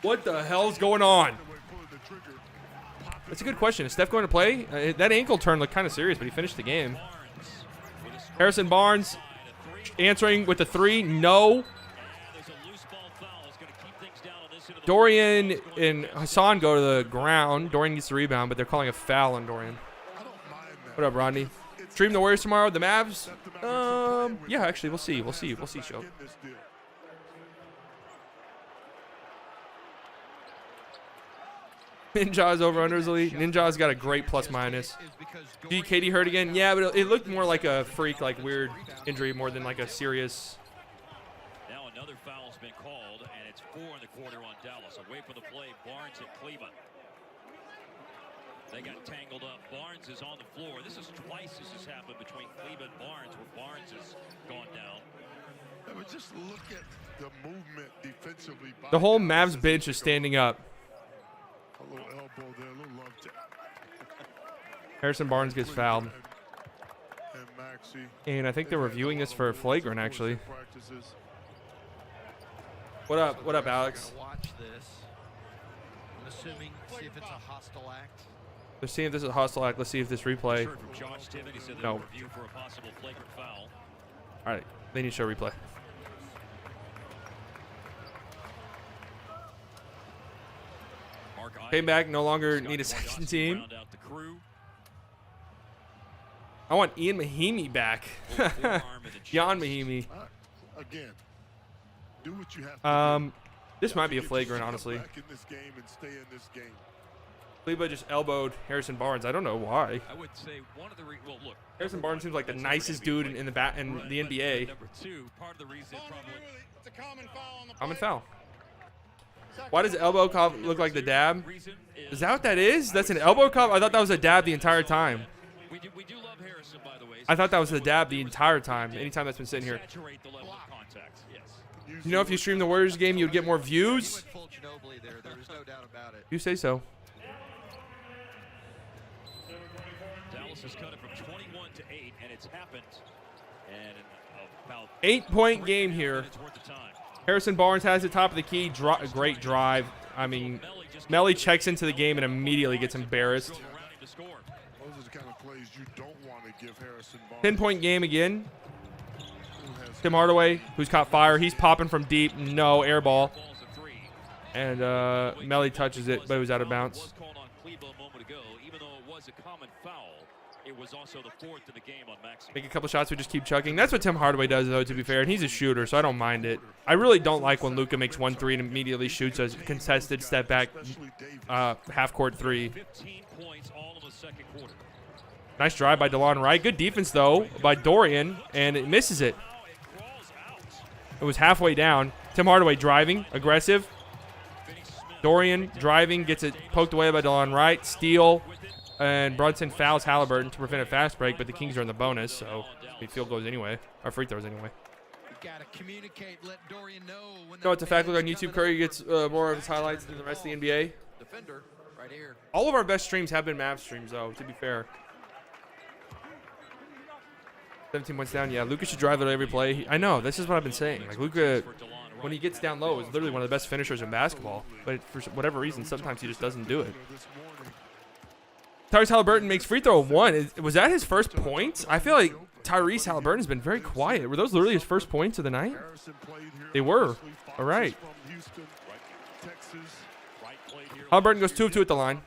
What the hell's going on? That's a good question. Is Steph going to play? That ankle turn looked kind of serious, but he finished the game. Harrison Barnes answering with the 3. No. Dorian and Hassan go to the ground. Dorian gets the rebound, but they're calling a foul on Dorian. What up, Rodney? Stream the Warriors tomorrow. The Mavs? Yeah, actually, we'll see. We'll see, show. Ninja's over under his lead. Ninja's got a great plus minus. KD hurt again? Yeah, but it looked more like a freak, like weird injury more than like a serious. Now another foul's been called, and it's 4 in the quarter on Dallas. Away from the play, Barnes and Cleveland. They got tangled up. Barnes is on the floor. This is twice this has happened between Cleveland and Barnes, where Barnes has gone down. But just look at the movement defensively. The whole Mavs bench is standing up. A little elbow there, a little love tap. Harrison Barnes gets fouled. And I think they're reviewing this for a flagrant, actually. What up? What up, Alex? Watch this. I'm assuming, see if it's a hostile act. Let's see if this is a hostile act. Let's see if this replay. No. All right. They need to show replay. Came back. No longer need a second team. I want Ian Mahimi back. Jan Mahimi. Again, do what you have to do. This might be a flagrant, honestly. Back in this game and stay in this game. Kleba just elbowed Harrison Barnes. I don't know why. I would say one of the well, look. Harrison Barnes seems like the nicest dude in the NBA. Number 2, part of the reason probably. It's a common foul on the Common foul. Why does the elbow cup look like the dab? Is that what that is? That's an elbow cup? I thought that was a dab the entire time. We do love Harrison, by the way. I thought that was the dab the entire time. Anytime that's been sitting here. You know, if you stream the Warriors game, you'd get more views. You say so. Dallas has cut it from 21 to 8, and it's happened. And about 8-point game here. Harrison Barnes has the top of the key. Great drive. I mean, Melly checks into the game and immediately gets embarrassed. Those are the kind of plays you don't want to give Harrison Barnes. 10-point game again. Tim Hardaway, who's caught fire. He's popping from deep. No, air ball. And Melly touches it, but it was out of bounds. It was also the 4th of the game on Maxey. Make a couple shots, we just keep chucking. That's what Tim Hardaway does, though, to be fair. And he's a shooter, so I don't mind it. I really don't like when Luka makes 1 3 and immediately shoots a contested step back half-court 3. 15 points all in the second quarter. Nice drive by DeLon Wright. Good defense, though, by Dorian, and it misses it. It was halfway down. Tim Hardaway driving, aggressive. Dorian driving, gets it poked away by DeLon Wright. Steal. And Brunson fouls Halliburton to prevent a fast break, but the Kings are in the bonus, so field goes anyway, or free throws anyway. No, it's a fact. Look on YouTube, Curry gets more of his highlights than the rest of the NBA. All of our best streams have been Mavs streams, though, to be fair. 17 points down. Yeah, Luka should drive it every play. I know. This is what I've been saying. Like, Luka, when he gets down low, is literally one of the best finishers in basketball. But for whatever reason, sometimes he just doesn't do it. Tyrese Halliburton makes free throw 1. Was that his first point? I feel like Tyrese Halliburton has been very quiet. Were those literally his first points of the night? They were. All right. Texas. Halliburton goes 2 of 2 at the line.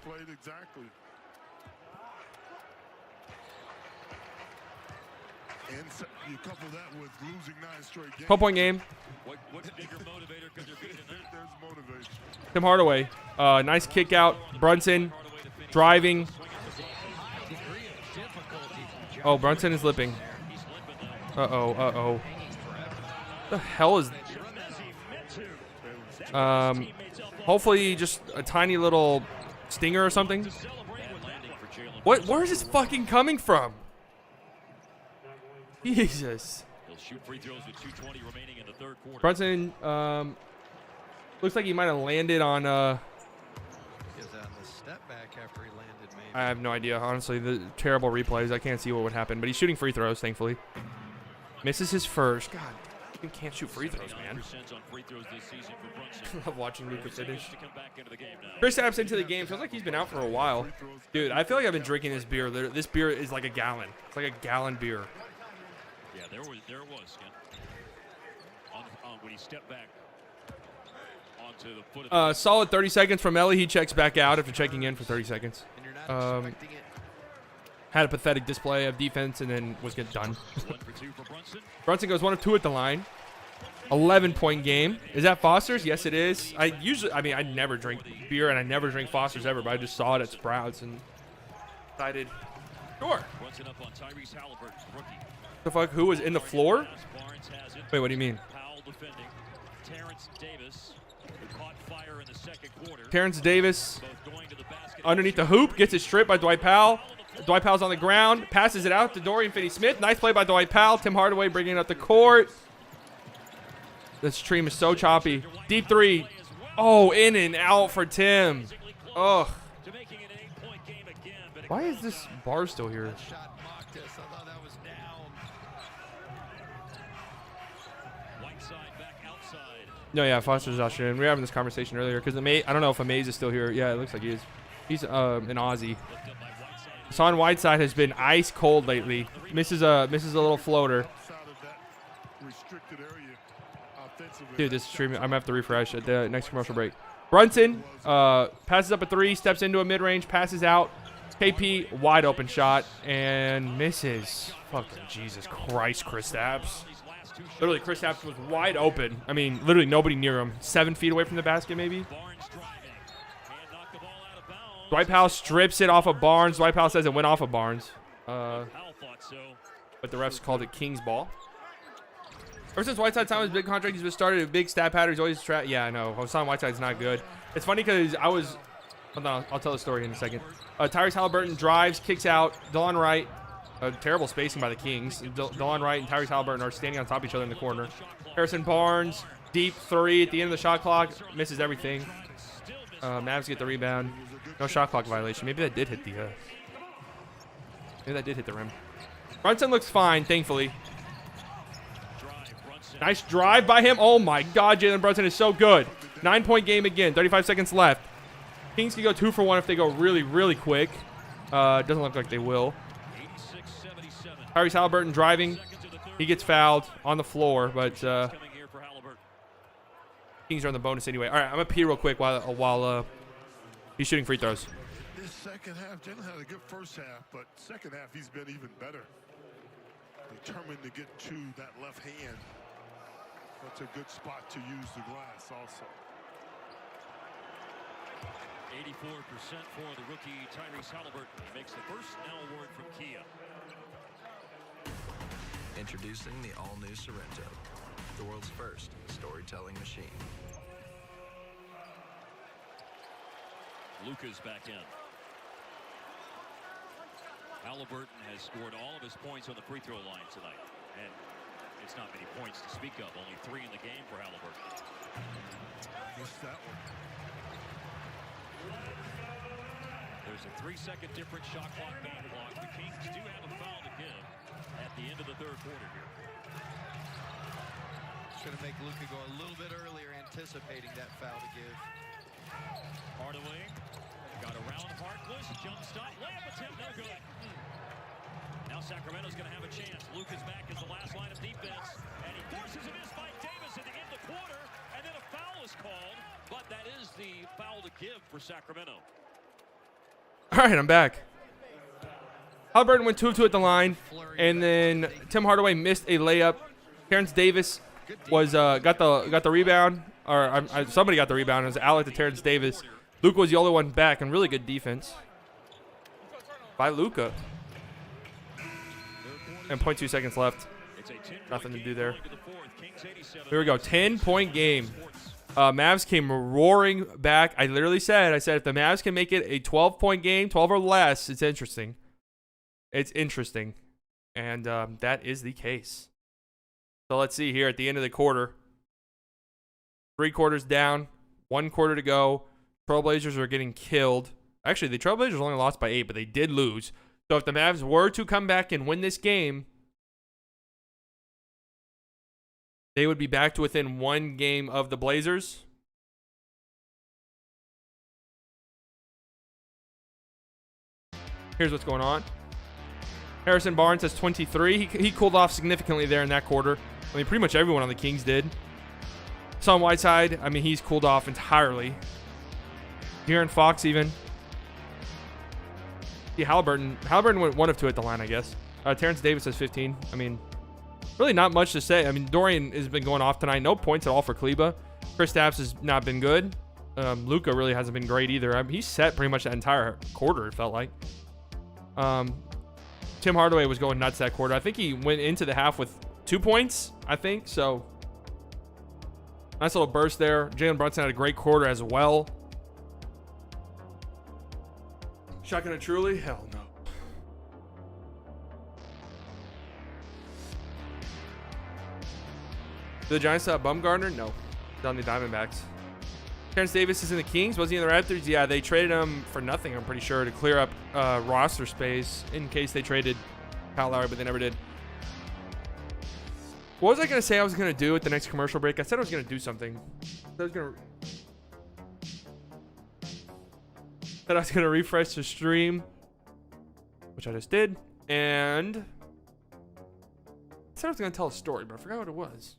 And so you couple that with losing 9 straight games. 12-point game. What's bigger motivator because they're beating them? There's motivation. Tim Hardaway. Nice kick out. Brunson driving. Oh, Brunson is lipping. Uh-oh, uh-oh. The hell is... Hopefully just a tiny little stinger or something. Where is this fucking coming from? Jesus. He'll shoot free throws with 2:20 remaining in the third quarter. Brunson, looks like he might have landed on, Is on the step back after he landed, maybe. I have no idea, honestly. The terrible replays. I can't see what would happen, but he's shooting free throws, thankfully. Misses his first. God, you can't shoot free throws, man. On free throws this season for Brunson. I love watching Luka finish. To come back into the game now. Chris Apps into the game. Feels like he's been out for a while. Dude, I feel like I've been drinking this beer. This beer is like a gallon. It's like a gallon beer. Yeah, there it was, Ken. When he stepped back onto the foot of Solid 30 seconds from Ellie. He checks back out after checking in for 30 seconds. And you're not expecting it. Had a pathetic display of defense and then was getting done. 1 for 2 for Brunson. Brunson goes 1 of 2 at the line. 11-point game. Is that Foster's? Yes, it is. I never drink beer and I never drink Foster's ever, but I just saw it at Sprouts and decided, sure. Brunson up on Tyrese Halliburton, rookie. The fuck? Who was in the floor? Barnes has it. Wait, what do you mean? Powell defending. Terrence Davis, who caught fire in the second quarter. Terrence Davis Both going to the basket. underneath the hoop, gets it stripped by Dwight Powell. Dwight Powell's on the ground, passes it out to Dorian Finney-Smith. Nice play by Dwight Powell. Tim Hardaway bringing it up the court. This stream is so choppy. Deep three. Oh, in and out for Tim. Ugh. To making it an 8-point game again, but Why is this bar still here? Shot mocked us. I thought that was down. Whiteside back outside. No, yeah, Foster's Australian. We were having this conversation earlier because I don't know if Amaze is still here. Yeah, it looks like he is. He's an Aussie. Looked up by Whiteside. Hassan Whiteside has been ice cold lately. Misses a little floater. Outside of that restricted area offensively. Dude, this stream, I'm gonna have to refresh at the next commercial break. Brunson passes up a 3, steps into a mid-range, passes out. KP, wide open shot, and misses. Fucking Jesus Christ, Chris Apps. Literally, Chris Apps was wide open. I mean, literally nobody near him. 7 feet away from the basket, maybe. Barnes driving. And knocked the ball out of bounds. Dwight Powell strips it off of Barnes. Dwight Powell says it went off of Barnes. Powell thought so. But the refs called it King's ball. Ever since Whiteside signed his big contract, he's been started a big stat pattern. He's always yeah, I know. Hassan Whiteside's not good. It's funny because hold on, I'll tell the story in a second. Tyrese Halliburton drives, kicks out. Delon Wright, terrible spacing by the Kings. Delon Wright and Tyrese Halliburton are standing on top of each other in the corner. Harrison Barnes, deep 3 at the end of the shot clock, misses everything. Mavs get the rebound. No shot clock violation. Maybe that did hit the rim. Brunson looks fine, thankfully. Nice drive by him. Oh my God, Jalen Brunson is so good. 9-point game again. 35 seconds left. Kings can go 2 for 1 if they go really, really quick. Doesn't look like they will. Tyrese Halliburton driving. He gets fouled on the floor, but Kings are on the bonus anyway. All right, I'm gonna pee real quick while he's shooting free throws. This second half, Jalen had a good first half, but second half he's been even better. Determined to get to that left hand. That's a good spot to use the glass also. 84% for the rookie Tyrese Halliburton. Makes the first now award from Kia. Introducing the all-new Sorrento, the world's first storytelling machine. Luka's back in. Halliburton has scored all of his points on the free throw line tonight. And it's not many points to speak of. Only 3 in the game for Halliburton. Missed that one. There's a 3-second different shot clock game clock. The Kings do have a foul to give at the end of the third quarter here. It's going to make Luka go a little bit earlier, anticipating that foul to give. Hardaway got around Harkless, jump stop, layup attempt, no good. Now Sacramento's going to have a chance. Luka's back as the last line of defense, and he forces a miss by Davis at the end of the quarter, and then a foul is called, but that is the foul to give for Sacramento. All right, I'm back. Halliburton went 2 of 2 at the line, and then Tim Hardaway missed a layup. Terrence Davis was got the rebound, or somebody got the rebound. It was Alec to Terrence Davis. Luka was the only one back, and really good defense by Luka. And 0.2 seconds left. Nothing to do there. Here we go. 10-point game. Mavs came roaring back. I literally said, if the Mavs can make it a 12-point game, 12 or less, it's interesting. It's interesting. And that is the case. So let's see here at the end of the quarter. 3 quarters down. 1 quarter to go. Trailblazers are getting killed. Actually, the Trailblazers only lost by 8, but they did lose. So if the Mavs were to come back and win this game, they would be back to within 1 game of the Blazers. Here's what's going on. Harrison Barnes has 23. He cooled off significantly there in that quarter. I mean, pretty much everyone on the Kings did. Hassan Whiteside, I mean, he's cooled off entirely. De'Aaron Fox even. Yeah, Halliburton went 1 of 2 at the line, I guess. Terrence Davis has 15. I mean, really not much to say. I mean, Dorian has been going off tonight. No points at all for Kleba. Kristaps has not been good. Luka really hasn't been great either. I mean, he's set pretty much that entire quarter, it felt like. Tim Hardaway was going nuts that quarter. I think he went into the half with 2 points, I think. So, nice little burst there. Jalen Brunson had a great quarter as well. Shotgun it truly? Hell no. Do the Giants have Bumgarner? No. It's on the Diamondbacks. Terrence Davis is in the Kings. Was he in the Raptors? Yeah, they traded him for nothing, I'm pretty sure, to clear up roster space in case they traded Kyle Lowry, but they never did. What was I going to say I was going to do at the next commercial break? I said I was going to do something. I was going to refresh the stream, which I just did. And I said I was going to tell a story, but I forgot what it was.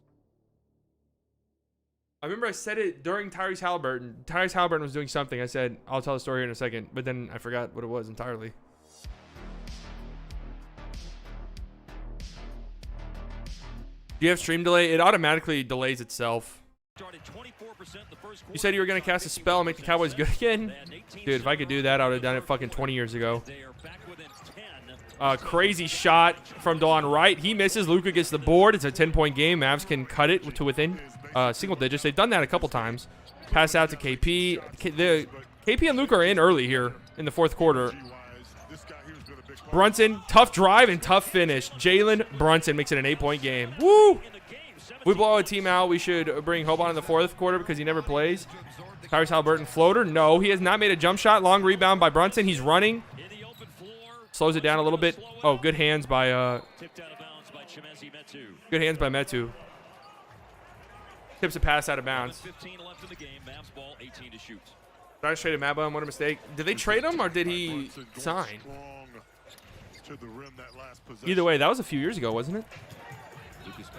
I remember I said it during Tyrese Halliburton. Tyrese Halliburton was doing something. I said, I'll tell the story in a second. But then I forgot what it was entirely. Do you have stream delay? It automatically delays itself. You said you were going to cast a spell and make the Cowboys good again? Dude, if I could do that, I would have done it fucking 20 years ago. Crazy shot from DeLon Wright. He misses. Luka gets the board. It's a 10-point game. Mavs can cut it to within single digits. They've done that a couple times. Pass out to KP. KP and Luka are in early here in the 4th quarter. Brunson, tough drive and tough finish. Jalen Brunson makes it an 8-point game. Woo! We blow a team out. We should bring Hoban in the 4th quarter because he never plays. Tyrese Halliburton floater. No, he has not made a jump shot. Long rebound by Brunson. He's running. Slows it down a little bit. Oh, good hands by Metu. Tips a pass out of bounds. 15 left in the game. Mavs ball, 18 to shoot. Did I just trade Mabba? What a mistake. Did they trade him or did he sign? Either way, that was a few years ago, wasn't it?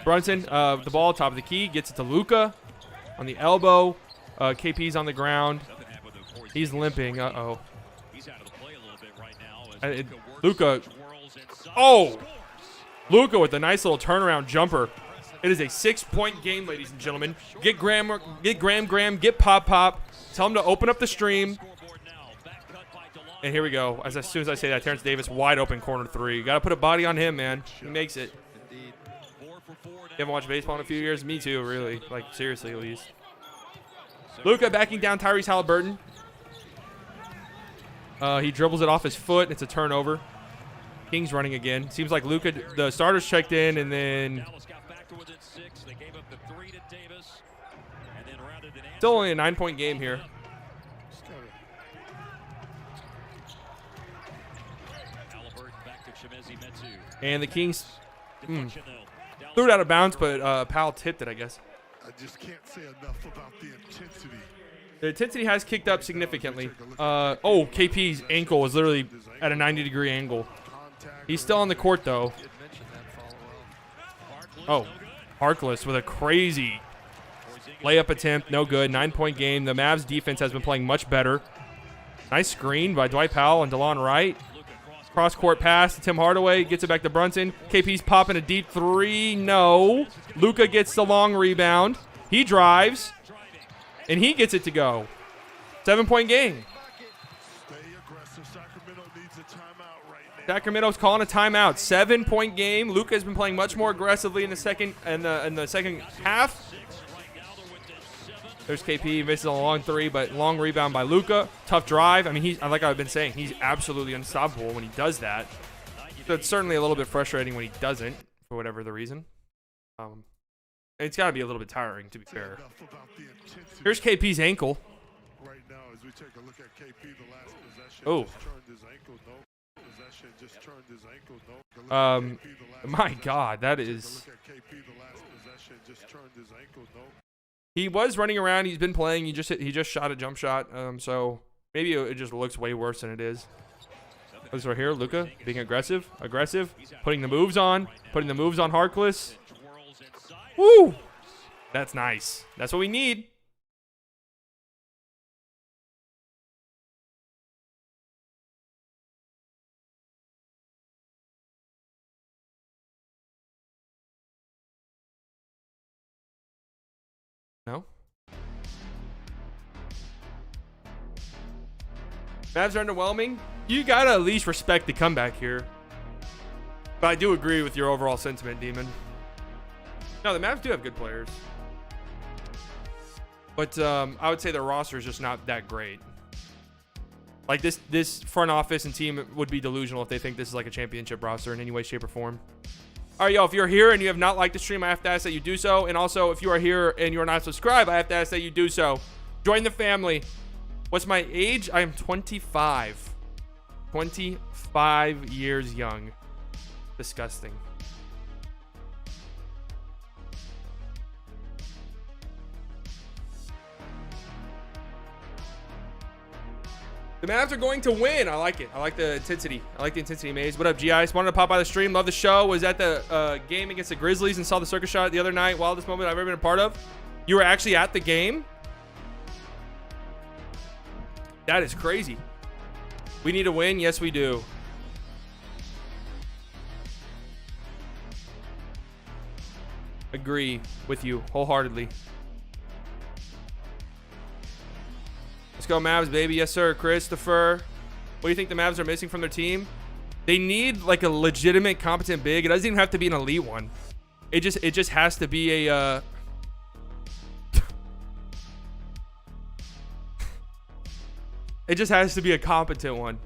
Brunson, the ball, top of the key, gets it to Luka on the elbow. KP's on the ground. He's limping. Uh-oh. He's out of the play a little bit right now. Luka. Oh! Luka with a nice little turnaround jumper. It is a 6-point game, ladies and gentlemen. Get Graham, get Pop. Tell him to open up the stream. And here we go. As soon as I say that, Terrence Davis, wide open corner 3. Got to put a body on him, man. He makes it. You haven't watched baseball in a few years? Me too, really. Like, seriously, at least. Luka backing down Tyrese Halliburton. He dribbles it off his foot. It's a turnover. Kings running again. Seems like Luka, the starters checked in, and then still only a 9-point game here. And the Kings threw it out of bounds, but Powell tipped it, I guess. I just can't say enough about the intensity. The intensity has kicked up significantly. Oh, KP's ankle was literally at a 90-degree angle. He's still on the court, though. Oh, Harkless with a crazy layup attempt. No good. 9-point game. The Mavs defense has been playing much better. Nice screen by Dwight Powell and DeLon Wright. Cross-court pass to Tim Hardaway. Gets it back to Brunson. KP's popping a deep three. No. Luka gets the long rebound. He drives. And he gets it to go. 7-point game. Stay aggressive. Sacramento needs a timeout right now. Sacramento's calling a timeout. 7-point game. Luka has been playing much more aggressively in the second half. There's KP, misses a long three, but long rebound by Luka. Tough drive. I mean, like I've been saying, he's absolutely unstoppable when he does that. So it's certainly a little bit frustrating when he doesn't, for whatever the reason. It's got to be a little bit tiring, to be fair. Here's KP's ankle. Right now, as we take a look at KP, the last possession Oh. just turned his ankle. No possession, just turned his ankle. No. My God, that is. Look at KP, the last possession just turned his ankle. No. He was running around. He's been playing. He just shot a jump shot. So maybe it just looks way worse than it is. This right here, Luka being aggressive, putting the moves on Harkless. Woo! That's nice. That's what we need. No? Mavs are underwhelming. You gotta at least respect the comeback here. But I do agree with your overall sentiment, Demon. No, the Mavs do have good players. But I would say their roster is just not that great. Like this front office and team would be delusional if they think this is like a championship roster in any way, shape, or form. All right, y'all, if you're here and you have not liked the stream, I have to ask that you do so. And also, if you are here and you are not subscribed, I have to ask that you do so. Join the family. What's my age? I am 25. 25 years young. Disgusting. The Mavs are going to win. I like it. I like the intensity. I like the intensity, Maze. What up, G.I.S.? Wanted to pop by the stream. Love the show. Was at the game against the Grizzlies and saw the circus shot the other night. Wildest moment I've ever been a part of. You were actually at the game? That is crazy. We need a win. Yes, we do. Agree with you wholeheartedly. Let's go Mavs, baby. Yes, sir. Christopher. What do you think the Mavs are missing from their team? They need like a legitimate, competent big. It doesn't even have to be an elite one. It just has to be a it just has to be a competent one.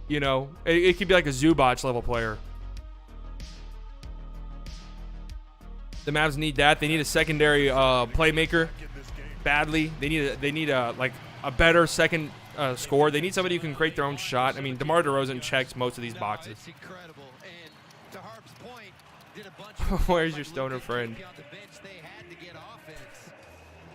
You know, it could be like a Zubac level player. The Mavs need that. They need a secondary playmaker badly. They need a like a better second scorer. They need somebody who can create their own shot. I mean, DeMar DeRozan checks most of these boxes. It's incredible. And to Harp's point, did a bunch Where's your stoner friend? on the bench, they had to get offense.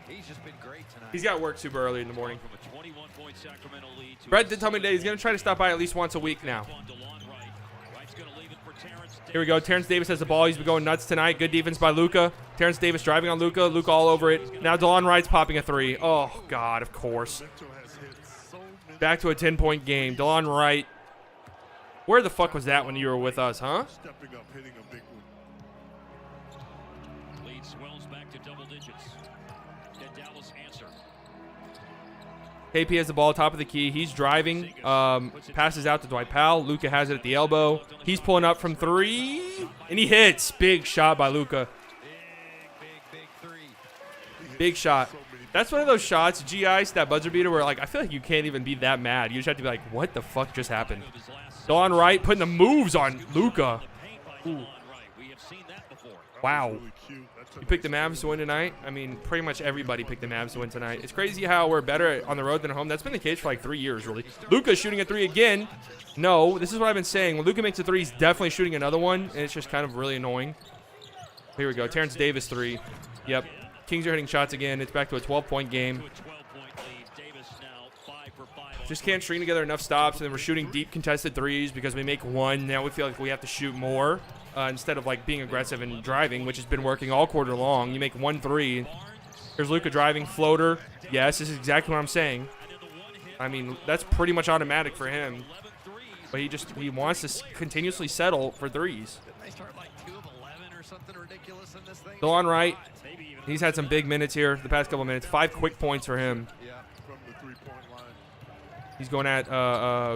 He's just been great tonight. He's got work super early in the morning. From a 21-point Sacramento lead to Brett did tell me today he's going to try to stop by at least once a week now. on DeLon Wright. Wright's going to leave it for Terrence Davis. Here we go. Terrence Davis has the ball. He's been going nuts tonight. Good defense by Luka. Terrence Davis driving on Luka. Luka all over it. Now DeLon Wright's popping a three. Oh, God, of course. Back to a 10-point game. DeLon Wright. Where the fuck was that when you were with us, huh? Stepping up, hitting a big one. Lead swells back to double digits. Can Dallas answer? KP has the ball top of the key. He's driving. Passes out to Dwight Powell. Luka has it at the elbow. He's pulling up from three. And he hits. Big shot by Luka. Big three. Big shot. That's one of those shots, G-Ice, that buzzer beater, where like I feel like you can't even be that mad. You just have to be like, what the fuck just happened? DeLon Wright putting the moves on Luka. Ooh. We have seen that before. Wow. You picked the Mavs to win tonight? I mean, pretty much everybody picked the Mavs to win tonight. It's crazy how we're better on the road than at home. That's been the case for like 3 years, really. Luka's shooting a three again. No, this is what I've been saying. When Luka makes a three, he's definitely shooting another one, and it's just kind of really annoying. Here we go. Terrence Davis three. Yep. Kings are hitting shots again. It's back to a 12-point game. Just can't string together enough stops, and then we're shooting deep contested threes because we make one. Now we feel like we have to shoot more instead of like being aggressive and driving, which has been working all quarter long. You make 1 3. Here's Luka driving, floater. Yes, this is exactly what I'm saying. I mean, that's pretty much automatic for him. but he wants to continuously settle for threes. Didn't they start like 2 of 11 or something ridiculous in this thing? Still on right. He's had some big minutes here the past couple minutes. 5 quick points for him. Yeah, from the three-point line. He's going at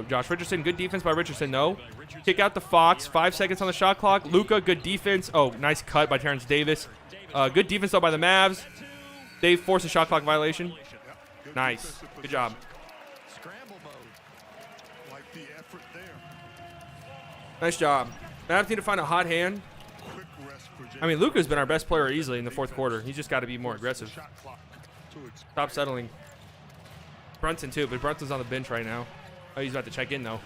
Josh Richardson. Good defense by Richardson, no. Kick out to Fox. 5 seconds on the shot clock. Luka, good defense. Oh, nice cut by Terrence Davis. Good defense, though, by the Mavs. They forced a shot clock violation. Nice. Good job. Scramble mode. Like the effort there. Nice job. Mavs need to find a hot hand. Quick rest for James. I mean, Luka's been our best player easily in the fourth quarter. He's just got to be more aggressive. Shot clock to expand. Stop settling. Brunson, too, but Brunson's on the bench right now. Oh, he's about to check in, though.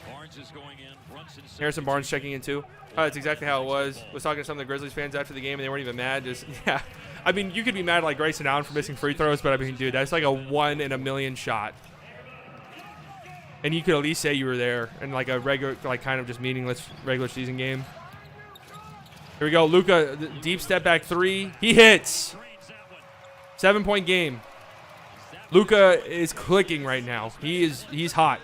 Barnes is going in. Brunson Harrison Barnes checking in, too. That's exactly how it was. Was talking to some of the Grizzlies fans after the game, and they weren't even mad. Just, yeah. I mean, you could be mad like Grayson Allen for missing free throws, but I mean, dude, that's like a 1 in a million shot. And you could at least say you were there in like a regular, like kind of just meaningless regular season game. Here we go. Luka, deep step back 3. He hits. 7-point game. Luka is clicking right now. He's hot.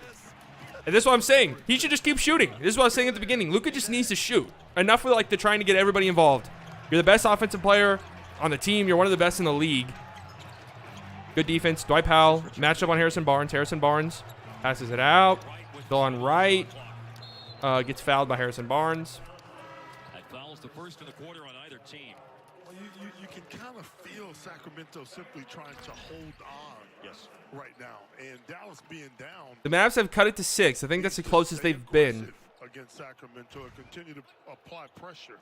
And this is what I'm saying. He should just keep shooting. This is what I was saying at the beginning. Luka just needs to shoot. Enough with like the trying to get everybody involved. You're the best offensive player on the team. You're one of the best in the league. Good defense. Dwight Powell. Matched up on Harrison Barnes. Harrison Barnes passes it out. Still on right. Gets fouled by Harrison Barnes. That foul's the first in the quarter on either team. Well, you can kind of feel Sacramento simply trying to hold on right now. And Dallas being down. The Mavs have cut it to 6. I think that's the closest they've been. Against Sacramento and continue to apply pressure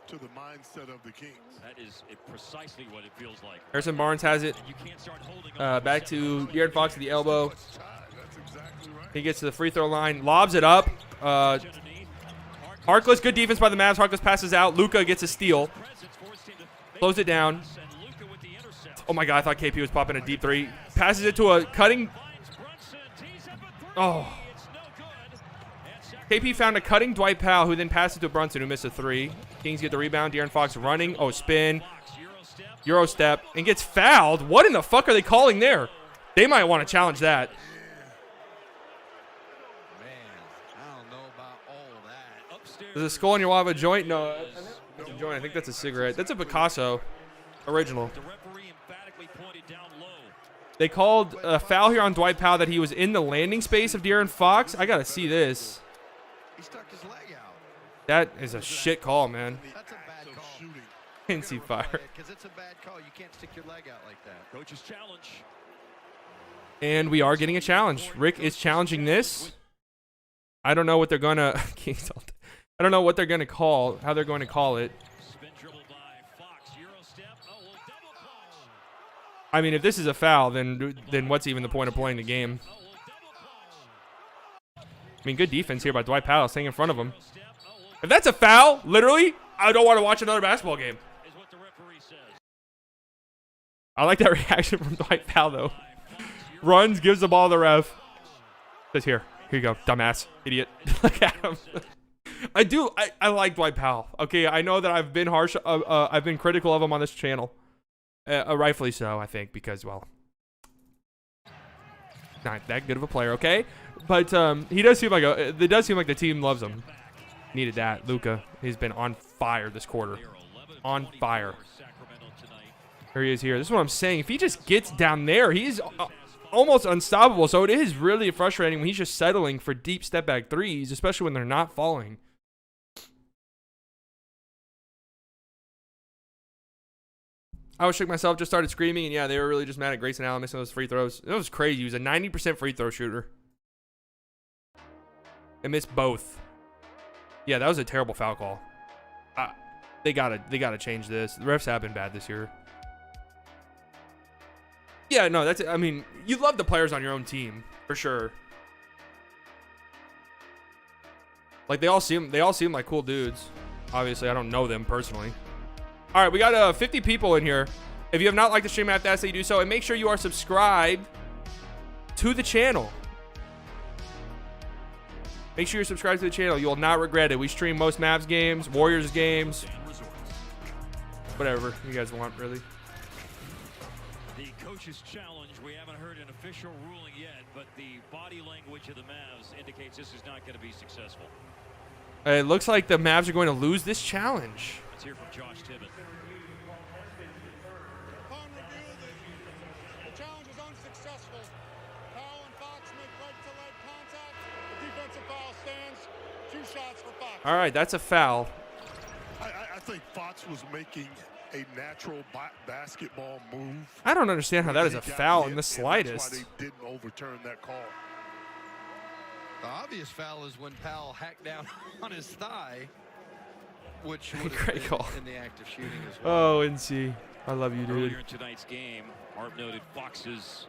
to the mindset of the Kings. That is precisely what it feels like. Harrison Barnes has it. You can't start holding on Back to De'Aaron Fox at the elbow. That's exactly right. He gets to the free throw line. Lobs it up. Harkless, good defense by the Mavs. Harkless passes out. Luka gets a steal. Close it down. Oh my God, I thought KP was popping a deep 3. Passes it to a cutting. Oh. KP found a cutting Dwight Powell, who then passed it to Brunson, who missed a 3. Kings get the rebound. De'Aaron Fox running. Oh, spin. Euro step. And gets fouled. What in the fuck are they calling there? They might want to challenge that. Man, I don't know about all that. upstairs. Is a skull in your wallet a joint? No, that's a joint. I think that's a cigarette. That's a Picasso original. The referee emphatically pointed down low. They called a foul here on Dwight Powell that he was in the landing space of De'Aaron Fox. I got to see this. He stuck his leg out. That is a shit call, man. That's a bad call. Shooting. Fancy fire. Because it's a bad call. You can't stick your leg out like that. Coach's challenge. And we are getting a challenge. Rick is challenging this. I don't know what they're going to... I don't know what they're going to call, how they're going to call it. Spin dribble by Fox. Euro step. Oh, well, double clutch. I mean, if this is a foul, then what's even the point of playing the game? Oh, well, double clutch. I mean, good defense here by Dwight Powell staying in front of him. If that's a foul, literally, I don't want to watch another basketball game. Is what the referee says. I like that reaction from Dwight Powell, though. Runs, gives the ball to the ref. Says, here you go, dumbass, idiot. Look at him. I like Dwight Powell. Okay, I know that I've been harsh. I've been critical of him on this channel. Rightfully so, I think, because, well, not that good of a player, okay? But he does seem like it does seem like the team loves him. Needed that. Luka, he's been on fire this quarter. On fire. Here he is here. This is what I'm saying. If he just gets down there, he's almost unstoppable. So it is really frustrating when he's just settling for deep step back threes, especially when they're not falling. I was shook myself, just started screaming, and yeah, they were really just mad at Grayson Allen missing those free throws. It was crazy. He was a 90% free throw shooter. And missed both. Yeah, that was a terrible foul call. They gotta change this. The refs have been bad this year. Yeah, no, that's. I mean, you love the players on your own team for sure. Like they all seem like cool dudes. Obviously, I don't know them personally. All right, we got 50 people in here. If you have not liked the stream, I have to ask that you do so, and make sure you are subscribed to the channel. Make sure you're subscribed to the channel. You will not regret it. We stream most Mavs games, Warriors games, whatever you guys want, really. coach's challenge. We haven't heard an official ruling yet, but the body language of the Mavs indicates this is not going to be successful. It looks like the Mavs are going to lose this challenge. Let's hear from Josh Tibbett. Upon review, the challenge is unsuccessful. Powell and Fox make leg-to-leg contact. The defensive foul stands. 2 shots for Fox. All right, that's a foul. I think Fox was making a natural basketball move. I don't understand how that is a He got foul hit, in the and slightest. That's why they didn't overturn that call. The obvious foul is when Powell hacked down on his thigh, which would Great have call. been in the act of shooting as well. Oh, NC. I love you, dude. Earlier in tonight's game, Harp noted Fox's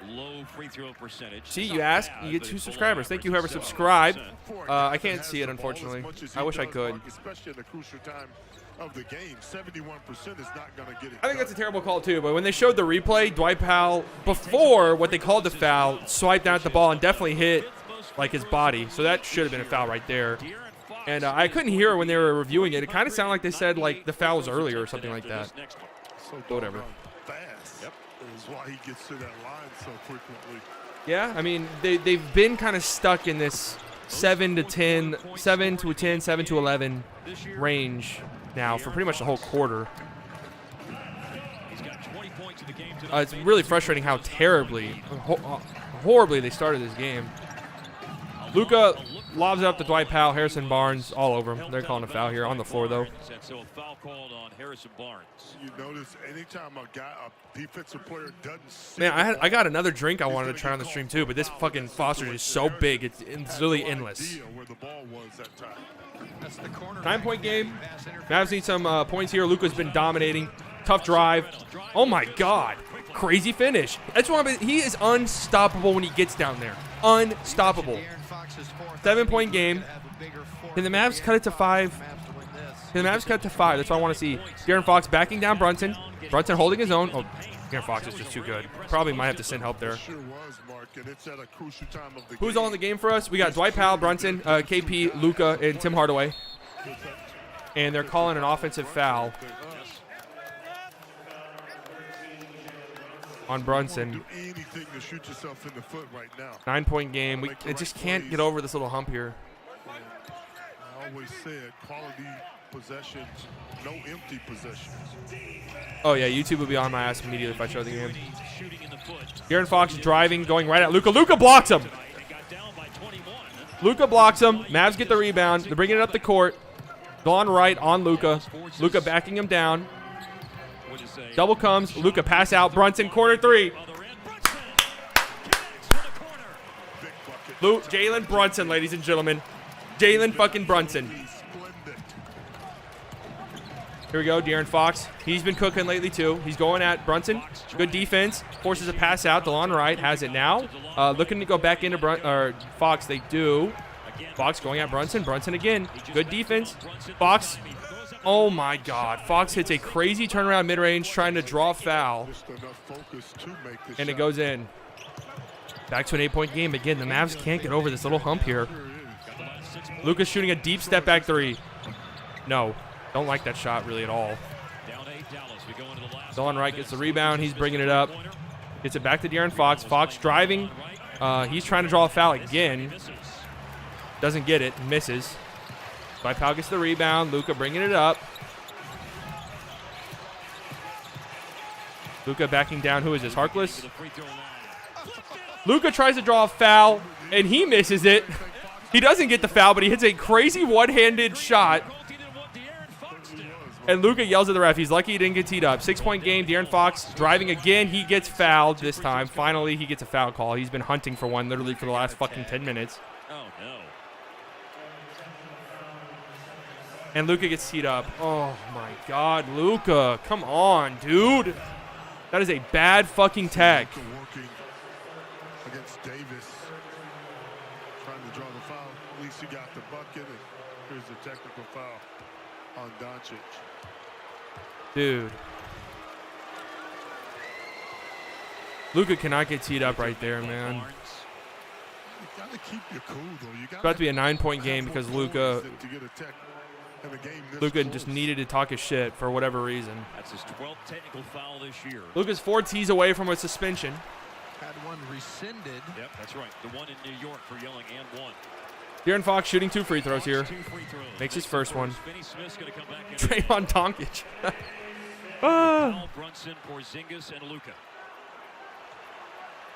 low free throw percentage. See, It's you not ask, bad, you get but 2 it's below subscribers. Thank you, whoever average. subscribed. 7%. I can't see it, unfortunately. I wish I could. Mark, especially in the crucial time of the game. 71% is not going to get it I think that's a done. terrible call, too. But when they showed the replay, Dwight Powell, before what they called the foul, swiped down at the ball and definitely hit like his body. So that should have been a foul right there. And I couldn't hear when they were reviewing it. It kind of sounded like they said like the foul was earlier or something like that. So Whatever. doggone fast. Yep. Is why he gets to that line so frequently. Yeah, I mean, they've been kind of stuck in this 7 to 10, 7 to 10, 7 to 11 range now for pretty much the whole quarter. He's got 20 points in the game tonight. It's really frustrating how terribly, horribly they started this game. Luka lobs it up to Dwight Powell, Harrison Barnes, all over him. They're calling a foul here on the floor, though. And so a foul called on Harrison Barnes. You notice anytime a defensive player doesn't see Man, I got another drink I wanted to try on the stream, too, but this fucking Foster is so big, it's really endless. where the ball was that time. That's the corner. 9-point game. Mavs need some points here. Luka's been dominating. Tough drive. Oh, my God. Crazy finish. That's why he is unstoppable when he gets down there. Unstoppable. 7-point game. Can the Mavs cut it to 5? Can the Mavs cut it to 5? That's what I want to see. De'Aaron Fox backing down Brunson. Brunson holding his own. Oh, De'Aaron Fox is just too good. Probably might have to send help there. Sure was, Mark, and it's at a crucial time of the Who's game. all in the game for us? We got Dwight Powell, Brunson, KP, Luka, and Tim Hardaway. And they're calling an offensive foul on Brunson. Do anything to shoot yourself in the foot right now. 9-point game. It just can't get over this little hump here. I always said quality possessions, no empty possessions. Oh, yeah, YouTube will be on my ass immediately if I show the game. De'Aaron Fox driving, going right at Luka. Luka blocks him. Luka blocks him. Mavs get the rebound. They're bringing it up the court. Gone right on Luka. Luka backing him down. Double comes. Luka pass out. Brunson, corner 3. Jalen Brunson, ladies and gentlemen. Jalen fucking Brunson. Here we go, De'Aaron Fox. He's been cooking lately, too. He's going at Brunson. Good defense. Forces a pass out. DeLon Wright has it now. Looking to go back into Fox. They do. Fox going at Brunson. Brunson again. Good defense. Fox. Oh, my God. Fox hits a crazy turnaround mid-range trying to draw a foul. And it goes in. Back to an 8-point game. Again, the Mavs can't get over this little hump here. Luka's shooting a deep step-back 3. No. Don't like that shot really at all. DeLon Wright gets the rebound. He's bringing it up. Gets it back to De'Aaron Fox. Fox driving. He's trying to draw a foul again. Doesn't get it. Misses. Dwight Powell gets the rebound. Luka bringing it up. Luka backing down. Who is this? Harkless? Luka tries to draw a foul, and he misses it. He doesn't get the foul, but he hits a crazy one-handed shot. And Luka yells at the ref. He's lucky he didn't get teed up. 6-point game. De'Aaron Fox driving again. He gets fouled this time. Finally, he gets a foul call. He's been hunting for one literally for the last fucking 10 minutes. Oh, no. And Luka gets teed up. Oh, my God. Luka, come on, dude. That is a bad fucking tag. Working against Davis. Trying to draw the foul. At least he got the bucket. And here's the technical foul on Doncic. Dude. Luka cannot get teed up right there, man. You gotta keep your cool, though. You It's about to be a 9-point game because Luka to get a tech. And the game this Luka close. just needed to talk his shit for whatever reason. That's his 12th technical foul this year. Luka's 4 tees away from a suspension. Had one rescinded. Yep, that's right. The one in New York for yelling and one. De'Aaron Fox shooting 2 free throws here. 2 free throws. Makes his first one. Finney Smith's going to come back in. Draymond Doncic. Powell, Brunson, Porzingis, and Luka.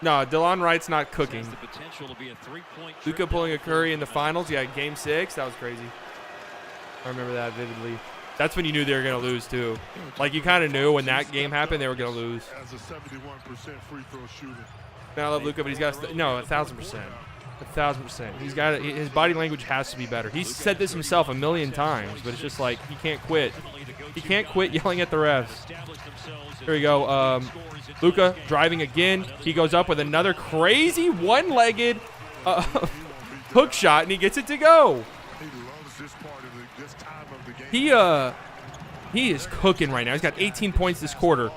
No, DeLon Wright's not cooking. Has the potential to be a 3-point Luka trip pulling a down Curry in the tonight. finals. Yeah, game 6. That was crazy. I remember that vividly. That's when you knew they were going to lose, too. Like, you kind of knew when that game happened they were going to lose. As a 71% free throw shooter. Man, I love Luka, but he's got no 1,000%. 1,000%. He's got his body language has to be better. He's said this himself a million times, but it's just like he can't quit. He can't quit yelling at the refs. Here we go. Luka driving again. He goes up with another crazy one-legged hook shot, and he gets it to go. He loves this part of this time of the game. He is cooking right now. He's got 18 points this quarter.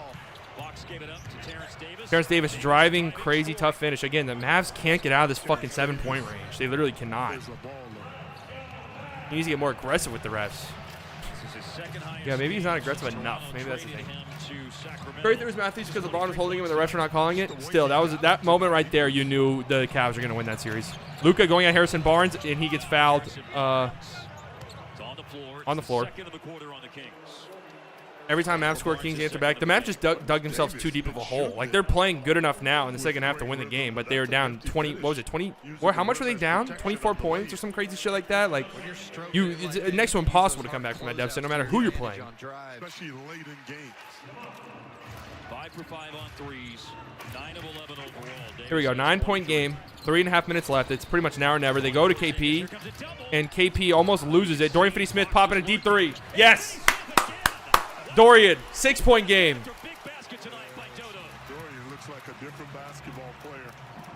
Fox gave it up to Terrence Davis. Terrence Davis driving, crazy tough finish. Again, the Mavs can't get out of this fucking 7-point range. They literally cannot. There's a ball though. He needs to get more aggressive with the refs. This is his second highest Yeah, maybe he's not lead. aggressive enough. Maybe that's the Traded thing. him to Sacramento. Curry threw his Matthews because LeBron was holding him and the refs were not calling it. Still, that moment right there, you knew the Cavs were going to win that series. Luka going at Harrison Barnes, and he gets fouled. It's on the floor. On the floor. Second of the quarter on the Kings. Every time Mavs score, Kings answer back. The Mavs just dug themselves too deep of a hole. Like, they're playing good enough now in the second half to win the game, but they were down 20. What was it? 20? How much were they down? 24 points or some crazy shit like that. Like, it's next to impossible to come back from that deficit, no matter who you're playing. Especially late in games. 5 for 5 on threes. 9 of 11 overall. Here we go. 9-point game. 3.5 minutes left. It's pretty much now or never. They go to KP, and KP almost loses it. Dorian Finney-Smith popping a deep 3. Yes. Dorian, 6-point game. Big basket tonight by Dodo. Dorian looks like a different basketball player.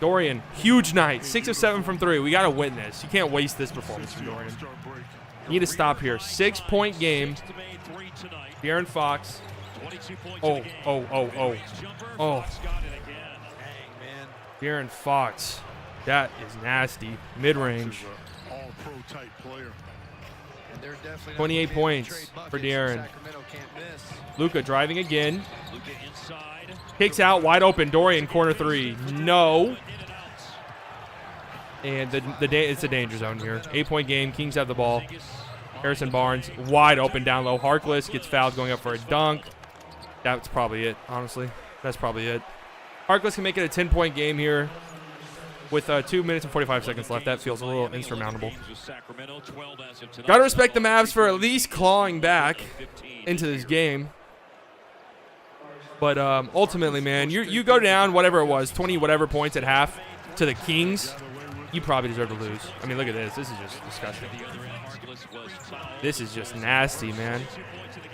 Dorian, huge night. 6 of 7 from 3. We got to win this. You can't waste this performance from Dorian. Start break. You need to stop here. 6-point game. To made 3 tonight. De'Aaron Fox. 22 points Oh, in the game. oh, oh, oh. Jumper. Oh. Fox got it again. Dang, man. De'Aaron Fox. That is nasty. Mid-range. All-pro type player. And they're definitely not 28 gonna be able to points trade buckets. for De'Aaron. Sacramento can't miss. Luka driving again. Luka inside. Kicks out, wide open. Dorian, corner 3. No. In and out. And it's a danger zone here. 8-point game. Kings have the ball. Porzingis. Harrison Barnes, wide open down low. Harkless gets fouled going up for a dunk. That's probably it, honestly. That's probably it. Harkless can make it a 10-point game here with 2 minutes and 45 seconds left. That feels a little insurmountable. Got to respect the Mavs for at least clawing back into this game. But ultimately, man, you go down whatever it was, 20 whatever points at half to the Kings, you probably deserve to lose. I mean, look at this. This is just disgusting. This is just nasty, man.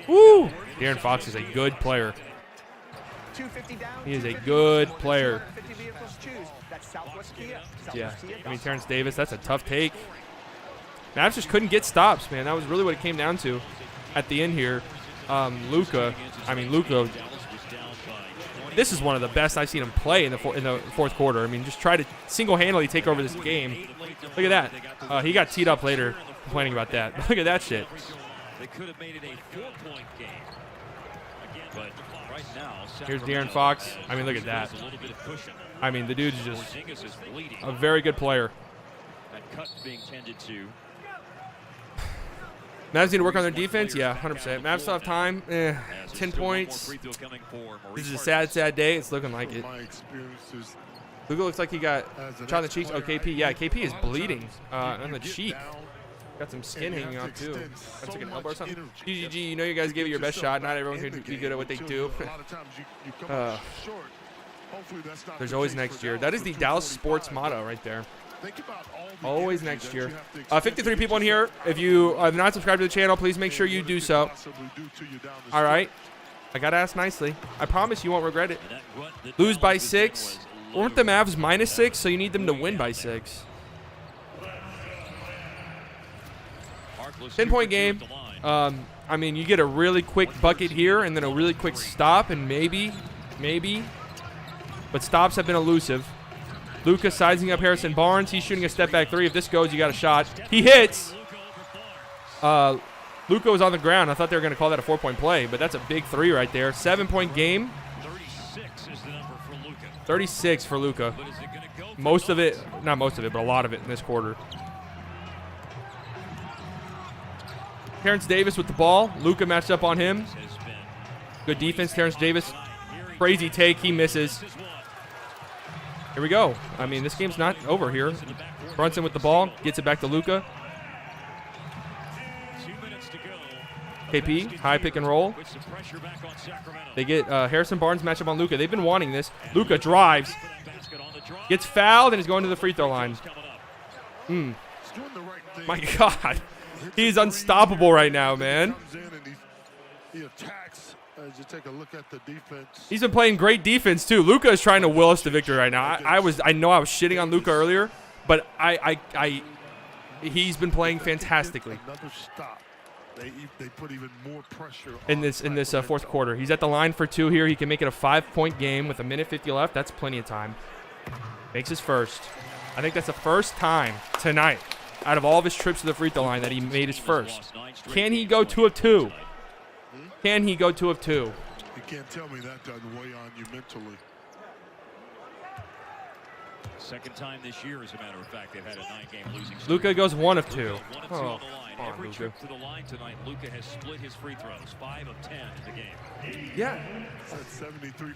Woo! De'Aaron Fox is a good player. He is a good player. Yeah. I mean, Terrence Davis, that's a tough take. Mavs just couldn't get stops, man. That was really what it came down to at the end here. Luka, this is one of the best I've seen him play in the fourth quarter. I mean, just try to single-handedly take over this game. Look at that. He got teed up later complaining about that. Look at that shit. They could have made it a 4-point game. Again, but right now, Here's De'Aaron Fox. I mean, look at that. a little bit of cushion. I mean, the dude's just Porzingis is bleeding. a very good player. That cut being tended to. Mavs need to work on their defense? Yeah, 100%. Mavs still have time. 10 Still one more points. free throw coming for Maurice This is a Harkless. sad day. It's looking like it. My experiences Luka looks like he got as an shot in the cheeks. Oh, ex-player, KP. Yeah, I KP is think a lot of bleeding times on the you get cheek. down Got some skin and you hanging have out, to too. extend That's so like an elbow or much something. energy. GGG, you know you guys gave it your best shot. Not everyone In can the be good at what they game do. until a lot of times you come up short. Hopefully that's not There's the always case next for year. Dallas That is with the Dallas 245. sports motto right there. Think about all the Always energy next that year. you have to expend 53 to people in get here. If you have not subscribed to the channel, please make and sure you what it do could so. possibly do to you down the All stretch. right. I got to ask nicely. I promise you won't regret it. And that run that Lose by Dallas was in 6. was Weren't the loaded. Mavs -6, so you need them to win by 6. Harkless 10-point 2 for 2 game. at the line. I mean, you get a really quick bucket here and then a really quick stop and maybe. But stops have been elusive. Luka sizing up Harrison Barnes. He's shooting a step back 3. If this goes, you got a shot. He hits. Luka was on the ground. I thought they were going to call that a 4-point play, but that's a big 3 right there. 7-point game. 36 is the number for Luka. 36 for Luka. But is it going to go? Most of it, not most of it, but a lot of it in this quarter. Terrence Davis with the ball. Luka matched up on him. Good defense, Terrence Davis. Crazy take. He misses. Here we go. I mean, this game's not over here. Brunson with the ball. Gets it back to Luka. KP, high pick and roll. They get Harrison Barnes matchup on Luka. They've been wanting this. Luka drives. Gets fouled and is going to the free throw line. My God. He's unstoppable right now, man. He attacks as you take a look at the defense. He's been playing great defense too. Luka is trying to will us to victory right now. I know I was shitting on Luka earlier, but he's been playing fantastically. Another stop. They put even more pressure in this fourth quarter. He's at the line for 2 here. He can make it a 5-point game with 1:50 left. That's plenty of time. Makes his first. I think that's the first time tonight out of all of his trips to the free throw line that he made his first. Can he go 2 of 2? Can he go 2 of 2? You can't tell me that doesn't weigh on you mentally. Second time this year, as a matter of fact, they've had a 9-game losing streak. Luka goes 1 of 2. Oh, every trip to the line tonight, Luka has split his free throws. 5 of 10 in the game. Yeah. That's 73%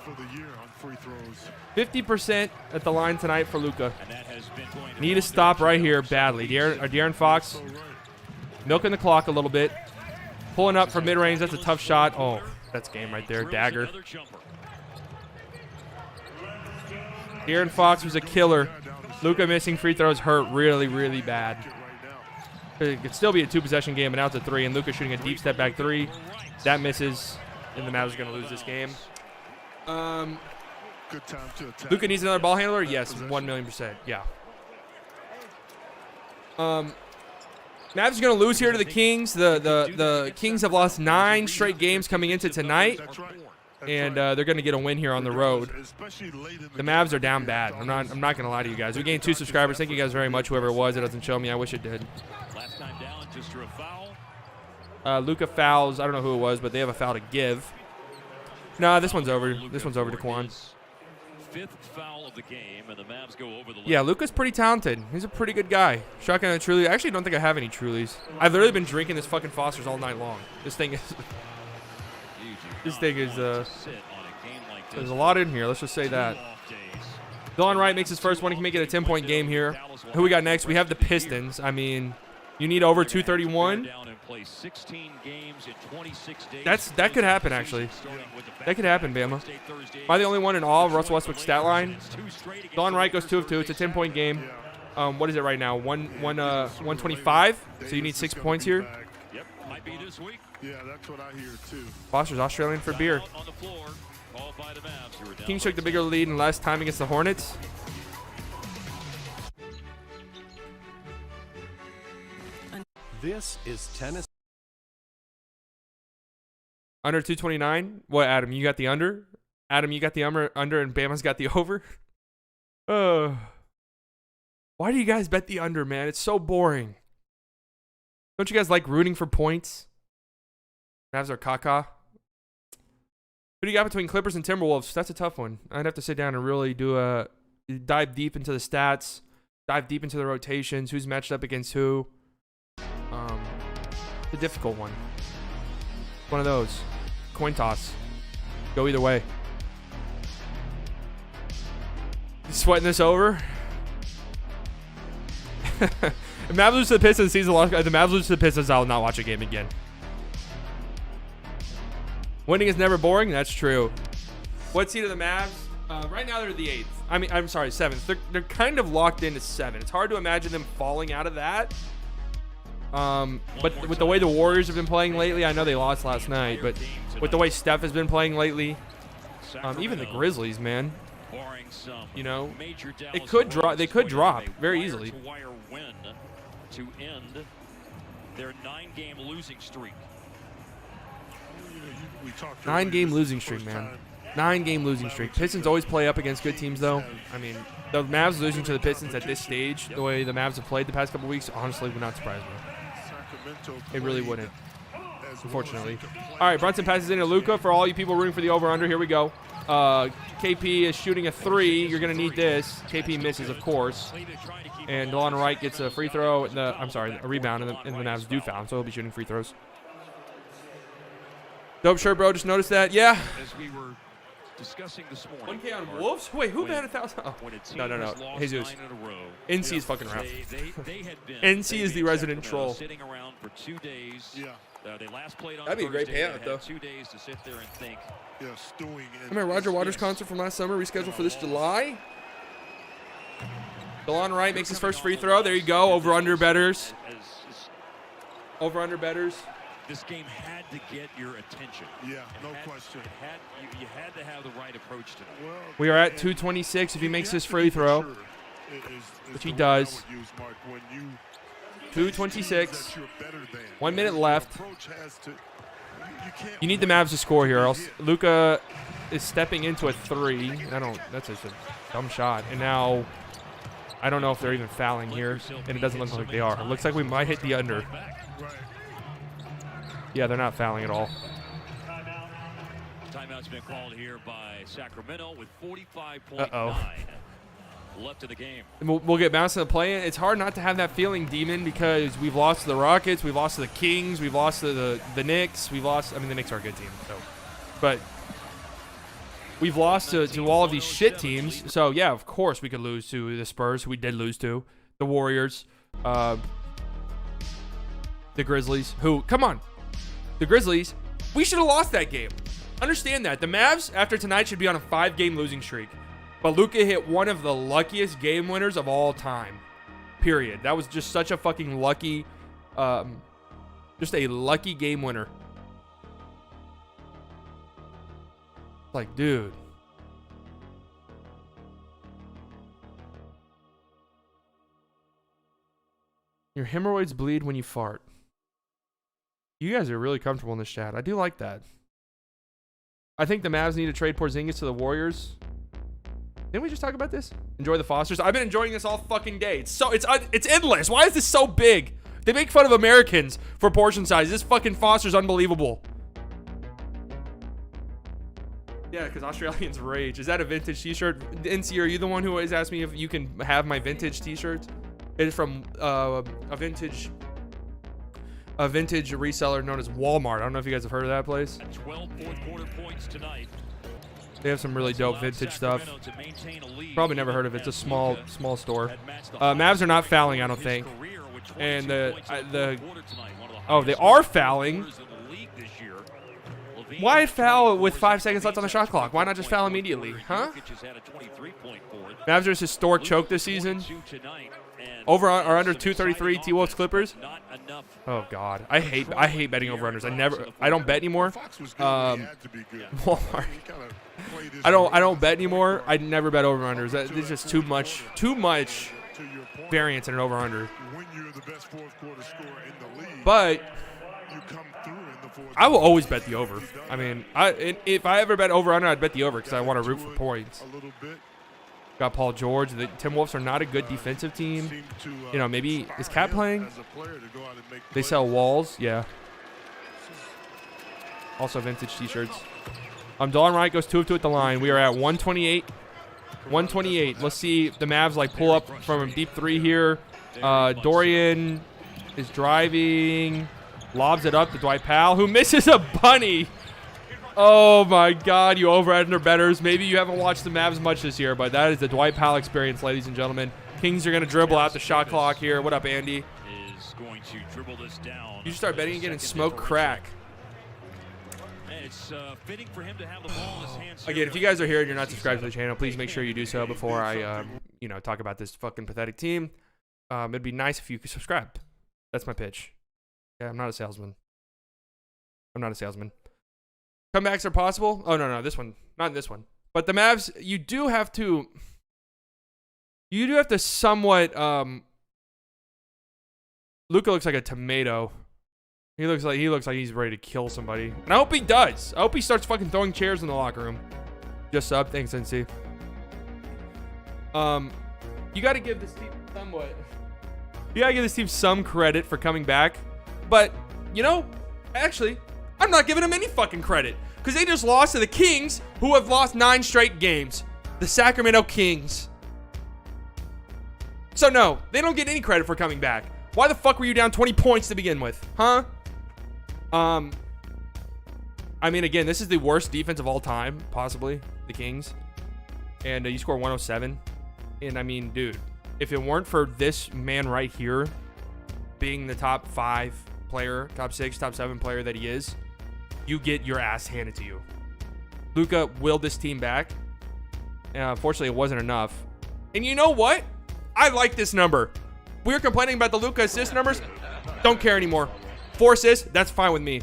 for the year on free throws. 50% at the line tonight for Luka. And that has been going Need to stop right here badly. De'Aaron Fox milking the clock a little bit. Pulling up from mid-range. That's a tough shot. Oh, that's game right there. Dagger. De'Aaron Fox was a killer. Luka missing free throws hurt really, really bad. It could still be a 2-possession game, but now it's a 3, and Luka shooting a deep step back 3. That misses, and the Mavs are going to lose this game. Good time to attack. Luka needs another ball handler? Yes, 1,000,000%. Yeah. Mavs are going to lose here to the Kings. The Kings have lost 9 straight games coming into tonight. And they're going to get a win here on the road. The Mavs are down bad. I'm not going to lie to you guys. We gained 2 subscribers. Thank you guys very much, whoever it was. It doesn't show me. I wish it did. Last time down, just for a foul. Luka fouls. I don't know who it was, but they have a foul to give. Nah, this one's over. This one's over to Quan. 5th foul of the game, and the Mavs go over the line. Yeah, Luka's pretty talented. He's a pretty good guy. Shotgun and Truly. I actually don't think I have any Trulies. I've literally been drinking this fucking Foster's all night long. This thing is... there's a lot in here. Let's just say that. Dylan Wright makes his first one. He can make it a 10-point game here. Who we got next? We have the Pistons. I mean, you need over 231. That could happen, actually. That could happen, Bama. Am I the only one in all of Russell Westbrook's stat line? Dylan Wright goes 2 of 2. It's a 10-point game. What is it right now? 125? So you need 6 points here. Yep, might be this week. Yeah, that's what I hear too. Foster's Australian for beer. Kings took the bigger lead in last time against the Hornets. This is tennis. Under 229. What, Adam? You got the under? Adam, you got the under, and Bama's got the over? Why do you guys bet the under, man? It's so boring. Don't you guys like rooting for points? Mavs are caca. Who do you got between Clippers and Timberwolves? That's a tough one. I'd have to sit down and really dive deep into the stats, dive deep into the rotations, who's matched up against who. It's a difficult one. One of those. Coin toss. Go either way. You sweating this over? If Mavs lose to the Pistons, the Mavs lose to the Pistons, I'll not watch a game again. Winning is never boring. That's true. What seed are the Mavs? Right now they're the 8th. I mean, I'm sorry, 7th. They're kind of locked into 7. It's hard to imagine them falling out of that. But with the way the Warriors have been playing lately, I know they lost last night, but with the way Steph has been playing lately, even the Grizzlies, man, you know, they could drop very easily. To end their 9-game losing streak. 9-game losing streak, man. 9-game losing streak. Pistons always play up against good teams, though. I mean, the Mavs losing to the Pistons at this stage, the way the Mavs have played the past couple weeks, honestly would not surprise me. Sacramento It really played wouldn't, as unfortunately. well as they could play. All right, Brunson passes into Luka. For all you people rooting for the over-under, here we go. KP is shooting a 3. You're going to need this. KP misses, of course. And DeLon Wright gets a free throw. A rebound, and the Mavs do foul, so he'll be shooting free throws. Dope shirt, bro. Just noticed that. Yeah. As we were discussing this morning. 1K on Wolves? Wait, who had 1,000? Oh, no. Jesus. NC is fucking around. NC is the resident troll. Sitting around for 2 days. Yeah. They last played on That'd be a great Thursday. payout, They had though. 2 days to sit there and think. Yeah, stewing. Remember Roger Waters' concert from last summer rescheduled for this July? DeLon Wright makes his first free throw. There you go. Over-under betters. Over-under betters. This game had to get your attention. Yeah, no question. You had to have the right approach to it. Well, We are at 226 if he makes his free throw, which he does. 226. 1 minute left. You need the Mavs to score here, else Luka is stepping into a 3. That's just a dumb shot. And now, I don't know if they're even fouling here, and it doesn't look like they are. It looks like we might hit the under. Yeah, they're not fouling at all. Timeout's been called here by Sacramento with 45.9 left of the game. And we'll get bounced in the play-in. It's hard not to have that feeling, Demon, because we've lost to the Rockets, we've lost to the Kings, we've lost to the Knicks, the Knicks are a good team, so. But we've lost to all of these shit teams. So, yeah, of course we could lose to the Spurs, who we did lose to, the Warriors, the Grizzlies, who, come on. The Grizzlies, we should have lost that game. Understand that. The Mavs, after tonight, should be on a 5-game losing streak. But Luka hit one of the luckiest game winners of all time. Period. That was just such a fucking lucky, just a lucky game winner. Like, dude. Your hemorrhoids bleed when you fart. You guys are really comfortable in this chat. I do like that. I think the Mavs need to trade Porzingis to the Warriors. Didn't we just talk about this? Enjoy the Fosters. I've been enjoying this all fucking day. It's endless. Why is this so big? They make fun of Americans for portion size. This fucking Foster's unbelievable. Yeah, because Australians rage. Is that a vintage t-shirt? NC, are you the one who always asks me if you can have my vintage t-shirts? It is from a vintage reseller known as Walmart. I don't know if you guys have heard of that place. 12 fourth quarter points tonight. They have some really dope vintage stuff. Probably never heard of it. It's a small store. Mavs are not fouling, I don't think. And they are fouling. Why foul with 5 seconds left on the shot clock? Why not just foul immediately, huh? Mavs are historic choke this season. Over or under 233 T-Wolves Clippers. Oh God, I hate betting over unders. I don't bet anymore. Walmart. I don't bet anymore. I never bet over unders. There's just too much variance in an over under. But I will always bet the over. I mean, if I ever bet over under, I'd bet the over because I want to root for points. Got Paul George. The Timberwolves are not a good defensive team. You know, maybe is Cat playing? They sell walls. Yeah. Also vintage t-shirts. DeLon Wright goes 2 of 2 at the line. We are at 128. 128. Let's see if the Mavs like pull up from a deep 3 here. Dorian is driving. Lobs it up to Dwight Powell, who misses a bunny. Oh my God, you over-under betters. Maybe you haven't watched the Mavs much this year, but that is the Dwight Powell experience, ladies and gentlemen. Kings are going to dribble out the shot clock here. What up, Andy? Is going to dribble this down. You should start betting again and smoke crack. And it's fitting for him to have the ball in his hands. Again, if you guys are here and you're not subscribed to the channel, please make sure you do so before I, talk about this fucking pathetic team. It'd be nice if you could subscribe. That's my pitch. Yeah, I'm not a salesman. Comebacks are possible. Oh, no, this one. Not in this one. But the Mavs, you do have to somewhat, Luka looks like a tomato. He looks like he's ready to kill somebody. And I hope he does. I hope he starts fucking throwing chairs in the locker room. Just up. Thanks, NC. You got to give this team some credit for coming back. But, you know, actually, I'm not giving them any fucking credit because they just lost to the Kings, who have lost 9 straight games. The Sacramento Kings. So, no, they don't get any credit for coming back. Why the fuck were you down 20 points to begin with? Huh? I mean, again, this is the worst defense of all time, possibly, the Kings. And you score 107. And, I mean, dude, if it weren't for this man right here being the top 5 player, top 6, top 7 player that he is, you get your ass handed to you. Luka willed this team back. Unfortunately, it wasn't enough. And you know what? I like this number. We were complaining about the Luka assist numbers. Don't care anymore. 4 assists, that's fine with me.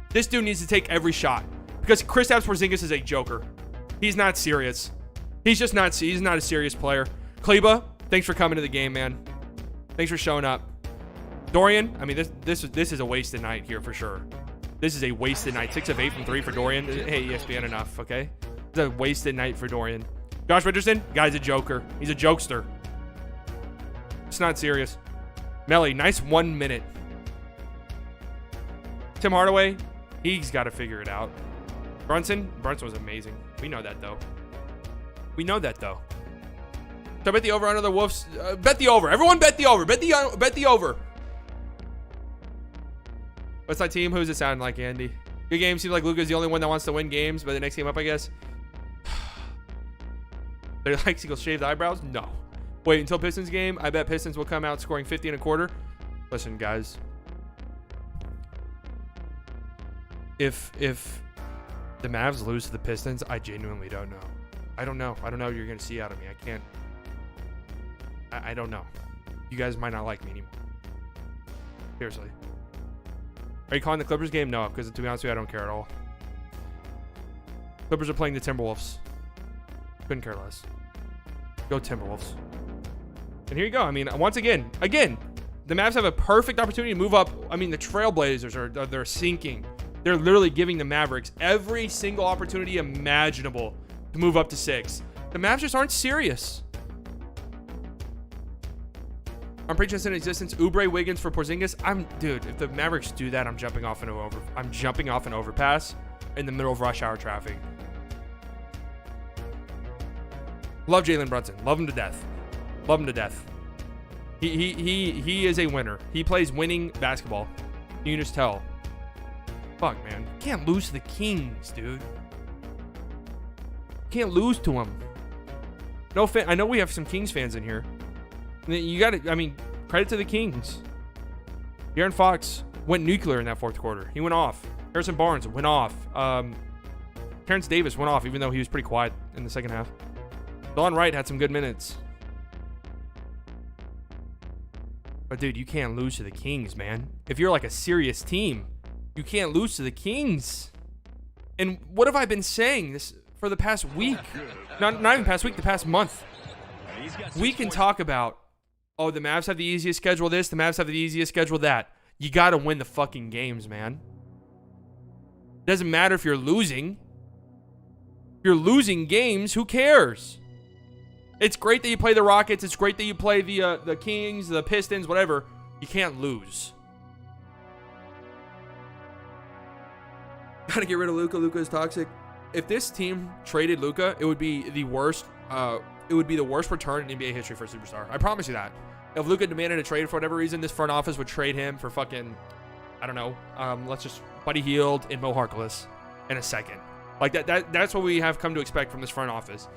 This dude needs to take every shot because Kristaps Porzingis is a joker. He's not serious. He's just not. He's not a serious player. Kleba, thanks for coming to the game, man. Thanks for showing up. Dorian, I mean, this is a wasted night here for sure. This is a wasted night. 6 of 8 from 3 for Dorian. Hey, ESPN, enough, okay? It's a wasted night for Dorian. Josh Richardson, guy's a joker. He's a jokester. It's not serious. Melly, nice 1 minute. Tim Hardaway, he's got to figure it out. Brunson was amazing. We know that, though. So I bet the over under the Wolves. Bet the over. Everyone bet the over. Bet the over. What's that team? Who's it sounding like, Andy? Good game. Seems like Luka's the only one that wants to win games, but the next game up, I guess. They're like he'll shave the eyebrows? No. Wait until Pistons game. I bet Pistons will come out scoring 50 and a quarter. Listen, guys. If the Mavs lose to the Pistons, I genuinely don't know. I don't know what you're going to see out of me. I can't. I don't know. You guys might not like me anymore. Seriously. Are you calling the Clippers game? No, because to be honest with you, I don't care at all. Clippers are playing the Timberwolves. Couldn't care less. Go Timberwolves. And here you go. I mean, once again, the Mavs have a perfect opportunity to move up. I mean, the Trailblazers they're sinking. They're literally giving the Mavericks every single opportunity imaginable to move up to 6. The Mavs just aren't serious. I'm preaching this in existence. Oubre, Wiggins for Porzingis. Dude, if the Mavericks do that, I'm jumping off an overpass in the middle of rush hour traffic. Love Jalen Brunson. Love him to death. He is a winner. He plays winning basketball. You can just tell. Fuck, man. You can't lose to the Kings, dude. You can't lose to them. I know we have some Kings fans in here. You got to, I mean, credit to the Kings. De'Aaron Fox went nuclear in that fourth quarter. He went off. Harrison Barnes went off. Terrence Davis went off, even though he was pretty quiet in the second half. Delon Wright had some good minutes. But, dude, you can't lose to the Kings, man. If you're like a serious team, you can't lose to the Kings. And what have I been saying this for the past week? Not even past week, the past month. We can talk about, oh, the Mavs have the easiest schedule this, the Mavs have the easiest schedule that. You got to win the fucking games, man. Doesn't matter if you're losing. If you're losing games, who cares? It's great that you play the Rockets. It's great that you play the Kings, the Pistons, whatever. You can't lose. Got to get rid of Luka. Luka is toxic. If this team traded Luka, it would be the worst. It would be the worst return in NBA history for a superstar. I promise you that. If Luka demanded a trade for whatever reason, this front office would trade him for fucking, I don't know. Let's just Buddy Hield and Mo Harkless in a second. Like that's what we have come to expect from this front office.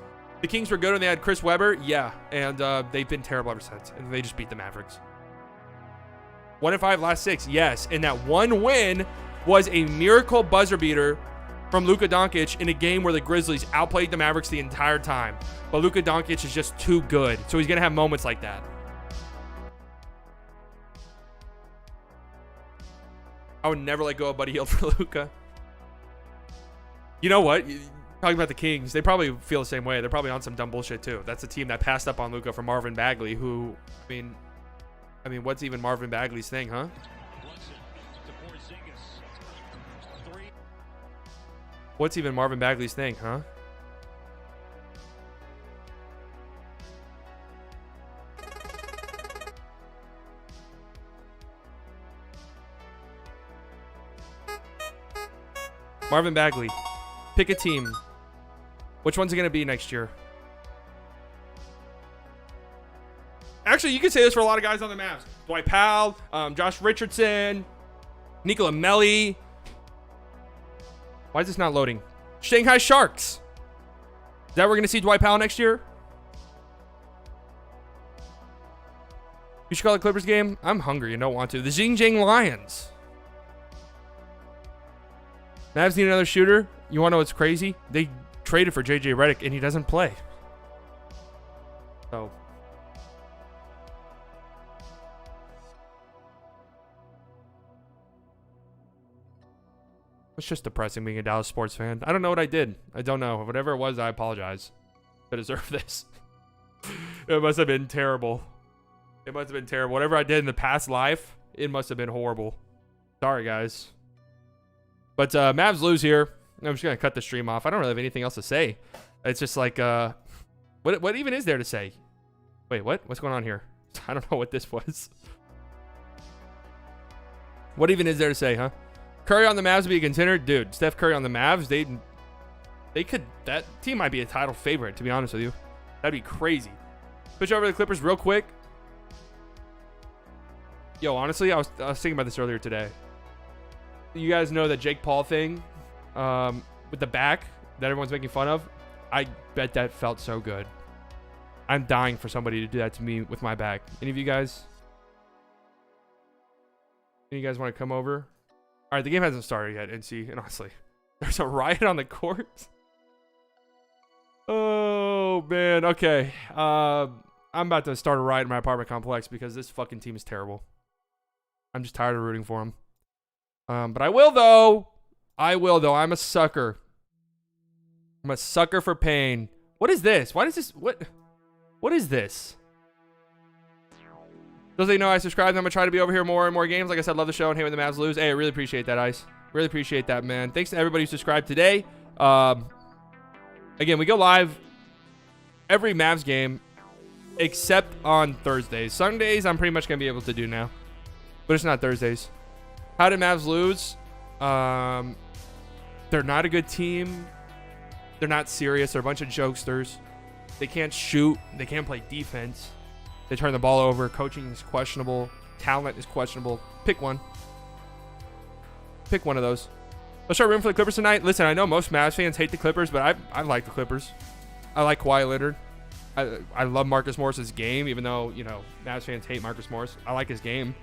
The Kings were good when they had Chris Webber, yeah, and they've been terrible ever since, and they just beat the Mavericks. 1-5 last 6, yes, and that one win was a miracle buzzer beater from Luka Doncic in a game where the Grizzlies outplayed the Mavericks the entire time. But Luka Doncic is just too good, so he's going to have moments like that. I would never let go of Buddy Hield for Luka. You know what? Talking about the Kings, they probably feel the same way. They're probably on some dumb bullshit too. That's a team that passed up on Luka for Marvin Bagley, who, I mean, what's even Marvin Bagley's thing, huh? What's even Marvin Bagley's thing, huh? Marvin Bagley. Pick a team. Which one's it going to be next year? Actually, you could say this for a lot of guys on the Mavs. Dwight Powell, Josh Richardson, Nikola Melli. Why is this not loading? Shanghai Sharks. Is that we're going to see Dwight Powell next year? You should call the Clippers game. I'm hungry and don't want to. The Xinjiang Lions. Mavs need another shooter. You want to know what's crazy? They traded for JJ Redick and he doesn't play. So. It's just depressing being a Dallas sports fan. I don't know what I did. I don't know. Whatever it was, I apologize. I deserve this. It must have been terrible. It must have been terrible. Whatever I did in the past life, it must have been horrible. Sorry, guys. But Mavs lose here. I'm just going to cut the stream off. I don't really have anything else to say. It's just like, what even is there to say? Wait, what? What's going on here? I don't know what this was. What even is there to say, huh? Curry on the Mavs would be a contender. Dude, Steph Curry on the Mavs, they could, that team might be a title favorite, to be honest with you. That'd be crazy. Switch over to the Clippers real quick. Yo, honestly, I was thinking about this earlier today. You guys know that Jake Paul thing with the back that everyone's making fun of? I bet that felt so good. I'm dying for somebody to do that to me with my back. Any of you guys? Any of you guys want to come over? All right, the game hasn't started yet, NC, and honestly, there's a riot on the court. Oh, man. Okay. I'm about to start a riot in my apartment complex because this fucking team is terrible. I'm just tired of rooting for them. But I will, though. I'm a sucker. I'm a sucker for pain. What is this? Why does this... What is this? Those that you know I subscribe, I'm going to try to be over here more and more games. Like I said, love the show and hate when the Mavs lose. Hey, I really appreciate that, Ice. Really appreciate that, man. Thanks to everybody who subscribed today. Again, we go live every Mavs game except on Thursdays. Sundays, I'm pretty much going to be able to do now. But it's not Thursdays. How did Mavs lose? They're not a good team. They're not serious. They're a bunch of jokesters. They can't shoot. They can't play defense. They turn the ball over. Coaching is questionable. Talent is questionable. Pick one. Pick one of those. Let's start rooting for the Clippers tonight. Listen, I know most Mavs fans hate the Clippers, but I like the Clippers. I like Kawhi Leonard. I love Marcus Morris's game, even though, you know, Mavs fans hate Marcus Morris. I like his game.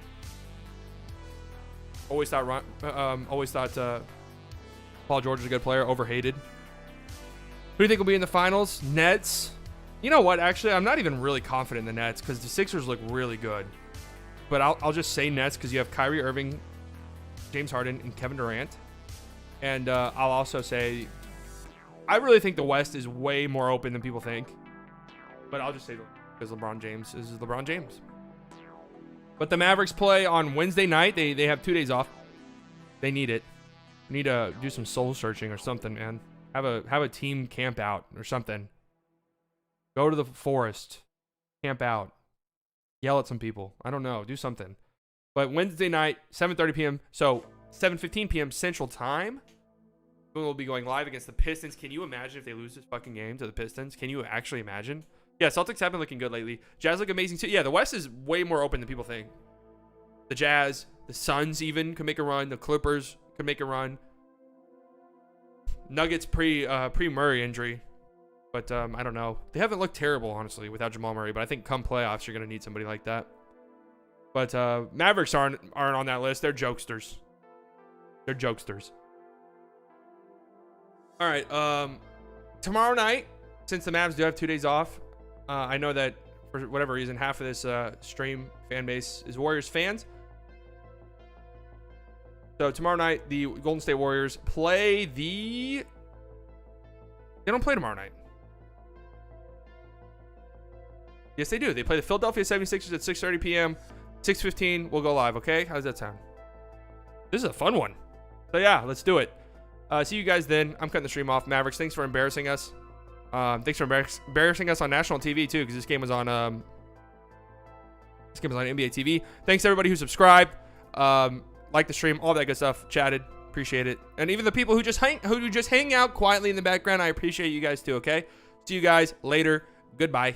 Always thought Paul George is a good player. Overhated. Who do you think will be in the finals? Nets. You know what? Actually, I'm not even really confident in the Nets because the Sixers look really good. But I'll just say Nets because you have Kyrie Irving, James Harden, and Kevin Durant. And I'll also say I really think the West is way more open than people think. But I'll just say because LeBron James is LeBron James. But the Mavericks play on Wednesday night. They have 2 days off. They need it. Need to do some soul searching or something, man. Have a team camp out or something. Go to the forest, camp out, yell at some people. I don't know, do something. But Wednesday night, 7:30 p.m. So 7:15 p.m. Central Time. We'll be going live against the Pistons. Can you imagine if they lose this fucking game to the Pistons? Can you actually imagine? Yeah, Celtics have been looking good lately. Jazz look amazing too. Yeah, the West is way more open than people think. The Jazz, the Suns even could make a run. The Clippers could make a run. Nuggets pre-Murray injury. But I don't know. They haven't looked terrible, honestly, without Jamal Murray. But I think come playoffs, you're going to need somebody like that. But Mavericks aren't on that list. They're jokesters. They're jokesters. All right. Tomorrow night, since the Mavs do have 2 days off, I know that for whatever reason, half of this stream fan base is Warriors fans. So tomorrow night, the Golden State Warriors play the... They don't play tomorrow night. Yes, they do. They play the Philadelphia 76ers at 6:30 p.m. 6:15, we'll go live, okay? How does that sound? This is a fun one. So yeah, let's do it. See you guys then. I'm cutting the stream off. Mavericks, thanks for embarrassing us. Thanks for embarrassing us on national TV too, because this game was on NBA TV. Thanks to everybody who subscribed, liked the stream, all that good stuff, chatted. Appreciate it. And even the people who just hang out quietly in the background, I appreciate you guys too, okay? See you guys later. Goodbye.